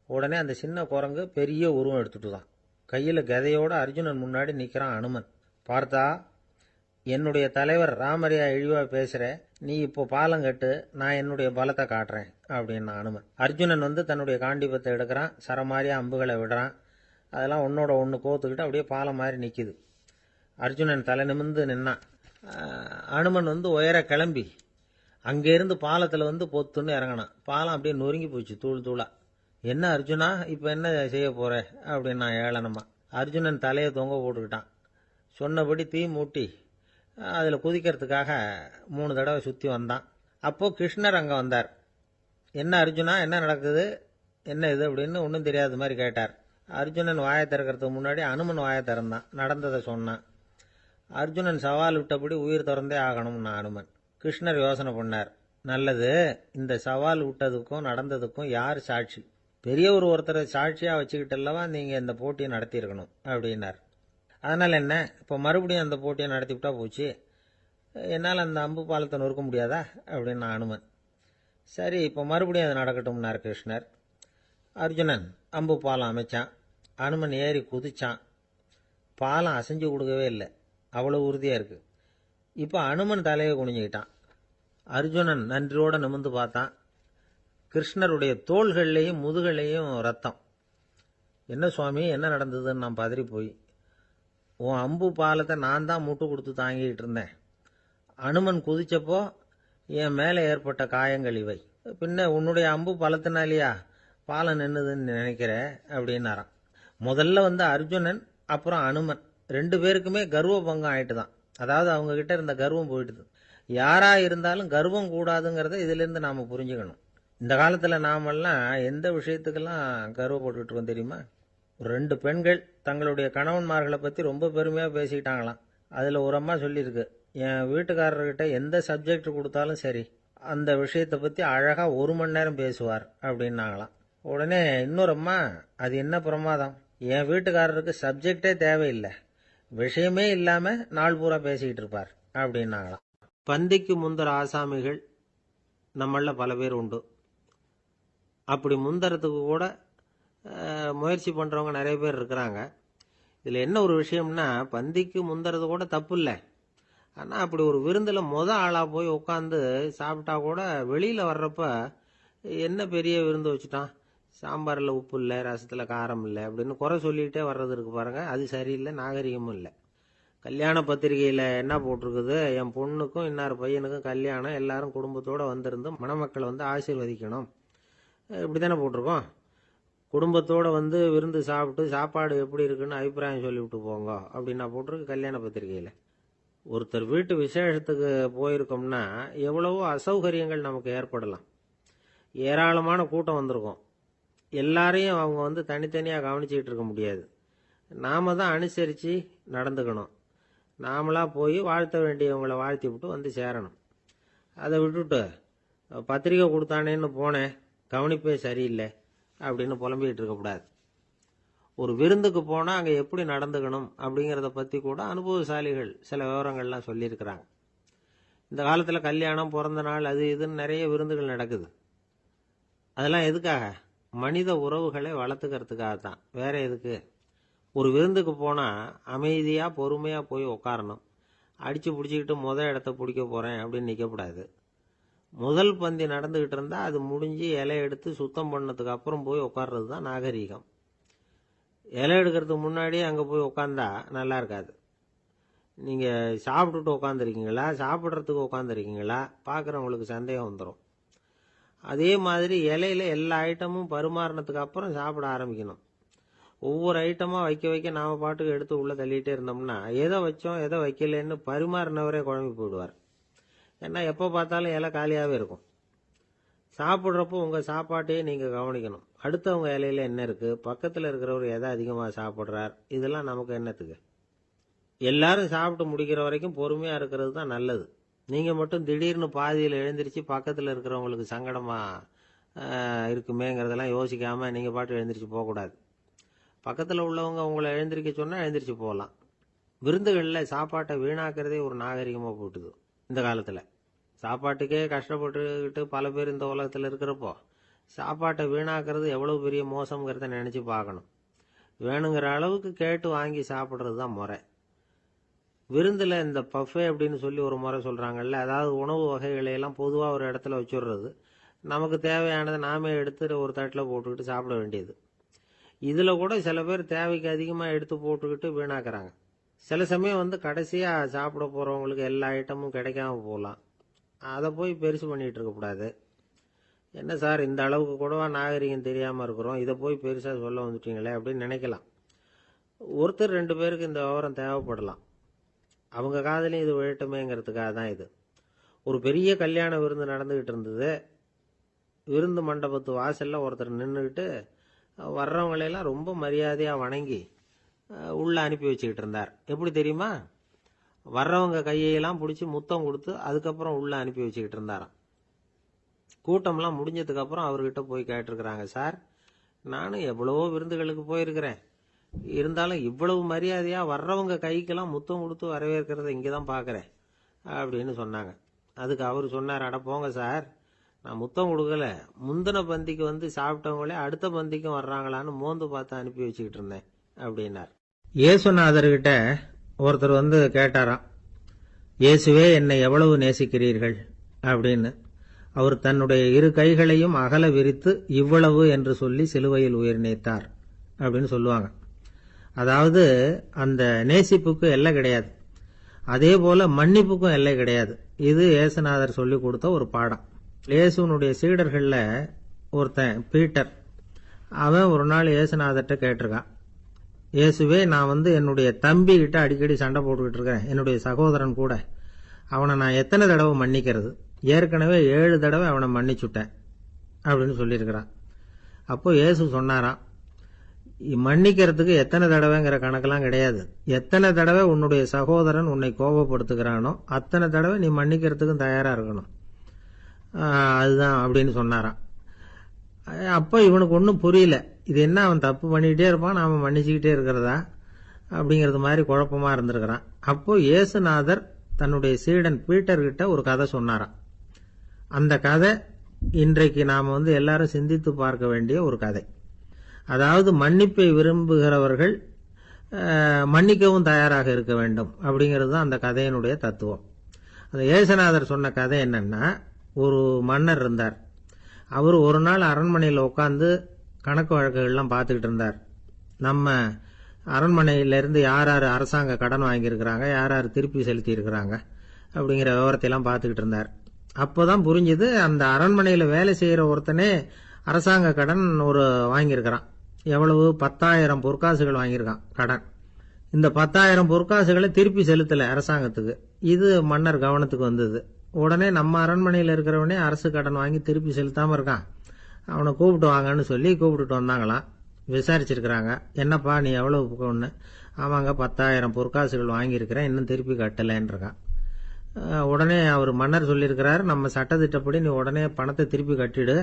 உடனே அந்த சின்ன குரங்கு பெரிய உருவம் எடுத்துட்டு தான் கையில் கதையோடு அர்ஜுனன் முன்னாடி நிற்கிறான் அனுமன். பார்த்தா, என்னுடைய தலைவர் ராமரையா இழிவாக பேசுகிற, நீ இப்போ பாலம் கட்டு, நான் என்னுடைய பலத்தை காட்டுறேன் அப்படின்னா அனுமன். அர்ஜுனன் வந்து தன்னுடைய காண்டிபத்தை எடுக்கிறான், சரமாரியா அம்புகளை விடுறான். அதெல்லாம் ஒன்னோட ஒன்று கோத்துக்கிட்டு அப்படியே பாலம் மாதிரி நிற்கிது. அர்ஜுனன் தலை நிமிர்ந்து நின்னான். அனுமன் வந்து உயர கிளம்பி அங்கேருந்து பாலத்தில் வந்து பொத்துன்னு இறங்கினான். பாலம் அப்படியே நொறுங்கி போச்சு தூள் தூளா. என்ன அர்ஜுனா, இப்போ என்ன செய்ய போகிற அப்படின்னா ஏளனமா. அர்ஜுனன் தலையை தொங்க போட்டுக்கிட்டான். சொன்னபடி தீ மூட்டி அதில் குதிக்கிறதுக்காக 3 தடவை சுற்றி வந்தான். அப்போது கிருஷ்ணர் அங்கே வந்தார். என்ன அர்ஜுனா, என்ன நடக்குது, என்ன இது அப்படின்னு ஒன்றும் தெரியாத மாதிரி கேட்டார். அர்ஜுனன் வாயை திறக்கிறதுக்கு முன்னாடி அனுமன் வாயை திறந்தான், நடந்ததை சொன்னான். அர்ஜுனன் சவால் விட்டபடி உயிர் திறந்தே ஆகணும்னா அனுமன். கிருஷ்ணர் யோசனை பண்ணார். நல்லது, இந்த சவால் விட்டதுக்கும் நடந்ததுக்கும் யார் சாட்சி? பெரியவர் ஒருத்தரை சாட்சியாக வச்சுக்கிட்டல்லவா நீங்கள் இந்த போட்டியை நடத்தியிருக்கணும் அப்படின்னார். அதனால் என்ன, இப்போ மறுபடியும் அந்த போட்டியை நடத்திவிட்டா போச்சு, என்னால் அந்த அம்பு பாலத்தை நொறுக்க முடியாதா அப்படின்னா அனுமன். சரி, இப்போ மறுபடியும் அது நடக்கட்டும்னார் கிருஷ்ணர். அர்ஜுனன் அம்பு பாலம் அமைச்சான். அனுமன் ஏறி குதிச்சான். பாலம் அசைஞ்சு கொடுக்கவே இல்லை, அவ்வளோ உறுதியாக இருக்குது. இப்போ அனுமன் தலையை குனிஞ்சுக்கிட்டான். அர்ஜுனன் நன்றியோடு நிமிர்ந்து பார்த்தான். கிருஷ்ணருடைய தோள்கள்லேயும் முதுகள்லேயும் ரத்தம். என்ன சுவாமி, என்ன நடந்ததுன்னு நான் பதறி போய், உன் அம்பு பாலத்தை நான் தான் முட்டு கொடுத்து தாங்கிட்டு இருந்தேன். அனுமன் குதிச்சப்போ என் மேலே ஏற்பட்ட காயங்கள் இவை. பின்ன உன்னுடைய அம்பு பலத்தினாலேயா பாலம் நின்றுதுன்னு நினைக்கிற அப்படின்னாராம். முதல்ல அர்ஜுனன், அப்புறம் அனுமன் 2 பேருக்குமே கர்வ பங்கம் ஆயிட்டு தான். அதாவது அவங்க கிட்ட இருந்த கர்வம் போயிட்டுது. யாரா இருந்தாலும் கர்வம் கூடாதுங்கிறத இதிலிருந்து நாம புரிஞ்சுக்கணும். இந்த காலத்துல நாமெல்லாம் எந்த விஷயத்துக்கெல்லாம் கர்வப்பட்டு இருக்கோம் தெரியுமா? 2 பெண்கள் தங்களுடைய கணவன்மார்களை பத்தி ரொம்ப பெருமையா பேசிக்கிட்டாங்களாம். அதுல ஒரு அம்மா சொல்லியிருக்கு, என் வீட்டுக்காரர்கிட்ட எந்த சப்ஜெக்ட் கொடுத்தாலும் சரி அந்த விஷயத்தை பத்தி அழகா 1 மணி நேரம் பேசுவார் அப்படின்னாங்களாம். உடனே இன்னொரு அம்மா, அது என்ன பிரமாதம், என் வீட்டுக்காரருக்கு சப்ஜெக்டே தேவையில்லை, விஷயமே இல்லாம நாள் பூரா பேசிக்கிட்டு இருப்பார் அப்படின்னாங்களாம். பந்திக்கு முந்தர ஆசாமிகள் நம்மள பல பேர் உண்டு. அப்படி முந்தறதுக்கு கூட முயற்சி பண்றவங்க நிறைய பேர் இருக்கிறாங்க. இதுல என்ன ஒரு விஷயம்னா, பந்திக்கு முந்தறது கூட தப்பு இல்லை. ஆனா அப்படி ஒரு விருந்துல ஆளா போய் உட்காந்து சாப்பிட்டா கூட வெளியில வர்றப்ப என்ன பெரிய விருந்து வச்சுட்டான், சாம்பாரில் உப்பு இல்லை, ரசத்தில் காரம் இல்லை அப்படின்னு குறை சொல்லிகிட்டே வர்றது இருக்கு பாருங்க, அது சரியில்லை, நாகரிகமும் இல்லை. கல்யாண பத்திரிகையில் என்ன போட்டிருக்குது, என் பொண்ணுக்கும் இன்னார் பையனுக்கும் கல்யாணம், எல்லாரும் குடும்பத்தோடு வந்திருந்து மணமக்களை ஆசீர்வதிக்கணும், இப்படி தானே போட்டிருக்கோம். குடும்பத்தோடு விருந்து சாப்பிட்டு சாப்பாடு எப்படி இருக்குன்னு அபிப்பிராயம் சொல்லிவிட்டு போங்க அப்படின்னா போட்டிருக்கு கல்யாண பத்திரிகையில். ஒருத்தர் வீட்டு விசேஷத்துக்கு போயிருக்கோம்னா எவ்வளவோ அசௌகரியங்கள் நமக்கு ஏற்படலாம். ஏராளமான கூட்டம் வந்திருக்கும். எல்லாரையும் அவங்க தனித்தனியாக கவனிச்சுக்கிட்டு இருக்க முடியாது. நாம தான் அனுசரித்து நடந்துக்கணும். நாமளா போய் வாழ்த்த வேண்டியவங்களை வாழ்த்தி விட்டு சேரணும். அதை விட்டுட்டு பத்திரிக்கை கொடுத்தானேன்னு போனேன், கவனிப்பே சரியில்லை அப்படின்னு புலம்பிக்கிட்டு இருக்கக்கூடாது. ஒரு விருந்துக்கு போனால் அங்கே எப்படி நடந்துக்கணும் அப்படிங்கிறத பற்றி கூட அனுபவசாலிகள் சில விவரங்கள்லாம் சொல்லியிருக்கிறாங்க. இந்த காலத்தில் கல்யாணம், பிறந்த நாள், அது இதுன்னு நிறைய விருந்துகள் நடக்குது. அதெல்லாம் எதுக்காக? மனித உறவுகளை வளர்த்துக்கிறதுக்காக தான், வேற எதுக்கு? ஒரு விருந்துக்கு போனால் அமைதியாக பொறுமையாக போய் உட்காரணும். அடித்து பிடிச்சிக்கிட்டு இடத்த பிடிக்க போகிறேன் அப்படின்னு நிற்கக்கூடாது. முதல் பந்தி நடந்துக்கிட்டு இருந்தால் அது முடிஞ்சு இலை எடுத்து சுத்தம் பண்ணதுக்கு அப்புறம் போய் உட்கார்றது தான் நாகரீகம். இலை எடுக்கிறதுக்கு முன்னாடியே அங்கே போய் உட்காந்தா நல்லா இருக்காது. நீங்கள் சாப்பிட்டுட்டு உட்காந்துருக்கீங்களா, சாப்பிட்றதுக்கு உட்காந்துருக்கீங்களா, பார்க்குறவங்களுக்கு சந்தேகம் வந்துடும். அதே மாதிரி இலையில எல்லா ஐட்டமும் பரிமாறினதுக்கு அப்புறம் சாப்பிட ஆரம்பிக்கணும். ஒவ்வொரு ஐட்டமாக வைக்க வைக்க நாம் பாட்டுக்கு எடுத்து உள்ளே தள்ளிகிட்டே இருந்தோம்னா எதை வச்சோம் எதை வைக்கலன்னு பரிமாறினவரே குழம்பி போயிடுவார். ஏன்னா எப்போ பார்த்தாலும் இலை காலியாகவே இருக்கும். சாப்பிட்றப்போ உங்கள் சாப்பாட்டையே நீங்கள் கவனிக்கணும். அடுத்தவங்க இலையில என்ன இருக்குது, பக்கத்தில் இருக்கிறவர் எதை அதிகமாக சாப்பிட்றார், இதெல்லாம் நமக்கு என்னத்துக்கு? எல்லாரும் சாப்பிட்டு முடிக்கிற வரைக்கும் பொறுமையாக இருக்கிறது தான் நல்லது. நீங்கள் மட்டும் திடீர்னு பாதியில் எழுந்திரிச்சு பக்கத்தில் இருக்கிறவங்களுக்கு சங்கடமாக இருக்குமேங்கிறதெல்லாம் யோசிக்காமல் நீங்கள் பாட்டு எழுந்திரிச்சு போகக்கூடாது. பக்கத்தில் உள்ளவங்க உங்களை எழுந்திரிக்க சொன்னால் எழுந்திரிச்சு போகலாம். விருந்துகளில் சாப்பாட்டை வீணாக்கிறதே ஒரு நாகரிகமாக போட்டுது. இந்த காலத்தில் சாப்பாட்டுக்கே கஷ்டப்பட்டுக்கிட்டு பல பேர் இந்த உலகத்தில் இருக்கிறப்போ சாப்பாட்டை வீணாக்கிறது எவ்வளோ பெரிய மோசங்கிறத நினச்சி பார்க்கணும். வேணுங்கிற அளவுக்கு கேட்டு வாங்கி சாப்பிட்றது தான் முறை. விருந்தில் இந்த பஃபே அப்படின்னு சொல்லி ஒரு முறை சொல்கிறாங்கல்ல, அதாவது உணவு வகைகளையெல்லாம் பொதுவாக ஒரு இடத்துல வச்சுடுறது, நமக்கு தேவையானதை நாமே எடுத்து ஒரு தட்டில் போட்டுக்கிட்டு சாப்பிட வேண்டியது. இதில் கூட சில பேர் தேவைக்கு அதிகமாக எடுத்து போட்டுக்கிட்டு வீணாக்குறாங்க. சில சமயம் கடைசியாக சாப்பிட போகிறவங்களுக்கு எல்லா ஐட்டமும் கிடைக்காம போகலாம். அதை போய் பெருசு பண்ணிகிட்டு இருக்கக்கூடாது. என்ன சார், இந்த அளவுக்கு கூடவா நாகரிகம் தெரியாமல் இருக்கிறோம், இதை போய் பெருசாக சொல்ல வந்துட்டீங்களே அப்படின்னு நினைக்கலாம். ஒருத்தர் 2 பேருக்கு இந்த விவரம் தேவைப்படலாம். அவங்க காதலையும் இது விழட்டுமேங்கிறதுக்காக தான் இது. ஒரு பெரிய கல்யாண விருந்து நடந்துக்கிட்டு இருந்தது. விருந்து மண்டபத்து வாசலில் ஒருத்தர் நின்றுக்கிட்டு வர்றவங்களையெல்லாம் ரொம்ப மரியாதையாக வணங்கி உள்ளே அனுப்பி வச்சுக்கிட்டு இருந்தார். எப்படி தெரியுமா? வர்றவங்க கையெல்லாம் பிடிச்சி முத்தம் கொடுத்து அதுக்கப்புறம் உள்ளே அனுப்பி வச்சுக்கிட்டு இருந்தாராம். கூட்டம்லாம் முடிஞ்சதுக்கப்புறம் அவர்கிட்ட போய் கேட்டிருக்கிறாங்க, சார் நானும் எவ்வளவோ விருந்துகளுக்கு போயிருக்கிறேன், இருந்தாலும் இவ்வளவு மரியாதையாக வர்றவங்க கைக்கெல்லாம் முத்தம் கொடுத்து வரவேற்கிறத இங்கே தான் பார்க்குறேன் அப்படின்னு சொன்னாங்க. அதுக்கு அவர் சொன்னார், அட போங்க சார், நான் முத்தம் கொடுக்கல, முந்தின பந்திக்கு வந்து சாப்பிட்டவங்களே அடுத்த பந்திக்கும் வர்றாங்களான்னு மோந்து பார்த்து அனுப்பி வச்சுக்கிட்டு இருந்தேன் அப்படின்னார். இயேசுநாதர்கிட்ட ஒருத்தர் வந்து கேட்டாராம், இயேசுவே என்னை எவ்வளவு நேசிக்கிறீர்கள் அப்படின்னு. அவர் தன்னுடைய இரு கைகளையும் அகல விரித்து இவ்வளவு என்று சொல்லி சிலுவையில் உயிர் நீத்தார் அப்படின்னு சொல்லுவாங்க. அதாவது அந்த நேசிப்புக்கு எல்லை கிடையாது, அதே போல மன்னிப்புக்கும் எல்லை கிடையாது. இது இயேசுநாதர் சொல்லி கொடுத்த ஒரு பாடம். இயேசுனுடைய சீடர்கள்ல ஒருத்தன் பீட்டர், அவன் ஒரு நாள் இயேசுநாதர்கிட்ட கேட்டிருக்கான், இயேசுவே நான் வந்து என்னுடைய தம்பி கிட்ட அடிக்கடி சண்டை போட்டுக்கிட்டு இருக்கிறேன், என்னுடைய சகோதரன் கூட, அவனை நான் எத்தனை தடவை மன்னிக்கிறது? ஏற்கனவே 7 தடவை அவனை மன்னிச்சுட்டேன் அப்படின்னு சொல்லியிருக்கிறான். அப்போ இயேசு சொன்னாராம், மன்னிக்கிறதுக்கு எத்தனை தடவைங்கிற கணக்கெல்லாம் கிடையாது, எத்தனை தடவை உன்னுடைய சகோதரன் உன்னை கோபப்படுத்துகிறானோ அத்தனை தடவை நீ மன்னிக்கிறதுக்கும் தயாரா இருக்கணும், அதுதான் அப்படின்னு சொன்னாராம். அப்போ இவனுக்கு ஒன்றும் புரியல, இது என்ன அவன் தப்பு பண்ணிக்கிட்டே இருப்பான், நாம மன்னிச்சுக்கிட்டே இருக்கிறதா அப்படிங்கிறது மாதிரி குழப்பமா இருந்திருக்கிறான். அப்போ இயேசுநாதர் தன்னுடைய சீடன் பீட்டர்கிட்ட ஒரு கதை சொன்னாராம். அந்த கதை இன்றைக்கு நாம வந்து எல்லாரும் சிந்தித்து பார்க்க வேண்டிய ஒரு கதை. அதாவது மன்னிப்பை விரும்புகிறவர்கள் மன்னிக்கவும் தயாராக இருக்க வேண்டும் அப்படிங்கிறது தான் அந்த கதையினுடைய தத்துவம். அந்த இயேசுநாதர் சொன்ன கதை என்னன்னா, ஒரு மன்னர் இருந்தார். அவர் ஒரு நாள் அரண்மனையில் உட்காந்து கணக்கு வழக்குகள்லாம் பார்த்துக்கிட்டு இருந்தார். நம்ம அரண்மனையிலிருந்து யார் யார் அரசாங்க கடன் வாங்கியிருக்கிறாங்க, யார் யார் திருப்பி செலுத்தி இருக்கிறாங்க அப்படிங்கிற விவரத்தையெல்லாம் பார்த்துக்கிட்டு இருந்தார். அப்போதான் புரிஞ்சுது, அந்த அரண்மனையில் வேலை செய்கிற ஒருத்தனே அரசாங்க கடன் ஒரு வாங்கியிருக்கிறான். எவ்வளவு? 10,000 பொற்காசுகள் வாங்கியிருக்கான் கடன். இந்த 10,000 பொற்காசுகளை திருப்பி செலுத்தலை அரசாங்கத்துக்கு. இது மன்னர் கவனத்துக்கு வந்தது. உடனே நம்ம அரண்மனையில் இருக்கிறவனே அரசு கடன் வாங்கி திருப்பி செலுத்தாம இருக்கான், அவனை கூப்பிட்டு வாங்கன்னு சொல்லி கூப்பிட்டுட்டு வந்தாங்களாம். விசாரிச்சிருக்கிறாங்க, என்னப்பா நீ எவ்வளவு ஒன்று? ஆமாங்க 10,000 பொற்காசுகள் வாங்கியிருக்கிறேன், இன்னும் திருப்பி கட்டலைன்றான். உடனே அவர் மன்னர் சொல்லியிருக்கிறாரு, நம்ம சட்டத்திட்டப்படி நீ உடனே பணத்தை திருப்பி கட்டிடு,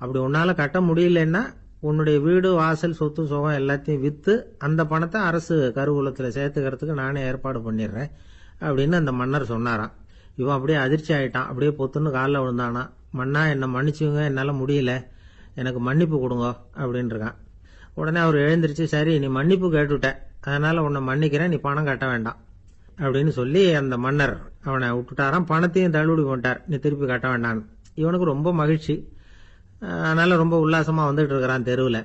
அப்படி உன்னால கட்ட முடியலன்னா உன்னுடைய வீடு வாசல் சொத்து சுகம் எல்லாத்தையும் வித்து அந்த பணத்தை அரசு கருவூலத்தில் சேர்த்துக்கிறதுக்கு நானே ஏற்பாடு பண்ணிடுறேன் அப்படின்னு அந்த மன்னர் சொன்னாராம். இவன் அப்படியே அதிர்ச்சி ஆயிட்டான், அப்படியே பொத்துன்னு காலில் விழுந்தானா, மன்னா என்னை மன்னிச்சுங்க, என்னால் முடியல, எனக்கு மன்னிப்பு கொடுங்க அப்படின்னு இருக்கான். உடனே அவர் எழுந்திருச்சு, சரி நீ மன்னிப்பு கேட்டுவிட்ட, அதனால உன்னை மன்னிக்கிறேன், நீ பணம் கட்ட வேண்டாம் அப்படின்னு சொல்லி அந்த மன்னர் அவனை விட்டுட்டாராம். பணத்தையும் தள்ளுபடி பண்ணிட்டார், நீ திருப்பி கட்ட வேண்டான்னு. இவனுக்கு ரொம்ப மகிழ்ச்சி, அதனால ரொம்ப உல்லாசமா வந்துட்டு இருக்கிறான். தெருவில்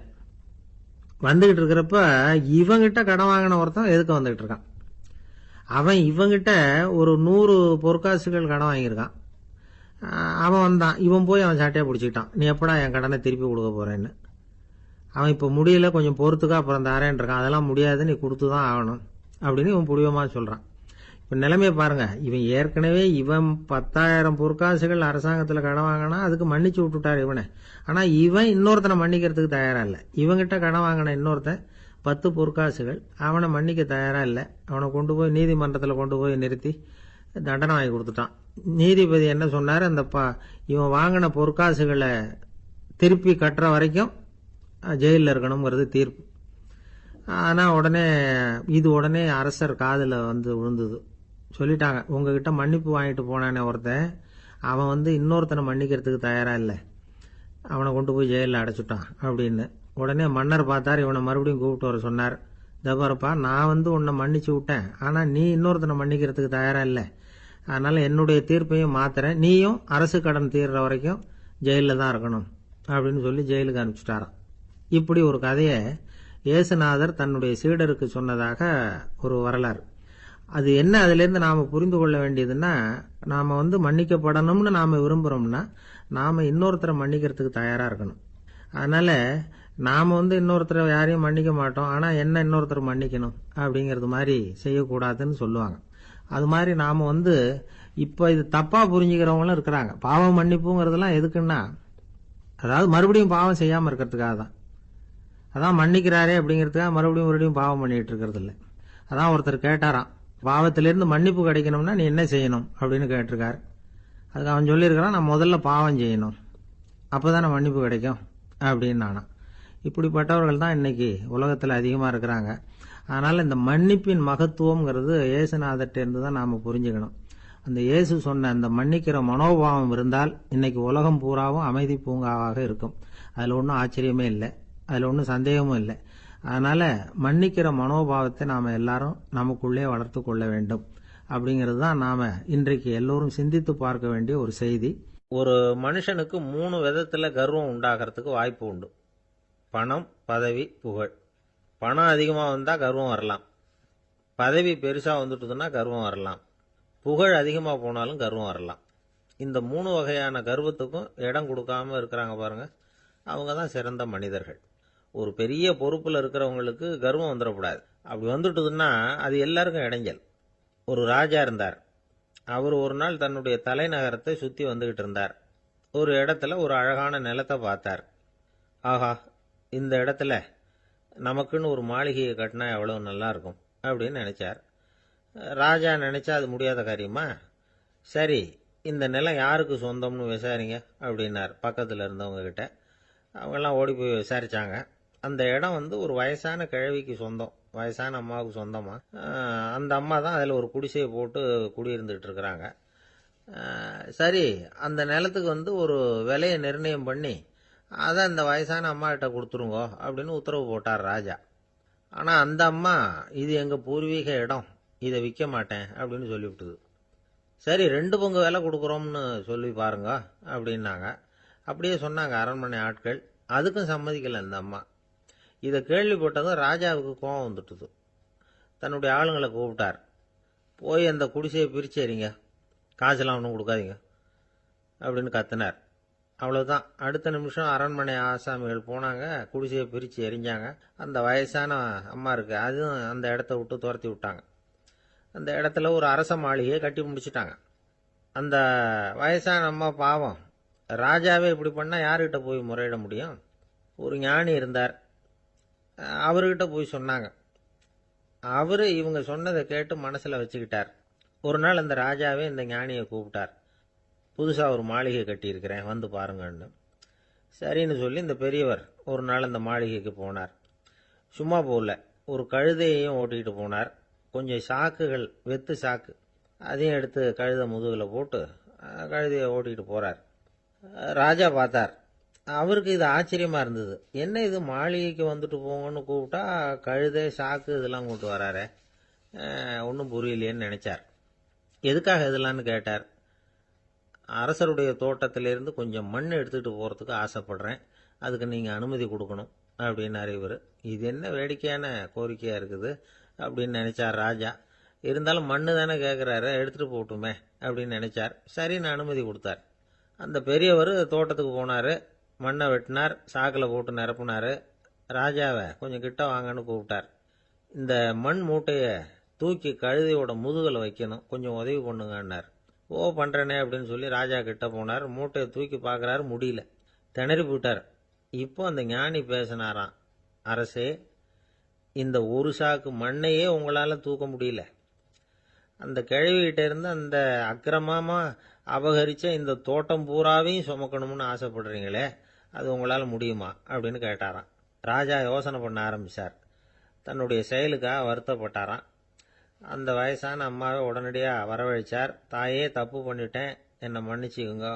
வந்துகிட்டு இருக்கிறப்ப இவங்கிட்ட கடன் வாங்கின ஒருத்தன் எதுக்கு வந்துகிட்டு இருக்கான். அவன் இவங்கிட்ட ஒரு 100 பொற்காசுகள் கடன் வாங்கியிருக்கான். அவன் வந்தான், இவன் போய் அவன் சாட்டையை பிடிச்சிக்கிட்டான், நீ எப்படா என் கடனை திருப்பி கொடுக்க போறேன்னு. அவன் இப்போ முடியல, கொஞ்சம் பொறுத்துக்கா, அப்புறம் தாரேன் இருக்கான். அதெல்லாம் முடியாது, நீ கொடுத்துதான் ஆகணும் அப்படின்னு இவன் புடிவமா சொல்றான். இப்ப நிலைமையை பாருங்க, இவன் ஏற்கனவே இவன் 10,000 பொற்காசுகள் அரசாங்கத்துல கடன் வாங்கினா அதுக்கு மன்னிச்சு விட்டுட்டார் இவனை. ஆனா இவன் இன்னொருத்தனை மன்னிக்கிறதுக்கு தயாரா இல்ல. இவங்கிட்ட கடன் வாங்கின இன்னொருத்தன் 10 பொற்காசுகள், அவனை மன்னிக்க தயாரா இல்ல. அவனை கொண்டு போய் நீதிமன்றத்துல கொண்டு போய் நிறுத்தி தண்டனை வாங்கி கொடுத்துட்டான். நீதிபதி என்ன சொன்னாரு, அந்த இவன் வாங்கின பொற்காசுகளை திருப்பி கட்டுற வரைக்கும் ஜெயிலில் இருக்கணுங்கிறது தீர்ப்பு. ஆனா உடனே அரசர் காதுல வந்து விழுந்தது. சொல்லிட்டாங்க, உங்ககிட்ட மன்னிப்பு வாங்கிட்டு போனானே ஒருத்தன், அவன் இன்னொருத்தனை மன்னிக்கிறதுக்கு தயாரா இல்லை, அவனை கொண்டு போய் ஜெயிலில் அடைச்சுட்டான் அப்படின்னு. உடனே மன்னர் பார்த்தார், இவனை மறுபடியும் கூப்பிட்டு வர சொன்னார். தபாரப்பா, நான் உன்னை மன்னிச்சு விட்டேன், ஆனா நீ இன்னொருத்தனை மன்னிக்கிறதுக்கு தயாரா இல்லை, அதனால என்னுடைய தீர்ப்பையும் மாத்துறேன், நீயும் அரசு கடன் தீர்ற வரைக்கும் ஜெயிலில் தான் இருக்கணும் அப்படின்னு சொல்லி ஜெயிலுக்கு அனுப்பிச்சுட்டாராம். இப்படி ஒரு கதையை இயேசுநாதர் தன்னுடைய சீடருக்கு சொன்னதாக ஒரு வரலாறு. அது என்ன, அதுல இருந்து நாம புரிந்து கொள்ள வேண்டியதுன்னா, நாம மன்னிக்கப்படணும்னு நாம விரும்புறோம்னா நாம இன்னொருத்தரை மன்னிக்கிறதுக்கு தயாரா இருக்கணும். அதனால நாம இன்னொருத்தரை யாரையும் மன்னிக்க மாட்டோம், ஆனா என்ன இன்னொருத்தர் மன்னிக்கணும் அப்படிங்கறது மாதிரி செய்யக்கூடாதுன்னு சொல்லுவாங்க. அது மாதிரி நாம இப்போ இது தப்பா புரிஞ்சுக்கிறவங்களும் இருக்கிறாங்க. பாவம் மன்னிப்புங்கிறதுலாம் எதுக்குன்னா, அதாவது மறுபடியும் பாவம் செய்யாம இருக்கிறதுக்காக தான். அதான் மன்னிக்கிறாரே அப்படிங்கிறதுக்காக மறுபடியும் பாவம் பண்ணிட்டு இருக்கிறது இல்லை. அதான் ஒருத்தர் கேட்டாராம், பாவத்திலிருந்து மன்னிப்பு கிடைக்கணும்னா நீ என்ன செய்யணும் அப்படின்னு கேட்டிருக்காரு. அதுக்கு அவன் சொல்லியிருக்கிறான், நான் முதல்ல பாவம் செய்யணும், அப்போதானே மன்னிப்பு கிடைக்கும் அப்படின்னு நானா. இப்படிப்பட்டவர்கள் தான் இன்னைக்கு உலகத்தில் அதிகமாக இருக்கிறாங்க. அதனால் இந்த மன்னிப்பின் மகத்துவங்கிறது இயேசுநாதர்கிட்டேருந்து தான் நாம் புரிஞ்சுக்கணும். அந்த இயேசு சொன்ன அந்த மன்னிக்கிற மனோபாவம் இருந்தால் இன்னைக்கு உலகம் பூராவும் அமைதி பூங்காவாக இருக்கும். அதில் ஒன்றும் ஆச்சரியமே இல்லை, அதில் ஒன்றும் சந்தேகமும் இல்லை. அதனால் மன்னிக்கிற மனோபாவத்தை நாம் எல்லாரும் நமக்குள்ளே வளர்த்து கொள்ள வேண்டும். அப்படிங்கிறது தான் நாம் இன்றைக்கு எல்லோரும் சிந்தித்து பார்க்க வேண்டிய ஒரு செய்தி. ஒரு மனுஷனுக்கு 3 விதத்தில் கர்வம் உண்டாகிறதுக்கு வாய்ப்பு உண்டு. பணம், பதவி, புகழ். பணம் அதிகமாக வந்தால் கர்வம் வரலாம், பதவி பெருசாக வந்துட்டுதுன்னா கர்வம் வரலாம், புகழ் அதிகமாக போனாலும் கர்வம் வரலாம். இந்த 3 வகையான கர்வத்துக்கும் இடம் கொடுக்காம இருக்கிறாங்க பாருங்க, அவங்க தான் சிறந்த மனிதர்கள். ஒரு பெரிய பொறுப்பில் இருக்கிறவங்களுக்கு கர்வம் வந்துடக்கூடாது. அப்படி வந்துட்டுதுன்னா அது எல்லாருக்கும் இடைஞ்சல். ஒரு ராஜா இருந்தார். அவர் ஒரு நாள் தன்னுடைய தலைநகரத்தை சுற்றி வந்துகிட்டு இருந்தார். ஒரு இடத்துல ஒரு அழகான நிலத்தை பார்த்தார். ஆஹா, இந்த இடத்துல நமக்குன்னு ஒரு மாளிகையை கட்டினா எவ்வளவு நல்லா இருக்கும் அப்படின்னு நினைச்சார். ராஜா நினைச்சா அது முடியாத காரியமா? சரி, இந்த நிலம் யாருக்கு சொந்தம்னு விசாரிங்க அப்படின்னார் பக்கத்தில் இருந்தவங்க கிட்ட. அவங்கெல்லாம் ஓடி போய் விசாரிச்சாங்க. அந்த இடம் ஒரு வயசான கிழவிக்கு சொந்தம், வயசான அம்மாவுக்கு சொந்தமா. அந்த அம்மா தான் அதில் ஒரு குடிசையை போட்டு குடியிருந்துட்டு இருக்கிறாங்க. சரி, அந்த நிலத்துக்கு ஒரு விலையை நிர்ணயம் பண்ணி அதை அந்த வயசான அம்மா கிட்ட கொடுத்துருங்கோ அப்படின்னு உத்தரவு போட்டார் ராஜா. ஆனால் அந்த அம்மா, இது எங்கள் பூர்வீக இடம், இதை விற்க மாட்டேன் அப்படின்னு சொல்லிவிட்டுது. சரி, 2 பங்கு விலை கொடுக்குறோம்னு சொல்லி பாருங்க அப்படின்னாங்க. அப்படியே சொன்னாங்க அரண்மனை ஆட்கள். அதுக்கும் சம்மதிக்கலை அந்த அம்மா. இதை கேள்விப்பட்டதும் ராஜாவுக்கு கோபம் வந்துட்டுது. தன்னுடைய ஆளுங்களை கூப்பிட்டார். போய் அந்த குடிசையை பிரித்து எறிங்க, காசெல்லாம் ஒன்றும் கொடுக்காதீங்க அப்படின்னு கத்தினார். அவ்வளோதான். அடுத்த நிமிஷம் அரண்மனை ஆசாமிகள் போனாங்க, குடிசையை பிரித்து எரிஞ்சாங்க. அந்த வயசான அம்மா இருக்கு, அதுவும் அந்த இடத்த விட்டு துரத்தி விட்டாங்க. அந்த இடத்துல ஒரு அரச மாளிகையை கட்டி முடிச்சிட்டாங்க. அந்த வயசான அம்மா பாவம், ராஜாவே இப்படி பண்ணால் யாருக்கிட்ட போய் முறையிட முடியும்? ஒரு ஞானி இருந்தார், அவர்கிட்ட போய் சொன்னாங்க. அவரு இவங்க சொன்னதை கேட்டு மனசில் வச்சுக்கிட்டார். ஒரு நாள் அந்த ராஜாவே இந்த ஞானியை கூப்பிட்டார். புதுசாக ஒரு மாளிகை கட்டியிருக்கிறேன், வந்து பாருங்கன்னு. சரின்னு சொல்லி இந்த பெரியவர் ஒரு நாள் அந்த மாளிகைக்கு போனார். சும்மா போகல, ஒரு கழுதையையும் ஓட்டிகிட்டு போனார். கொஞ்சம் சாக்குகள், வெத்து சாக்கு, அதையும் எடுத்து கழுதை முதுகில் போட்டு கழுதையை ஓட்டிகிட்டு போகிறார். ராஜா பார்த்தார். அவருக்கு இது ஆச்சரியமாக இருந்தது. என்ன இது, மாளிகைக்கு வந்துட்டு போங்கன்னு கூப்பிட்டா கழுதை சாக்கு இதெல்லாம் கொண்டு வராரே, ஒன்றும் புரியலையேன்னு நினைச்சார். எதுக்காக இதெல்லாம்னு கேட்டார். அரசருடைய தோட்டத்திலிருந்து கொஞ்சம் மண் எடுத்துகிட்டு போகிறதுக்கு ஆசைப்படுறேன், அதுக்கு நீங்கள் அனுமதி கொடுக்கணும் அப்படின்னாரு இவர். இது என்ன வேடிக்கையான கோரிக்கையாக இருக்குது அப்படின்னு நினைச்சார் ராஜா. இருந்தாலும் மண்ணு தானே கேட்குறாரு, எடுத்துகிட்டு போகட்டுமே அப்படின்னு நினைச்சார். சரின்னு அனுமதி கொடுத்தார். அந்த பெரியவர் தோட்டத்துக்கு போனார், மண்ணை வெட்டினார், சாக்கில் போட்டு நிரப்புனார். ராஜாவை கொஞ்சம் கிட்ட வாங்கன்னு கூப்பிட்டார். இந்த மண் மூட்டையை தூக்கி கழுதையோட முதுகில் வைக்கணும், கொஞ்சம் உதவி பண்ணுங்கன்னார். ஓ, பண்ணுறேனே அப்படின்னு சொல்லி ராஜா கிட்ட போனார். மூட்டையை தூக்கி பார்க்குறாரு, முடியல, திணறி போயிட்டார். இப்போ அந்த ஞானி பேசினாராம். அரசே, இந்த ஒரு சாக்கு மண்ணையே உங்களால் தூக்க முடியல, அந்த கிழவிகிட்ட இருந்து அந்த அக்கிரமமாக அபகரித்த இந்த தோட்டம் பூராவையும் சுமக்கணும்னு ஆசைப்படுறீங்களே, அது உங்களால் முடியுமா அப்படின்னு கேட்டாராம். ராஜா யோசனை பண்ண ஆரம்பித்தார். தன்னுடைய செயலுக்காக வருத்தப்பட்டாராம். அந்த வயசான அம்மாவை உடனடியாக வரவழைச்சார். தாயே, தப்பு பண்ணிட்டேன், என்னை மன்னிச்சுக்குங்க,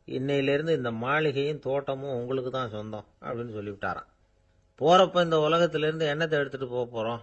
இன்னையிலேருந்து இந்த மாளிகையும் தோட்டமும் உங்களுக்கு தான் சொந்தம் அப்படின்னு சொல்லிவிட்டாராம். போகிறப்ப இந்த உலகத்திலேருந்து என்னத்தை எடுத்துகிட்டு போக போகிறோம்,